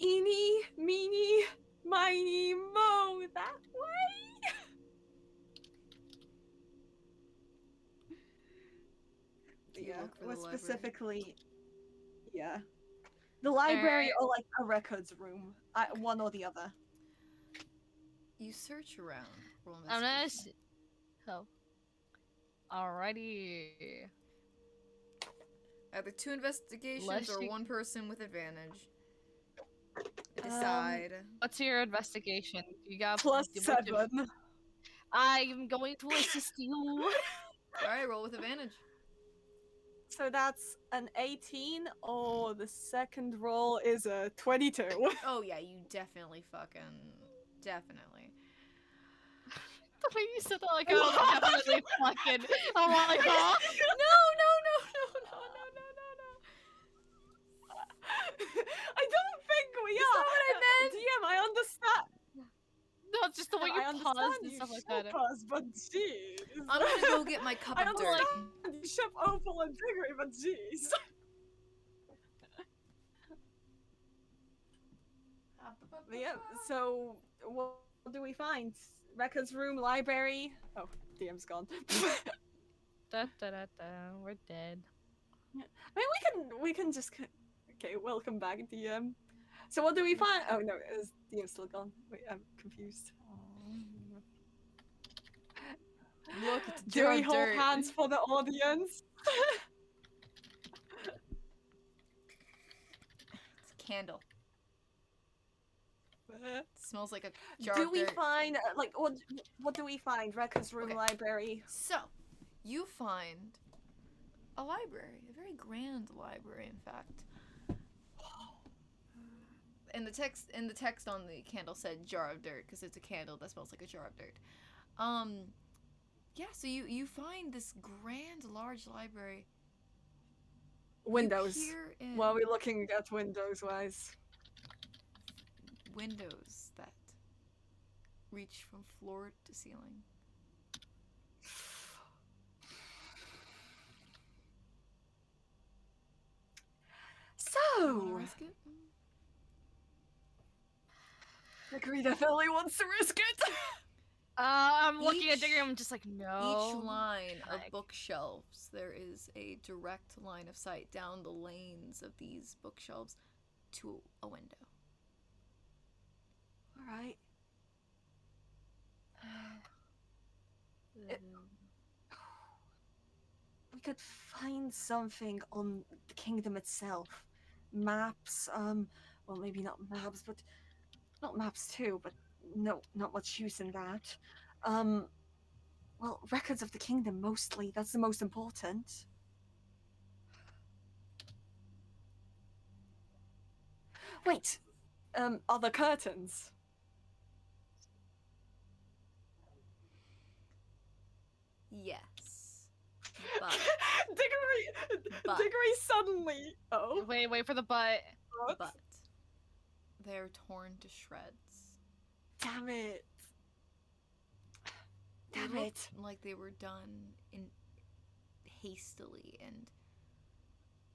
Eeny, meeny, miny, mo, that way? You yeah, look for we're the library. specifically, yeah, the library or like a records room, one or the other. You search around. Roll I'm gonna. investigation. Oh. Alrighty. Either 2 investigations Lest or you- 1 person with advantage. Decide. What's your investigation? You got +7. I'm going to assist you. Alright, roll with advantage. So that's an 18, or the second roll is a 22. Oh yeah, you definitely definitely. The way you said that, like, oh, definitely fucking. I'm like, huh? No. I don't think we That's are. not what I meant. DM, I understand. No, it's just the way you I understand paused and you stuff like ship that. us, but jeez. I'm gonna go get my cup I of dirt. understand you ship Opal and Diggory, but jeez. Yeah, so what do we find? Records room, library. Oh, DM's gone. Da, da, da, da. We're dead. I mean, we can just. Okay, welcome back, DM. So what do we find? Oh no, is DM's still gone? Wait, I'm confused. Look, it's a Do jar we of hold dirt. hands for the audience? It's a candle. It smells like a jar Do of we dirt. find like what do we find? Records room, Okay. library. So, you find a library, a very grand library, in fact. And the text on the candle said jar of dirt because it's a candle that smells like a jar of dirt. Yeah. So you find this grand, large library. Windows. You peer in. What are we looking at windows wise? Windows that reach from floor to ceiling. You wanna So, risk it? Diggory definitely wants to risk it. I'm looking at Each- Diggory, I'm just like, no. Each line of Heck. bookshelves, there is a direct line of sight down the lanes of these bookshelves to a window. All right. We could find something on the kingdom itself. Maps, well, maybe not maps, but not maps too, but no, not much use in that. Well, records of the kingdom mostly. That's the most important. Wait, are the curtains? Yes. But Diggory suddenly. Oh, Wait for the butt. what? but they're torn to shreds. Damn it! They Damn look it! like they were done hastily and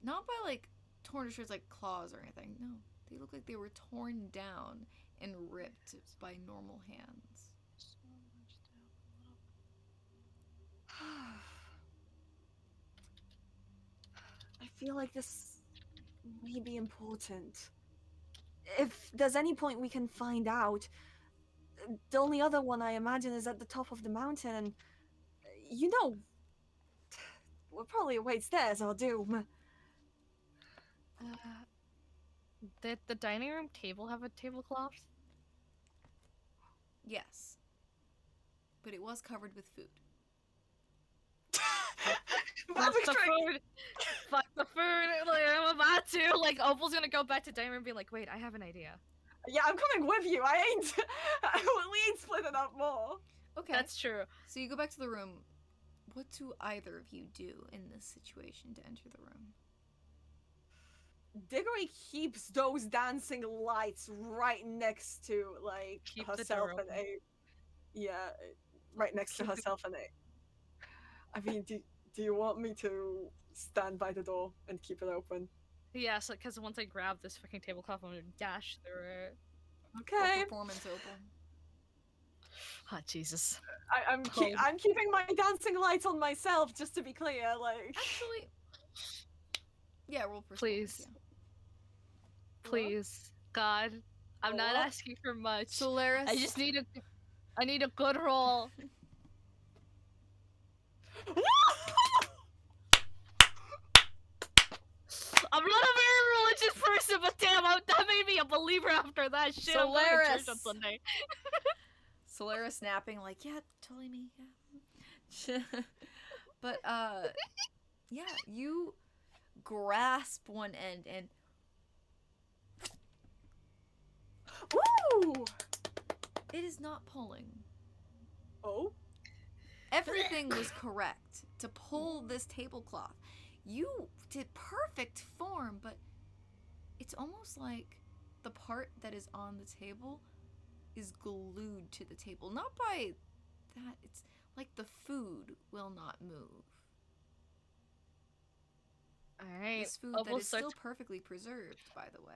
not by like torn to shreds like claws or anything. No, they look like they were torn down and ripped by normal hands. I feel like this may be important. If there's any point we can find out, the only other one I imagine is at the top of the mountain, and you know, what probably awaits there is our doom. Did the dining room table have a tablecloth? Yes. But it was covered with food. Fuck the food! Fuck the food! Like, I'm about to. Like, Opal's gonna go back to dining room and be like, wait, I have an idea. Yeah, I'm coming with you. I ain't. We ain't splitting up more. Okay. That's true. So you go back to the room. What do either of you do in this situation to enter the room? Diggory keeps those dancing lights right next to like Keep the herself door and open. A. Yeah, right next to Keep the- herself and A. I mean, do you want me to stand by the door and keep it open? Yeah, so because once I grab this fucking tablecloth, I'm gonna dash through it. Okay. What performance, Opal? Oh, Jesus. I'm keeping my dancing lights on myself, just to be clear. Like, Actually, Yeah, roll performance. Please. Yeah. Please. God. I'm not What? asking for much. Solaris. I need a good roll. I'm not a very religious person, but damn, that made me a believer after that shit. I'm going to church on Sunday. Solaris snapping like, yeah, totally me, yeah. But yeah, you grasp one end and Woo! it is not pulling. Oh? Everything was correct to pull this tablecloth. You did perfect form, but it's almost like the part that is on the table is glued to the table. Not by that, it's like the food will not move. Alright. This food that is still perfectly preserved, by the way.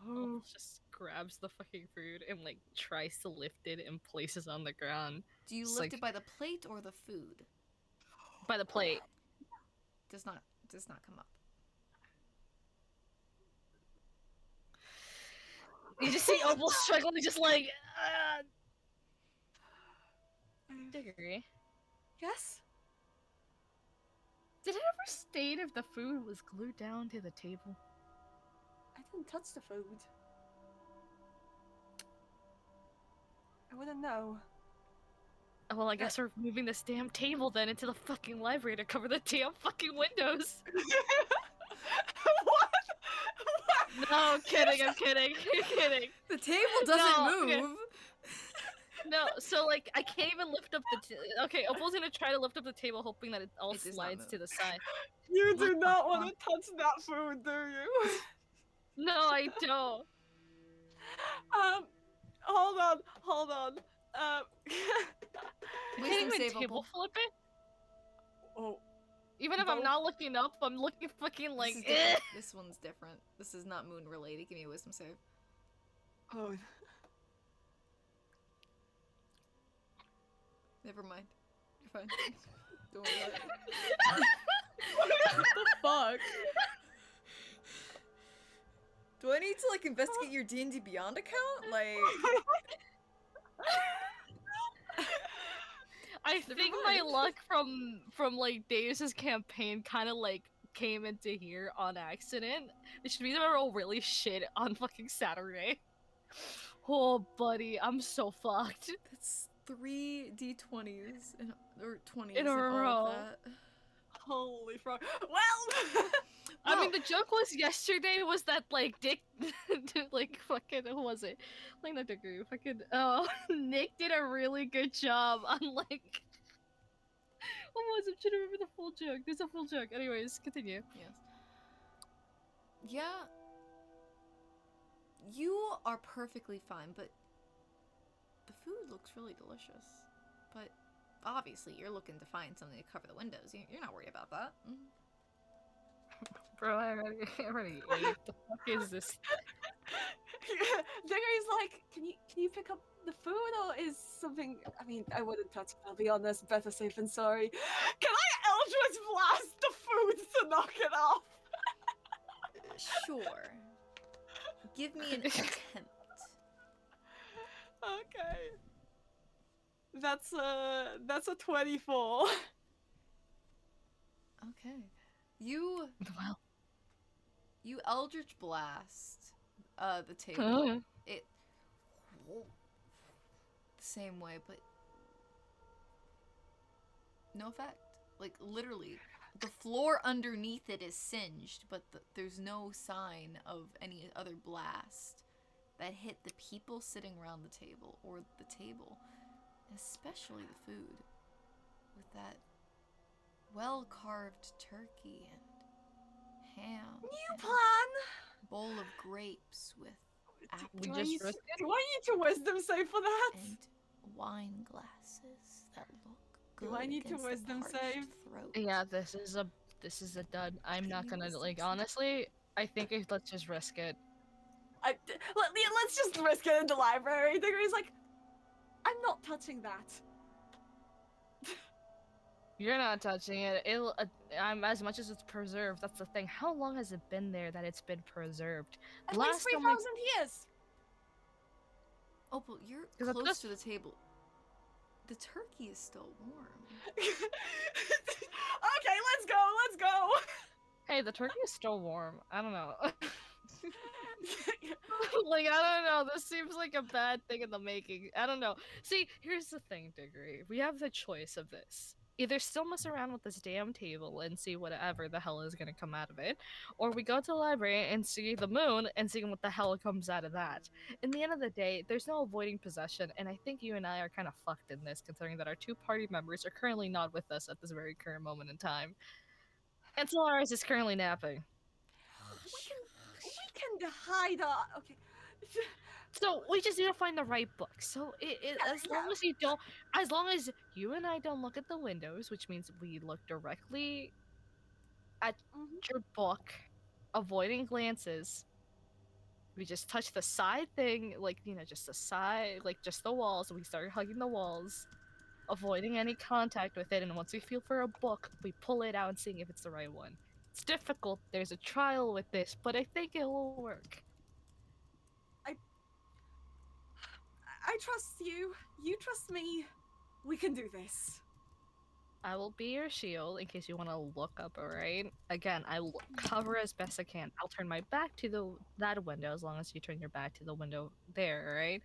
Oh. Just grabs the fucking food and like tries to lift it and places on the ground. Do you lift it by the plate or the food? By the plate. Does not come up. You just see Opal struggling, just like Diggory. Yes? Did it ever state if the food was glued down to the table? I didn't touch the food. I wouldn't know. Well, I guess we're moving this damn table then into the fucking library to cover the damn fucking windows. What? No, I'm kidding, I'm kidding, I'm kidding. The table doesn't move. Okay. No, so like, I can't even lift up the okay, Opal's gonna try to lift up the table hoping that it all It does not slides move. to the side. You What do the not want fuck? to touch that food, do you? No, I don't. Hold on. Can Wisdom even save, table Opal. flip it? Oh, Even if I'm Both. not looking up, I'm looking fucking like This is different. This one's different. This is not moon related. Give me a wisdom save. oh. Never mind. You're fine. Don't worry about it. What the fuck? Do I need to like investigate your D&D Beyond account? Like, I Never think my mind. luck from like Davis's campaign kind of like came into here on accident, which means I roll really shit on fucking Saturday. Oh, buddy, I'm so fucked. that's 3 D20s or 20s In a and all row. of that. Holy frog. Well! I mean, the joke was yesterday was that like Dick, like fucking who was it? Like not Diggory, fucking Nick did a really good job on like. What was it? I'm trying to remember the full joke. There's a full joke. Anyways, continue. Yes. Yeah. You are perfectly fine, but the food looks really delicious. But obviously, you're looking to find something to cover the windows. You're not worried about that. Bro, I already ate. The fuck is this? Diggory's like, can you pick up the food or is something? I mean, I wouldn't touch it. I'll be honest. Better safe than sorry. Can I Eldritch blast the food to knock it off? Sure. Give me an attempt. Okay. That's a 24. Okay. You Well, Eldritch Blast the table. oh. It the same way, but no effect. Like literally, the floor underneath it is singed, but there's no sign of any other blast that hit the people sitting around the table or the table, especially the food, with that well-carved turkey and ham. New and plan. bowl of grapes with We Do I just need- risked do I need to wisdom save for that? and wine glasses that look good. Do I need to against the wisdom parched save? throat. Yeah, this is a dud. I'm not Maybe gonna wisdom like save. honestly. I think let's just risk it. Let's just risk it in the library. Diggory's like, I'm not touching that. You're not touching it. It'll. I'm as much as it's preserved. That's the thing. How long has it been there that it's been preserved? At least 3,000 years. Opal, you're 'Cause at close this- to the table. The turkey is still warm. Okay, let's go. Let's go. Hey, the turkey is still warm. I don't know. Like, I don't know. This seems like a bad thing in the making. I don't know. See, here's the thing, Diggory. We have the choice of this. Either still mess around with this damn table and see whatever the hell is gonna come out of it, or we go to the library and see the moon and see what the hell comes out of that. In the end of the day, there's no avoiding possession, and I think you and I are kind of fucked in this, considering that our two party members are currently not with us at this very current moment in time. And Solaris is currently napping. We can hide our. Okay. So we just need to find the right book. So as long as you don't, as long as you and I don't look at the windows, which means we look directly at your book, avoiding glances. We just touch the side thing, like, you know, just the side, like just the walls. We start hugging the walls, avoiding any contact with it. And once we feel for a book, we pull it out and see if it's the right one. It's difficult. There's a trial with this, but I think it will work. I trust you. You trust me. We can do this. I will be your shield in case you want to look up, alright? Again, I will cover as best I can. I'll turn my back to that window as long as you turn your back to the window there, alright?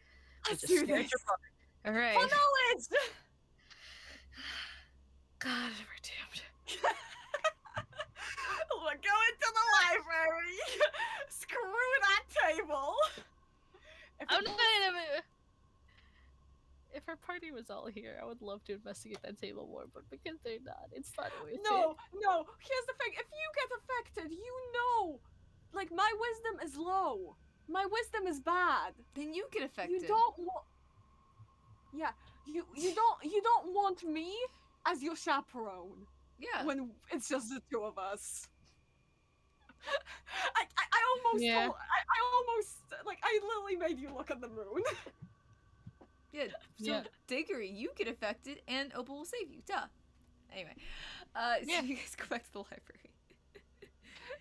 Let's do this. Alright. For knowledge! God, we're doomed. We're going to the library. Screw that table. Oh, no. If our party was all here, I would love to investigate that table more, but because they're not, it's not worth it. No. Here's the thing. If you get affected, you know. Like, my wisdom is low. My wisdom is bad. Then you get affected. You don't want. Yeah. You don't want me as your chaperone. Yeah. When it's just the two of us. I almost Yeah. I almost like I literally made you look at the moon. Yeah. So Yeah. Diggory, you get affected, and Opal will save you. Duh. Anyway, Yeah. so you guys go back to the library.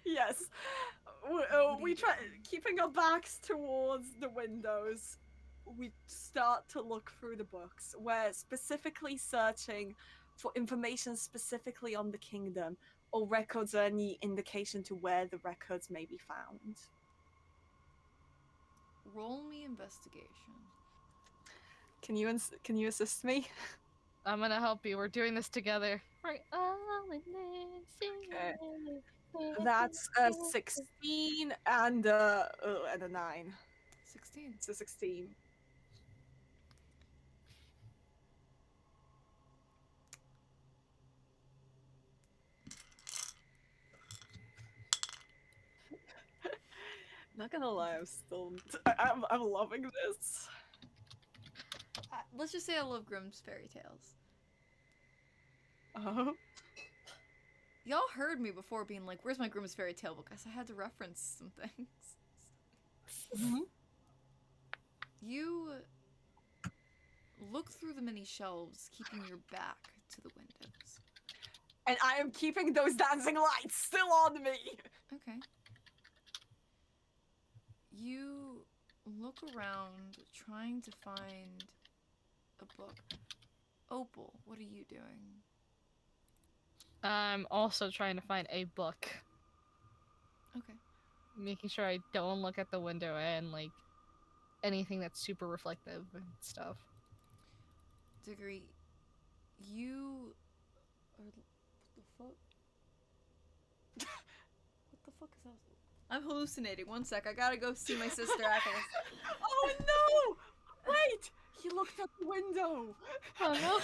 Yes. We try keeping our backs towards the windows. We start to look through the books. We're specifically searching for information specifically on the kingdom or records or any indication to where the records may be found. Roll me investigation. Can you assist me? I'm gonna help you. We're doing this together. We're all in this Okay. That's a 16 and a 9. 16. It's a 16. Not gonna lie, I'm loving this. Let's just say I love Grimm's fairy tales. Oh. Y'all heard me before being like, where's my Grimm's fairy tale book? I had to reference some things. Mm-hmm. You look through the many shelves, keeping your back to the windows. And I am keeping those dancing lights still on me. Okay. You look around, trying to find a book. Opal, what are you doing? I'm also trying to find a book. Okay. Making sure I don't look at the window and, like, anything that's super reflective and stuff. Diggory, you are... What the fuck? What the fuck is that? I'm hallucinating. One sec. I gotta go see my sister Agnes. Oh no! Wait! He looked out the window. Oh no.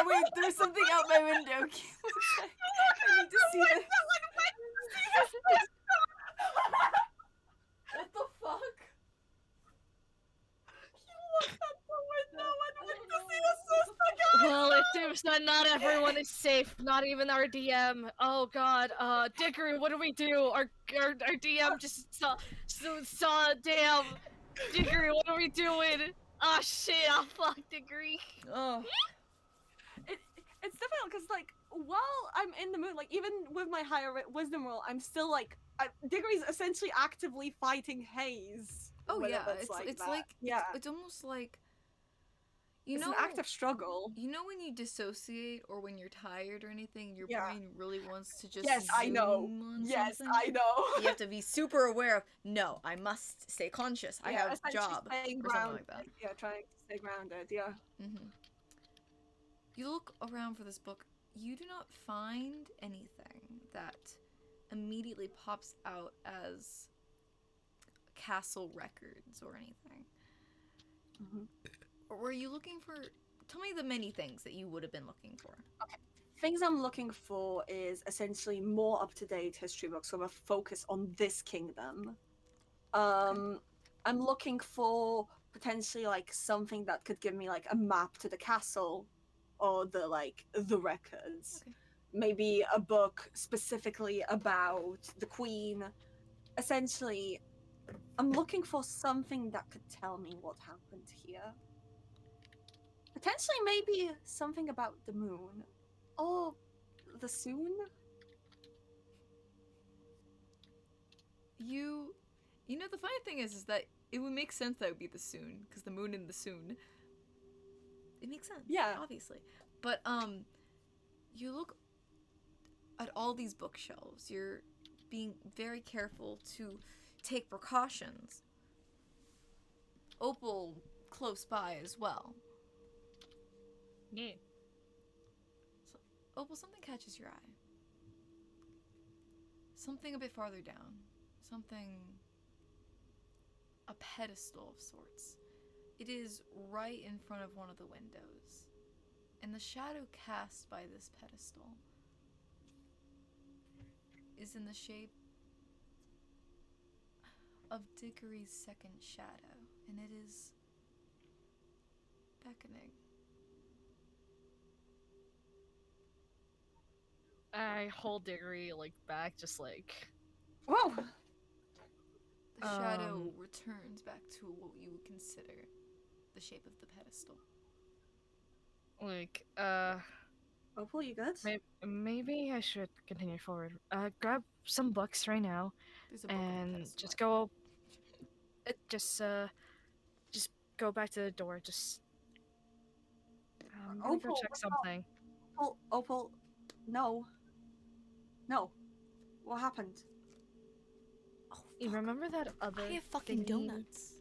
Wait, there's something out my window. I need to see this. What the fuck? He looked out the window and went to see the sister, guys! Well, it seems that not everyone is safe, not even our DM. Oh god, Diggory, what do we do? Our DM just saw damn. Diggory, what are we doing? Oh shit, oh fuck, Diggory. Oh. It's difficult because, like, while I'm in the mood, like even with my higher wisdom roll, I'm still like Diggory's essentially actively fighting haze. Oh yeah, whenever it's that. like yeah, it's almost like it's an active struggle. You know when you dissociate or when you're tired or anything, your Yeah. brain really wants to just Yes, I know. zoom on Yes, something? I know. You have to be super aware of, no, I must stay conscious. I have a essentially job staying or something grounded. like that. Yeah, trying to stay grounded. Yeah. You look around for this book. You do not find anything that immediately pops out as castle records or anything. Or were you looking for? Tell me the many things that you would have been looking for. Okay. Things I'm looking for is essentially more up-to-date history books with a focus on this kingdom. I'm looking for potentially like something that could give me like a map to the castle or the records. Okay. Maybe a book specifically about the queen. Essentially, I'm looking for something that could tell me what happened here. Potentially maybe something about the moon. Or the Soon? You know, the funny thing is that it would make sense that it would be the Soon, because the moon and the Soon. It makes sense. Yeah. Obviously. But, you look at all these bookshelves. You're being very careful to take precautions. Opal close by as well. Yeah. So, Opal, something catches your eye. Something a bit farther down. Something... a pedestal of sorts. It is right in front of one of the windows. And the shadow cast by this pedestal is in the shape of Diggory's second shadow, and it is beckoning. I hold Diggory like back, just like. Whoa! The shadow returns back to what you would consider the shape of the pedestal. Like, Opal, you good? maybe I should continue forward. Grab some books right now, There's a book on the and pedestal, just I go. Just go back to the door. Just. I'm gonna go Opal, check what's something. up? Opal, no. No. What happened? Oh, You remember that other? I have fucking thingy? donuts.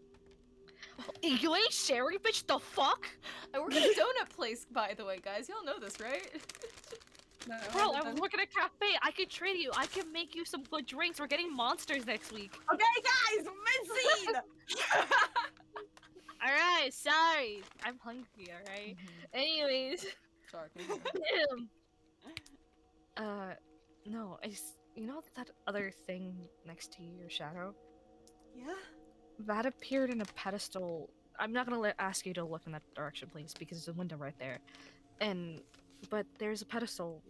You ain't sharing, bitch. The fuck? I work at a donut place, by the way, guys. Y'all know this, right? No, Bro, I work at a cafe. I can trade you. I can make you some good drinks. We're getting monsters next week. Okay, guys, mid-scene! Alright, sorry. I'm hungry, alright? Anyways. Sorry. No, you know that other thing next to your shadow? Yeah? That appeared in a pedestal. I'm not gonna ask you to look in that direction, please, because there's a window right there. But there's a pedestal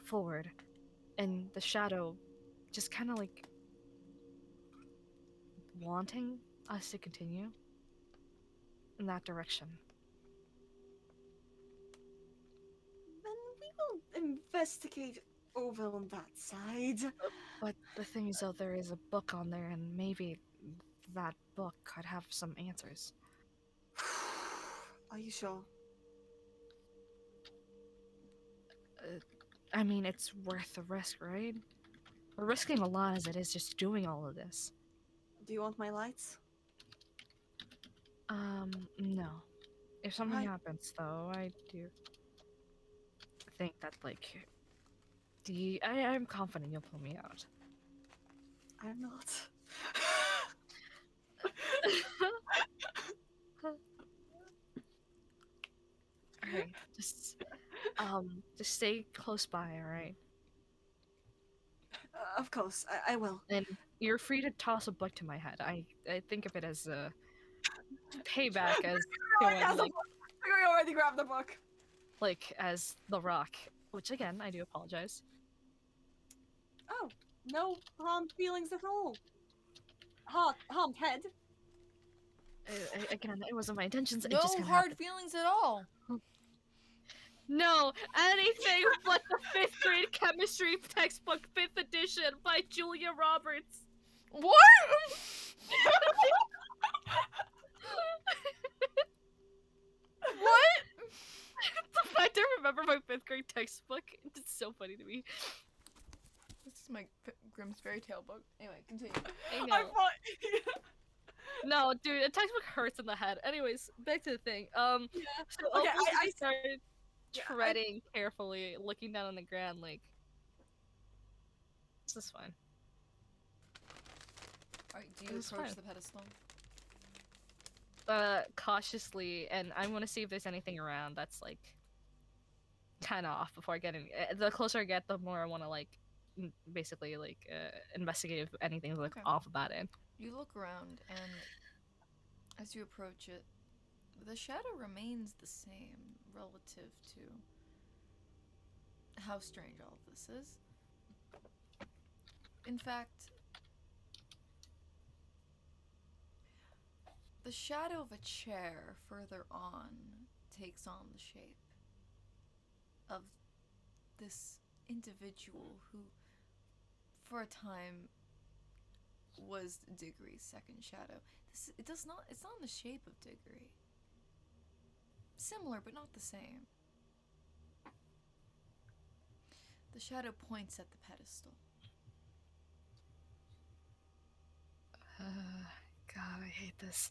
forward, and the shadow just kind of like wanting us to continue in that direction. Then we will investigate over on that side. But the thing is, though, there is a book on there, and maybe that book could have some answers. Are you sure? I mean, it's worth the risk, right? We're risking a lot as it is just doing all of this. Do you want my lights? No. If something Right. happens, though, I do think that, like, I'm confident you'll pull me out. I'm not. Alright, just stay close by, alright? Of course, I will. And you're free to toss a book to my head. I think of it as a payback as I already grabbed the book. like as the rock. Which again, I do apologize. Oh, no harmed feelings at all. Harmed head. Again, it wasn't my intentions. It No just kinda hard happened. feelings at all. No, anything but the 5th grade chemistry textbook 5th edition by Julia Roberts. What? What? The fact I remember my 5th grade textbook, it's so funny to me. This is my Grimm's fairy tale book. Anyway, continue. I I know. thought. No, dude, a textbook hurts in the head. Anyways, back to the thing. Yeah. So Okay, Opal I just started yeah, treading carefully, looking down on the ground like, this is fine. Alright, do you It's approach fine. the pedestal? Cautiously, and I want to see if there's anything around that's like kind of off before I get in. The closer I get, the more I want to like, basically like investigate if anything's like Okay. off about it. You look around, and as you approach it, the shadow remains the same relative to how strange all of this is. In fact, the shadow of a chair further on takes on the shape of this individual who, for a time, was Diggory's second shadow. It's not in the shape of Diggory. Similar, but not the same. The shadow points at the pedestal. God, I hate this.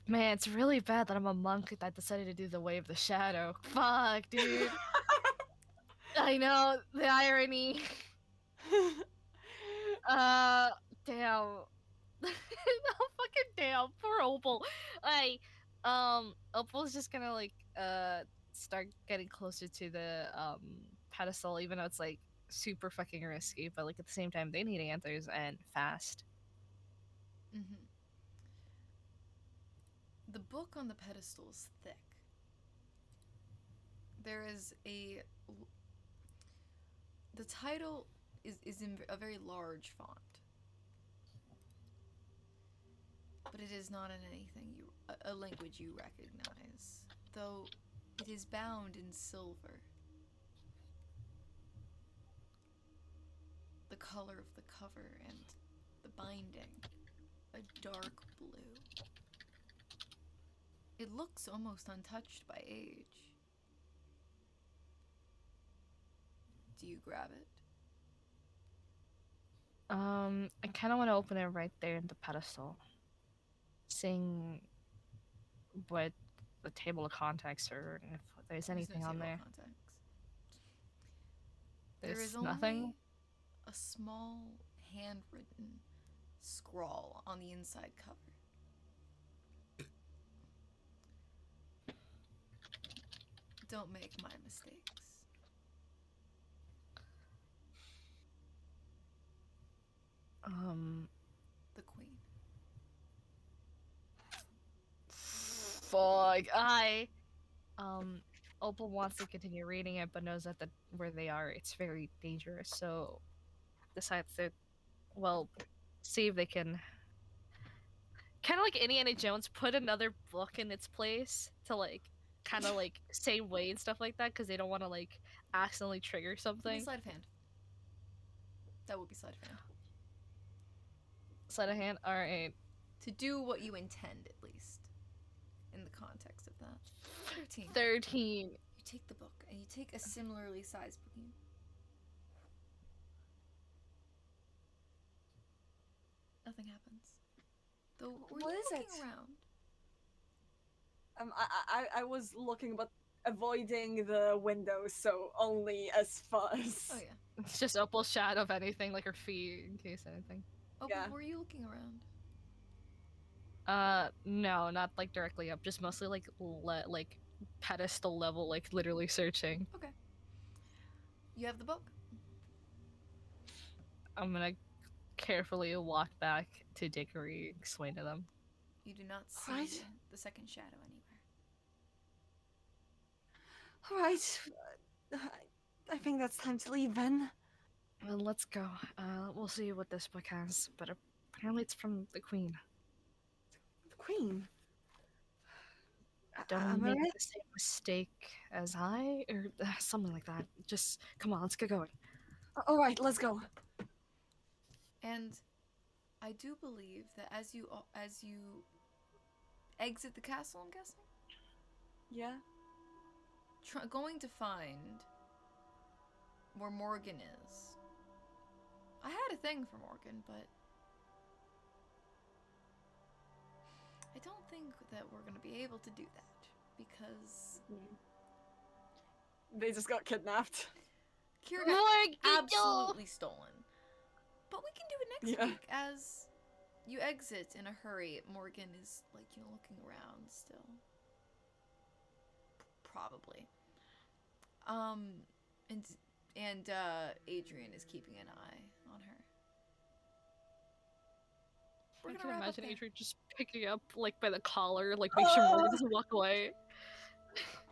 Man, it's really bad that I'm a monk that decided to do the way of the shadow. Fuck, dude. I know, the irony. Damn. No, fucking damn. Poor Opal. Opal's just gonna, like, start getting closer to the, pedestal, even though it's, like, super fucking risky, but, like, at the same time, they need answers, and fast. Mm-hmm. The book on the pedestal is thick. There is the title is in a very large font. But it is not in anything a language you recognize, though it is bound in silver. The color of the cover and the binding, a dark blue. It looks almost untouched by age. Do you grab it? I kind of want to open it right there in the pedestal. Seeing what the table of contents are, and if there's anything no on table of there. contents. There's There is nothing. only a small handwritten scrawl on the inside cover. Don't make my mistakes. The Queen. Fuck. Opal wants to continue reading it, but knows that where they are, it's very dangerous. So decides to, well, see if they can, kind of like Indiana Jones, put another book in its place to like, kind of like same way and stuff like that, because they don't want to like accidentally trigger Give me something. sleight of hand. That would be sleight of hand. Sleight of hand. All right. To do what you intend, at least, in the context of that. 13. 13. You take the book, and you take a similarly sized book. Nothing happens. Though, were What you is looking it? around? I was looking, but avoiding the windows, so only as far as. Oh yeah. It's just Opal's shadow of anything, like her feet, in case anything. Oh, Yeah. but were you looking around? No, not like directly up, just mostly like like pedestal level, like literally searching. Okay. You have the book. I'm gonna carefully walk back to Diggory and explain to them. You do not see Right. the second shadow anywhere. Alright. I think that's time to leave then. Well, let's go. We'll see what this book has, but apparently it's from the Queen. The Queen. Don't make Amaranth? the same mistake as I, or something like that. Just come on, let's get going. All right, let's go. And I do believe that as you exit the castle, I'm guessing, Yeah. going to find where Morgan is. I had a thing for Morgan, but I don't think that we're gonna be able to do that because They just got kidnapped. Kira got Morgan, absolutely stolen. But we can do it next Yeah. week as you exit in a hurry. Morgan is like, looking around still. Probably. And Adrian is keeping an eye on her. We're I gonna can wrap up imagine there. Adrian just picking up like by the collar, like make sure Morgan doesn't walk away.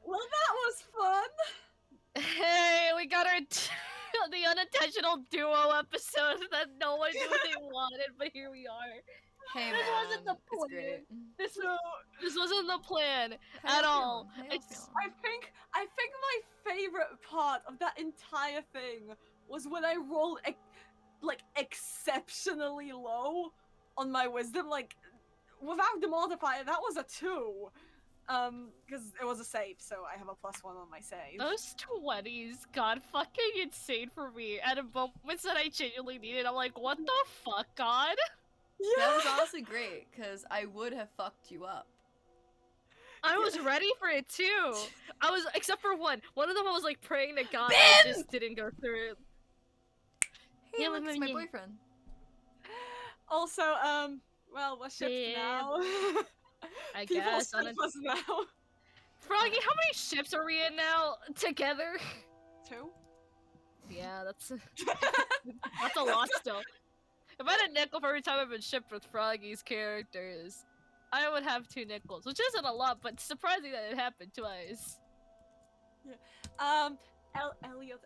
Well, that was fun. Hey, we got our the unintentional duo episode that no one knew they wanted, but here we are. Hey This man, wasn't the it's plan. great. This wasn't the plan How y'all at all. feeling? How y'all It's feeling? I think my favorite part of that entire thing was when I rolled like exceptionally low on my wisdom, like without the modifier. That was a 2. Because it was a save, so I have a +1 on my save. those 20s got fucking insane for me. At moments that I genuinely needed, I'm like, what the fuck, God? That was honestly great, because I would have fucked you up. I was ready for it too. I was, except for one. One of them I was like praying to God, Ben! and it just didn't go through. Hey, Yeah, look, it's my yeah. boyfriend. Also, well, we're shipped Babe. now. I People guess. ship us now. Froggy, how many ships are we in now together? 2? Yeah, that's that's a lot still. If I had a nickel for every time I've been shipped with Froggy's characters, I would have 2 nickels, which isn't a lot, but surprising that it happened twice. Elliot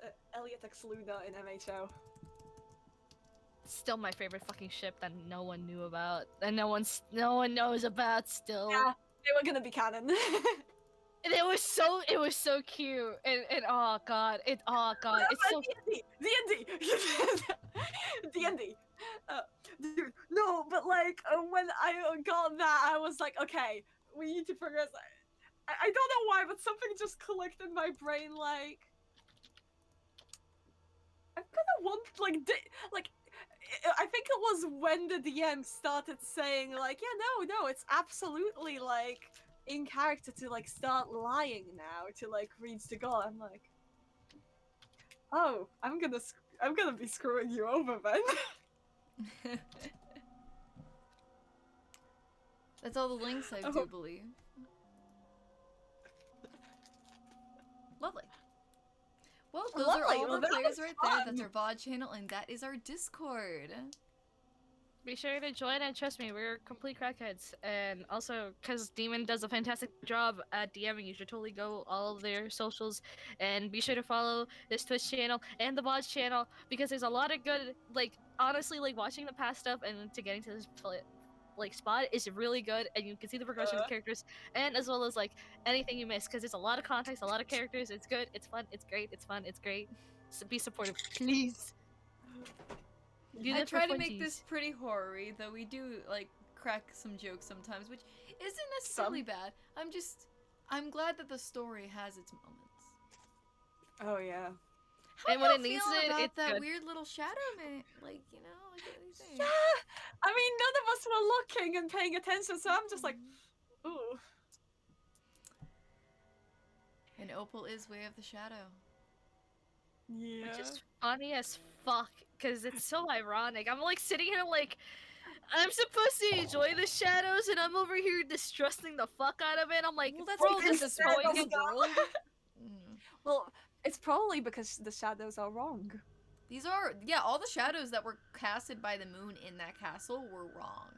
X Luna in MHO. Still my favorite fucking ship that no one knew about, and no one knows about still. Yeah, they were gonna be canon. And it was so cute, and oh god, it's so. D&D. D&D. Dude, no, but like when I got that, I was like, okay, we need to progress. I don't know why, but something just clicked in my brain. Like, I'm gonna want like. I think it was when the DM started saying like, yeah, no, it's absolutely like in character to like start lying now to like reach the goal. I'm like, oh, I'm gonna be screwing you over then. That's all the links I do believe. Lovely. Well, those are all Well, the that players was right there. fun. That's our VOD channel, and that is our Discord. Be sure to join, and trust me, we're complete crackheads. And also, because Demon does a fantastic job at DMing, you should totally go all of their socials, and be sure to follow this Twitch channel and the VOD channel, because there's a lot of good, like, honestly, like, watching the past stuff and to getting to this spot is really good, and you can see the progression of the characters, and as well as, like, anything you miss, because there's a lot of context, a lot of characters. It's good, it's fun, it's great, it's fun, it's great. So be supportive, please. Do I that for try to make funsies. this pretty horror-y, though we do, like, crack some jokes sometimes, which isn't necessarily bad. I'm glad that the story has its moments. Oh yeah. How And do when y'all it needs feel it, about it's that good. weird little shadow man? Like, what do you think? Yeah. I mean, none of us were looking and paying attention, so I'm just like, ooh. And Opal is Way of the Shadow. Yeah. Which is funny as fuck, because it's so ironic. I'm like sitting here like, I'm supposed to enjoy the shadows, and I'm over here distrusting the fuck out of it. I'm like, Well, that's bro, because this it's is going going in to world. Mm. Well, it's probably because the shadows are wrong. These are, all the shadows that were casted by the moon in that castle were wrong.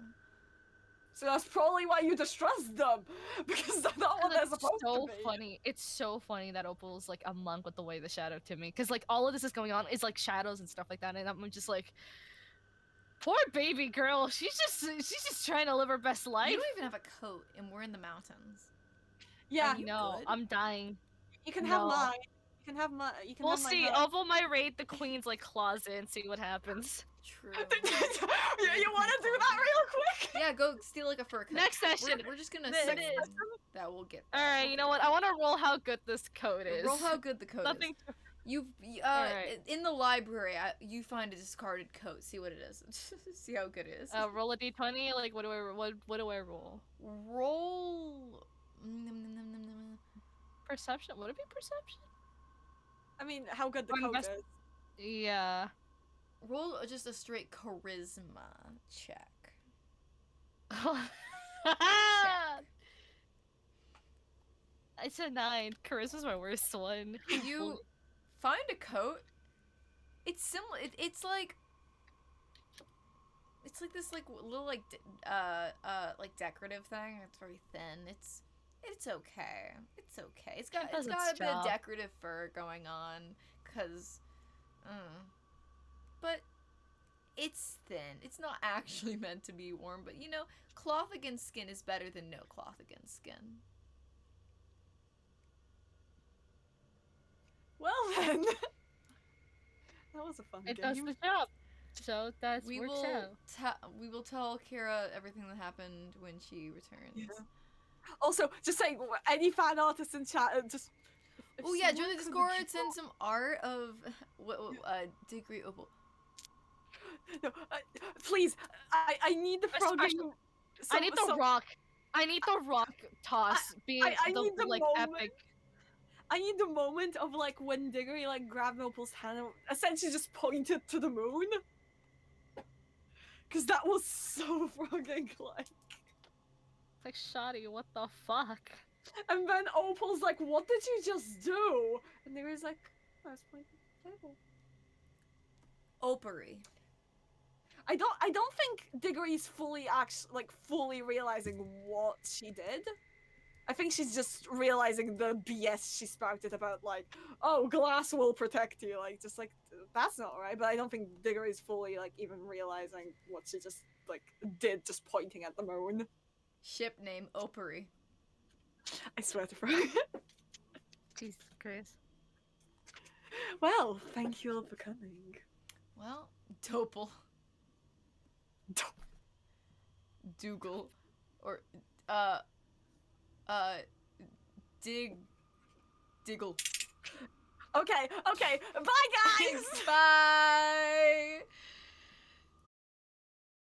So that's probably why you distrust them, because they're not what they're It's supposed so to be. funny. It's so funny that Opal's like a monk with the way of the shadow to me, because like all of this is going on is like shadows and stuff like that, and I'm just like, poor baby girl. She's just trying to live her best life. You don't even have a coat, and we're in the mountains. Yeah, Are you No, good? I'm dying. you can have No. mine. You can have my. You can We'll have my see. head. Opal might raid the queen's like closet and see what happens. True. You want to do that real quick? Yeah, go steal like a fur coat. Next session. We're just gonna The- assume the- that we'll get. All right, you know what? I want to roll how good this coat is. Roll how good the coat Nothing. is. You Alright. in the library, you find a discarded coat. See what it is. See how good it is. Roll a d20. Like, what do I roll? Roll. Perception. Would it be perception? I mean, how good the Or coat invest- is. Yeah. Roll just a straight charisma check. It's a 9. Charisma's my worst one. You find a coat. It's similar. It's like this like little like decorative thing. It's very thin. It's okay. It's okay. It's got does a its bit of job. decorative fur going on, cause, but it's thin. It's not actually meant to be worn. But you know, cloth against skin is better than no cloth against skin. Well then, that was a fun It game. does the job. So that's We works will out. we will tell Kira everything that happened when she returns. Yeah. Also, just saying, any fan artists in chat, just. if Oh yeah, join someone the could Discord. draw- Send some art of Diggory Opal. No, please, I need the frogging. I need the rock. I need the rock toss. Be I the, need the like moment. epic. I need the moment of like when Diggory like grabbed Opal's hand and essentially just pointed to the moon. Cause that was so fucking like. It's like shoddy. What the fuck? And then Opal's like, "What did you just do?" And Diggory's like, "I was pointing to the table." Opery. I don't think Diggory's fully realizing what she did. I think she's just realizing the BS she spouted about like, oh, glass will protect you. Like, just like that's not right. But I don't think Diggory's fully like even realizing what she just like did, just pointing at the moon. Ship name Opery. I swear to God. Jesus Christ. Well, thank you all for coming. Well, Dopal. Dougal. Or Diggle. Okay, bye guys. Bye.